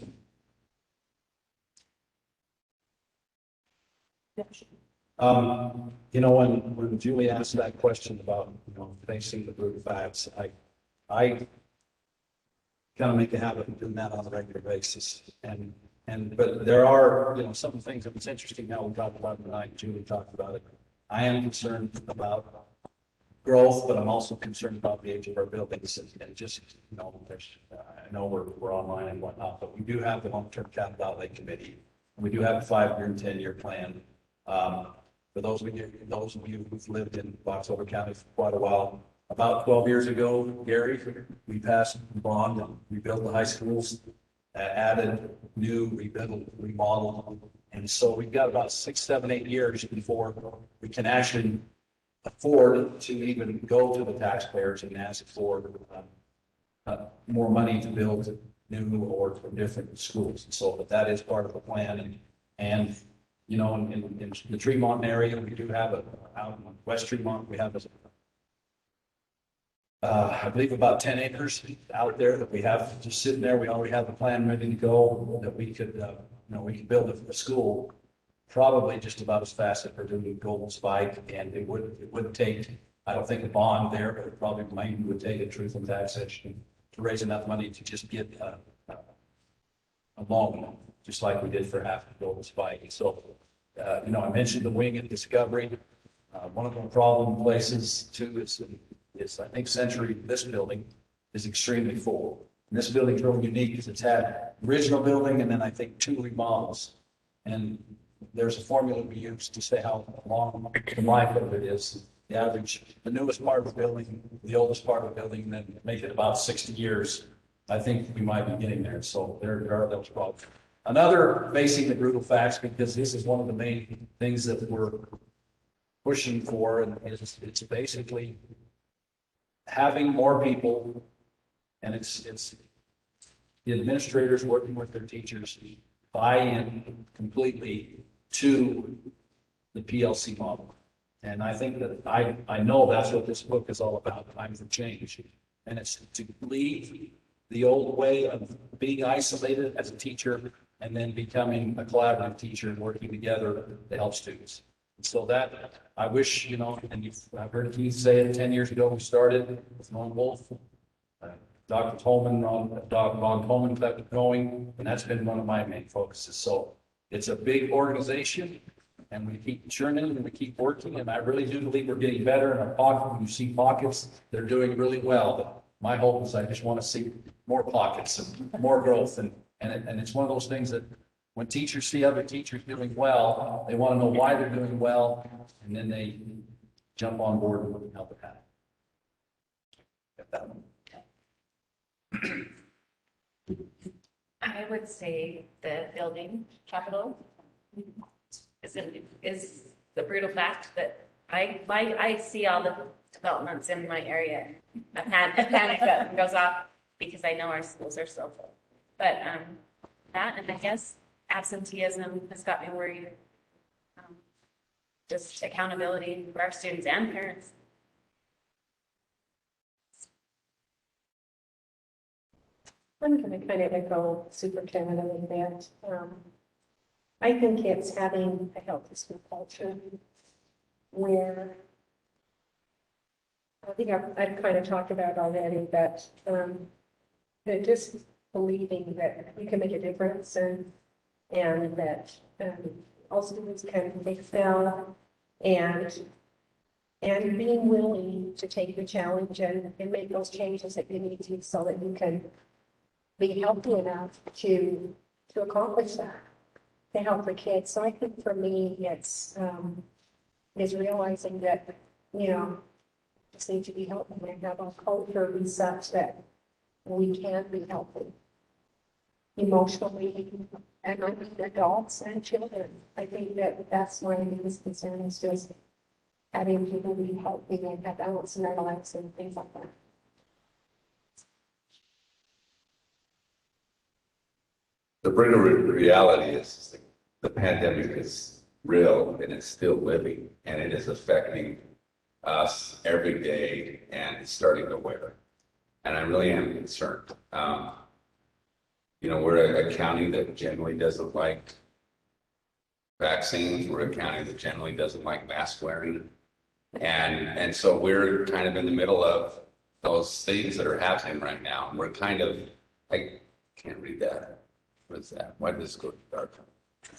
When Julie asked that question about, facing the brutal facts, I kind of make a habit of doing that on a regular basis. But there are, some things that was interesting now we talked about tonight, Julie talked about it. I am concerned about growth, but I'm also concerned about the age of our buildings and just, I know we're online and whatnot, but we do have the long-term capital outlay committee. We do have a 5-year and 10-year plan. For those of you who've lived in Box Elder County for quite a while, about 12 years ago, Gary, we passed the bond and rebuilt the high schools, added new, rebuilt, remodeled. And so we've got about 6, 7, 8 years before we can actually afford to even go to the taxpayers and ask for more money to build new or different schools. And so, but that is part of the plan. And in the Tremont area, we do have out in West Tremont, we have I believe about 10 acres out there that we have just sitting there. We already have the plan ready to go that we could, we could build a school probably just about as fast as we're doing Golden Spike. And it wouldn't take, I don't think a bond there, but it probably would take a truth and taxation to raise enough money to just get a loan, just like we did for half of Golden Spike. So, I mentioned the wing at Discovery. One of the problem places too is I think Century, this building is extremely full. And this building is really unique because it's had original building and then I think 2 remodels. And there's a formula we use to say how long the life of it is. The average, the newest part of the building, the oldest part of the building, and then make it about 60 years. I think we might be getting there. So there are those problems. Another facing the brutal facts, because this is one of the main things that we're pushing for, and it's basically having more people And it's the administrators working with their teachers buy in completely to the PLC model. And I think that I know that's what this book is all about, Times of Change. And it's to leave the old way of being isolated as a teacher and then becoming a collaborative teacher and working together to help students. And so that, I wish, you know, and I've heard Keith say it 10 years ago, we started with Lone Wolf. Dr. Tolman, Ron Tolman kept it going, and that's been one of my main focuses. So it's a big organization, and we keep churning and we keep working, and I really do believe we're getting better. And our pocket, you see pockets, they're doing really well. But my hope is I just want to see more pockets and more growth, and it's one of those things that when teachers see other teachers doing well, they want to know why they're doing well, and then they jump on board and help it happen. Get that one. I would say the building capital is the brutal fact that I see all the developments in my area. A panic button goes off because I know our schools are so full. But that, and I guess absenteeism has got me worried. Just accountability for our students and parents. I'm going to kind of echo Superintendent a little bit. I think it's having a healthy school culture where I think I've kind of talked about already that just believing that we can make a difference and that all students can excel and being willing to take the challenge and make those changes that you need to so that you can be healthy enough to accomplish that, to help the kids. So I think for me, it's realizing that, you know, just need to be healthy and have our culture be such that we can be healthy emotionally, and I mean adults and children. I think that's my biggest concern is just having people be healthy and have balance in their lives and things like that. The brutal reality is the pandemic is real and it's still living, and it is affecting us every day and it's starting to wear. And I really am concerned. You know, we're a county that generally doesn't like vaccines. We're a county that generally doesn't like mask wearing. And so we're kind of in the middle of those things that are happening right now. And we're kind of, I can't read that. What's that? Why did this go dark?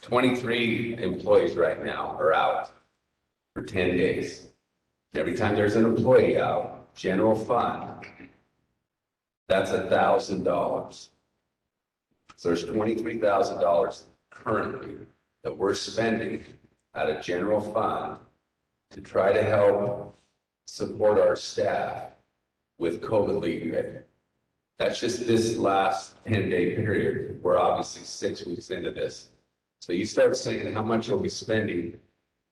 23 employees right now are out for 10 days. Every time there's an employee out, general fund, that's $1,000. So there's $23,000 currently that we're spending out of general fund to try to help support our staff with COVID leave. That's just this last 10-day period. We're obviously 6 weeks into this. So you start saying how much are we spending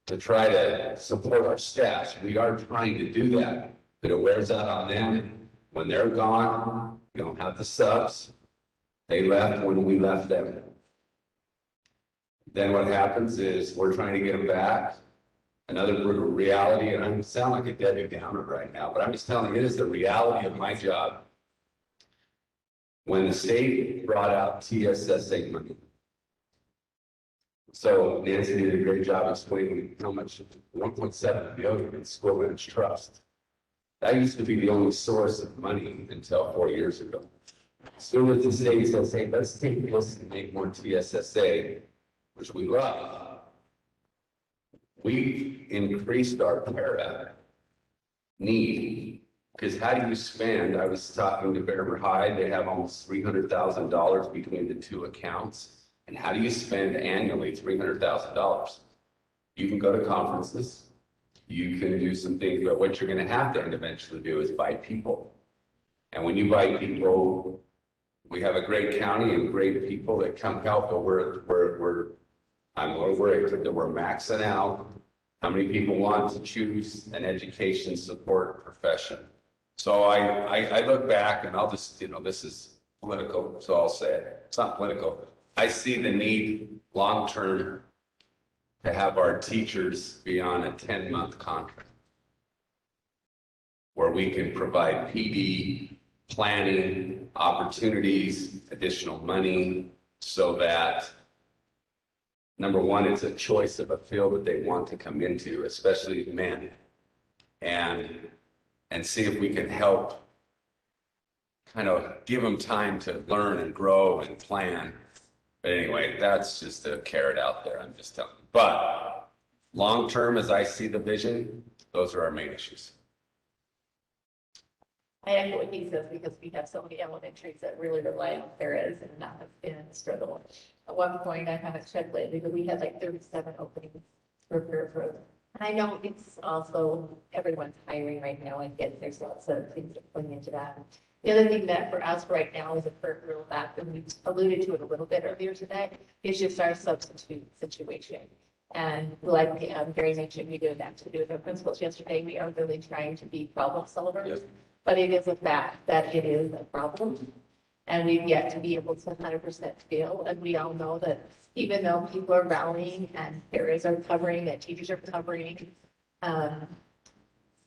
to try to support our staff. We are trying to do that, but it wears out on them. When they're gone, we don't have the subs. They left when we left them. Then what happens is we're trying to get them back. Another brutal reality, and I sound like a Debbie Downer right now, but I'm just telling you, it is the reality of my job. When the state brought out TSSA money, so Nancy did a great job explaining how much, 1.7 billion in school lunch trust. That used to be the only source of money until 4 years ago. Soon as the state says, hey, let's take this and make more TSSA, which we love, we increased our para need. Because how do you spend? I was talking to Bear High, they have almost $300,000 between the two accounts. And how do you spend annually $300,000? You can go to conferences, you can do some things, but what you're going to have to eventually do is buy people. And when you buy people, we have a great county and great people that come help, but I'm a little worried that we're maxing out how many people want to choose an education support profession. So I look back and I'll just, this is political, so I'll say it. It's not political. I see the need long-term to have our teachers be on a 10-month contract where we can provide PD, planning, opportunities, additional money, so that, number one, it's a choice of a field that they want to come into, especially men, and see if we can help kind of give them time to learn and grow and plan. But anyway, that's just a carrot out there, I'm just telling you. But long-term, as I see the vision, those are our main issues. I echo what he says because we have so many elementaries that really rely on paras and that has been a struggle. At one point, I haven't checked lately, but we had like 37 openings for para. And I know it's also, everyone's hiring right now, and get there's lots of things putting into that. The other thing that for us right now is a peripheral back, and we alluded to it a little bit earlier today, is just our substitute situation. And like Gary mentioned, we did an activity with our principals yesterday. We are really trying to be problem solvers. Yes. But it is a fact that it is a problem. And we've yet to be able to 100% feel. And we all know that even though people are rallying and parents are covering, that teachers are covering,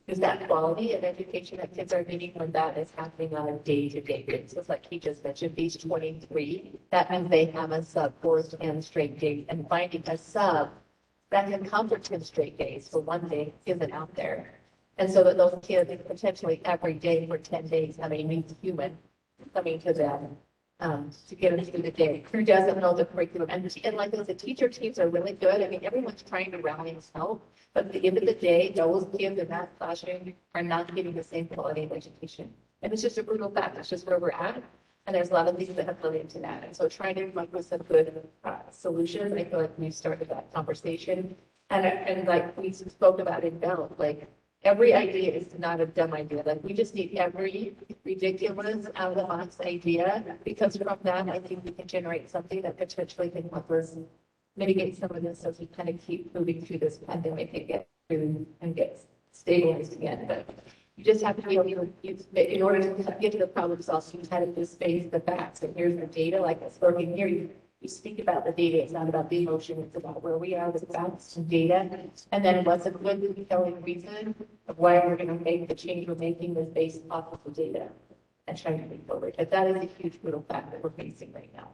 is that quality of education that kids are getting when that is happening on a day-to-day basis. Like he just mentioned, these 23, that means they have a sub for 10 straight days. And finding a sub that can come for 10 straight days for one day isn't out there. And so that those kids potentially every day for 10 days have a new human coming to them to get them through the day, who doesn't know the curriculum. And like the teacher teams are really good. I mean, everyone's trying to rally and help, but at the end of the day, those kids in that classroom are not getting the same quality of education. And it's just a brutal fact. It's just where we're at. And there's a lot of things that have played into that. And so trying to come up with some good solutions, I feel like we've started that conversation. And like we spoke about in Bell, like every idea is not a dumb idea. Like we just need every ridiculous out of the box idea, because from that, I think we can generate something that potentially can help us mitigate some of this as we kind of keep moving through this pandemic and get through and get stabilized again. But you just have to be able to, in order to get to the problem solving, you kind of just face the facts. And here's the data, like it's working here. You speak about the data. It's not about the emotion. It's about where we are with facts and data. And then what's a good compelling reason of why we're going to make the change we're making is based off of the data and trying to move forward. But that is a huge brutal fact that we're facing right now.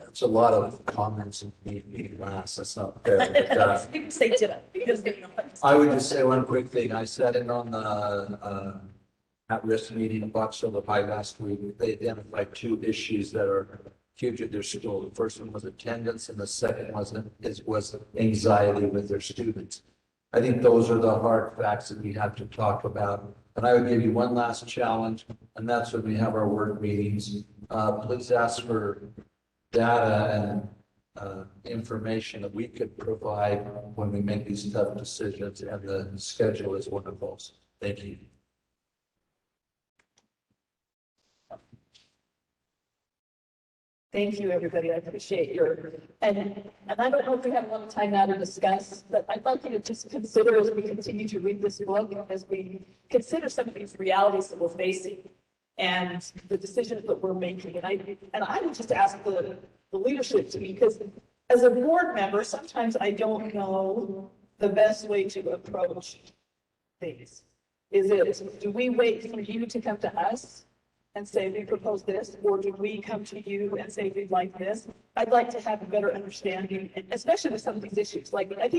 It's a lot of comments and meeting last. That's not fair. But, Say to them, because I would just say one quick thing. I said it on the at-risk meeting in Box Elder High last week. They identified two issues that are huge at their school. The first one was attendance, and the second was anxiety with their students. I think those are the hard facts that we have to talk about. And I would give you one last challenge, and that's when we have our work meetings. Please ask for data and information that we could provide when we make these tough decisions, and the schedule is one of those. Thank you. Thank you, everybody. I appreciate and I don't know if we have a lot of time now to discuss, but I'd like you to just consider as we continue to read this book, as we consider some of these realities that we're facing and the decisions that we're making. And I would just ask the leadership to me, because as a board member, sometimes I don't know the best way to approach things. Do we wait for you to come to us and say, we propose this, or do we come to you and say, we'd like this? I'd like to have a better understanding, and especially with some of these issues. Like, I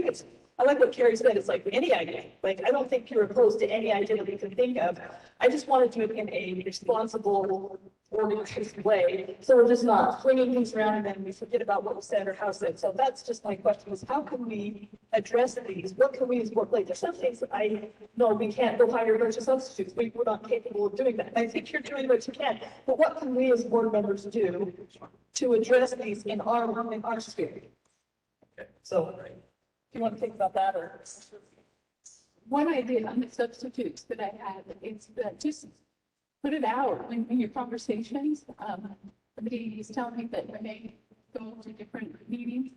like what Carrie said, it's like any idea. Like, I don't think you're opposed to any idea that we can think of. I just want to do it in a responsible, organized way. So we're just not flinging things around and then we forget about what was said or how said. So that's just my question, is how can we address these? What can we as board, like, there's some things that I know we can't go hire a bunch of substitutes. We're not capable of doing that. I think you're doing what you can. But what can we as board members do to address these in our sphere? Okay. So do you want to think about that, or? One idea on the substitutes that I had is that just put it out in your conversations. Somebody is telling me that when they go to different meetings,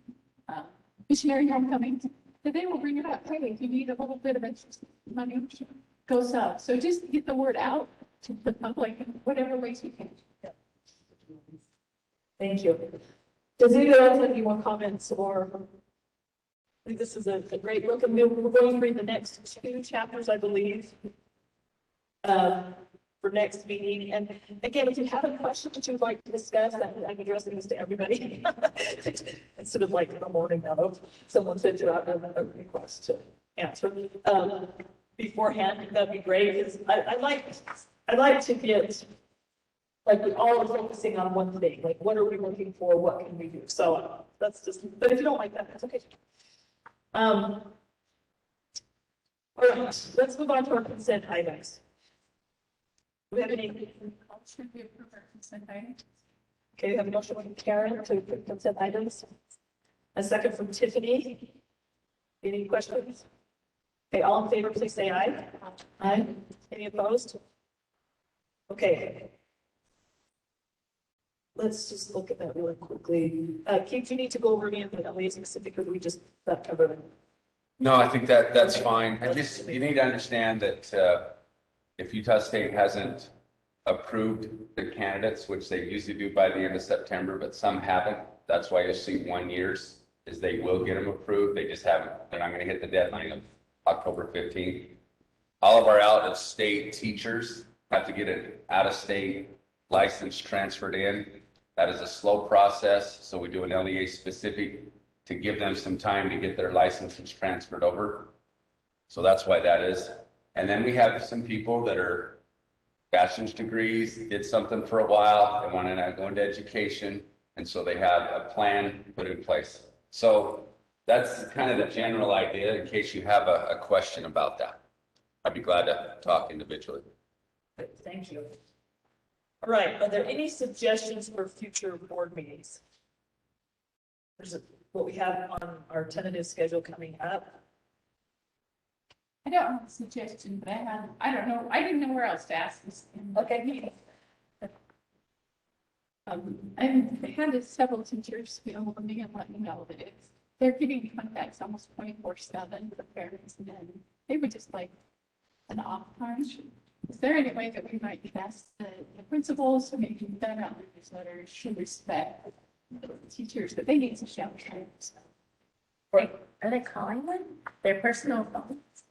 missionary homecomings, they will bring it up. Hey, if you need a little bit of extra money, goes up. So just get the word out to the public in whatever ways you can. Thank you. Does anyone else have any more comments or? I think this is a great look, and we're going to read the next 2 chapters, I believe, for next meeting. And again, if you have a question that you would like to discuss, I'm addressing this to everybody. Instead of like in the morning of someone sent you out a request to answer beforehand, that'd be great. Because I like to get, like, we all are focusing on one thing, like what are we looking for, what can we do? So that's just, but if you don't like that, that's okay. All right, let's move on to our consent items. Do we have any? Should we approve our consent items? Okay, we have a motion from Karen to approve consent items. A second from Tiffany. Any questions? Okay, all in favor, please say aye. Aye. Any opposed? Okay. Let's just look at that really quickly. Keith, do you need to go over any of the LEA specific, or do we just cover it? No, I think that's fine. I just, you need to understand that if Utah State hasn't approved the candidates, which they usually do by the end of September, but some haven't, that's why you'll see 1 year's, is they will get them approved. They just haven't, they're not going to hit the deadline of October 15th. All of our out-of-state teachers have to get an out-of-state license transferred in. That is a slow process, so we do an LEA specific to give them some time to get their licenses transferred over. So that's why that is. And then we have some people that are bachelor's degrees, did something for a while, they want to go into education, and so they have a plan put in place. So that's kind of the general idea in case you have a question about that. I'd be glad to talk individually. Thank you. All right, are there any suggestions for future board meetings? There's what we have on our tentative schedule coming up. I don't have a suggestion, but I don't know, I didn't know where else to ask this. Okay, meeting. I've had several teachers feel me and let me know that they're getting contacts almost 24/7 with parents, and then they would just like an off time. Is there any way that we might ask the principals or maybe send out newsletters to respect the teachers that they need to show times? Are they calling them? Their personal phones?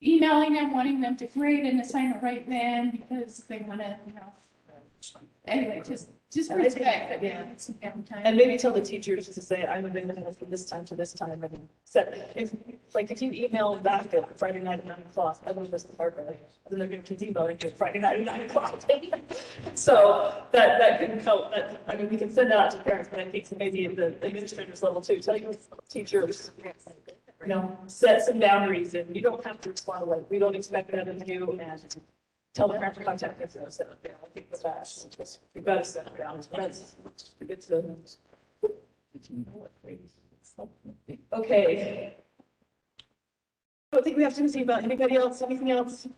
Emailing them, wanting them to grade an assignment right then because they want to, anyway, just respect that. Yeah. And maybe tell the teachers to say, I'm available from this time to this time, and set, if you email back at Friday night at 9 o'clock, I don't miss the part, right? Then they're going to keep emailing to Friday night at 9 o'clock. So that can help, I mean, we can send that out to parents, but I think maybe at the administrators level too, tell your teachers, set some boundaries, and you don't have to respond like, we don't expect that of you, and tell the parent to contact us, and set up there. I think that's, we've got to set up boundaries, it's okay. I don't think we have to see about anybody else, anything else?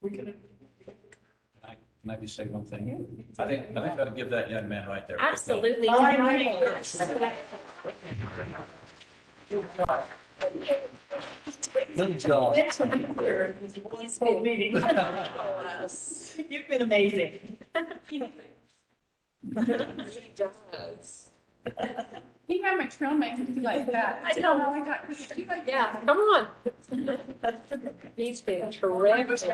We can. Can I just say one thing? I think I ought to give that young man right there. Absolutely. Good job. You've been amazing. He had my trail mate to be like that. I know. I got, Yeah, come on. He's been terrific.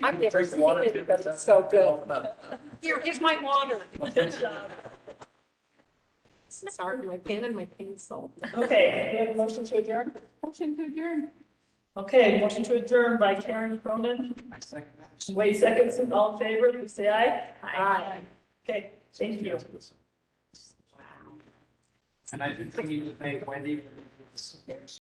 I've never seen it, but it's so good. Here's my water. Sorry, my pen and my pencil. Okay, we have a motion to adjourn? Motion to adjourn. Okay, motion to adjourn by Karen Cronin. Wait seconds, all in favor, please say aye. Aye. Okay, thank you. And I think we need to thank Wendy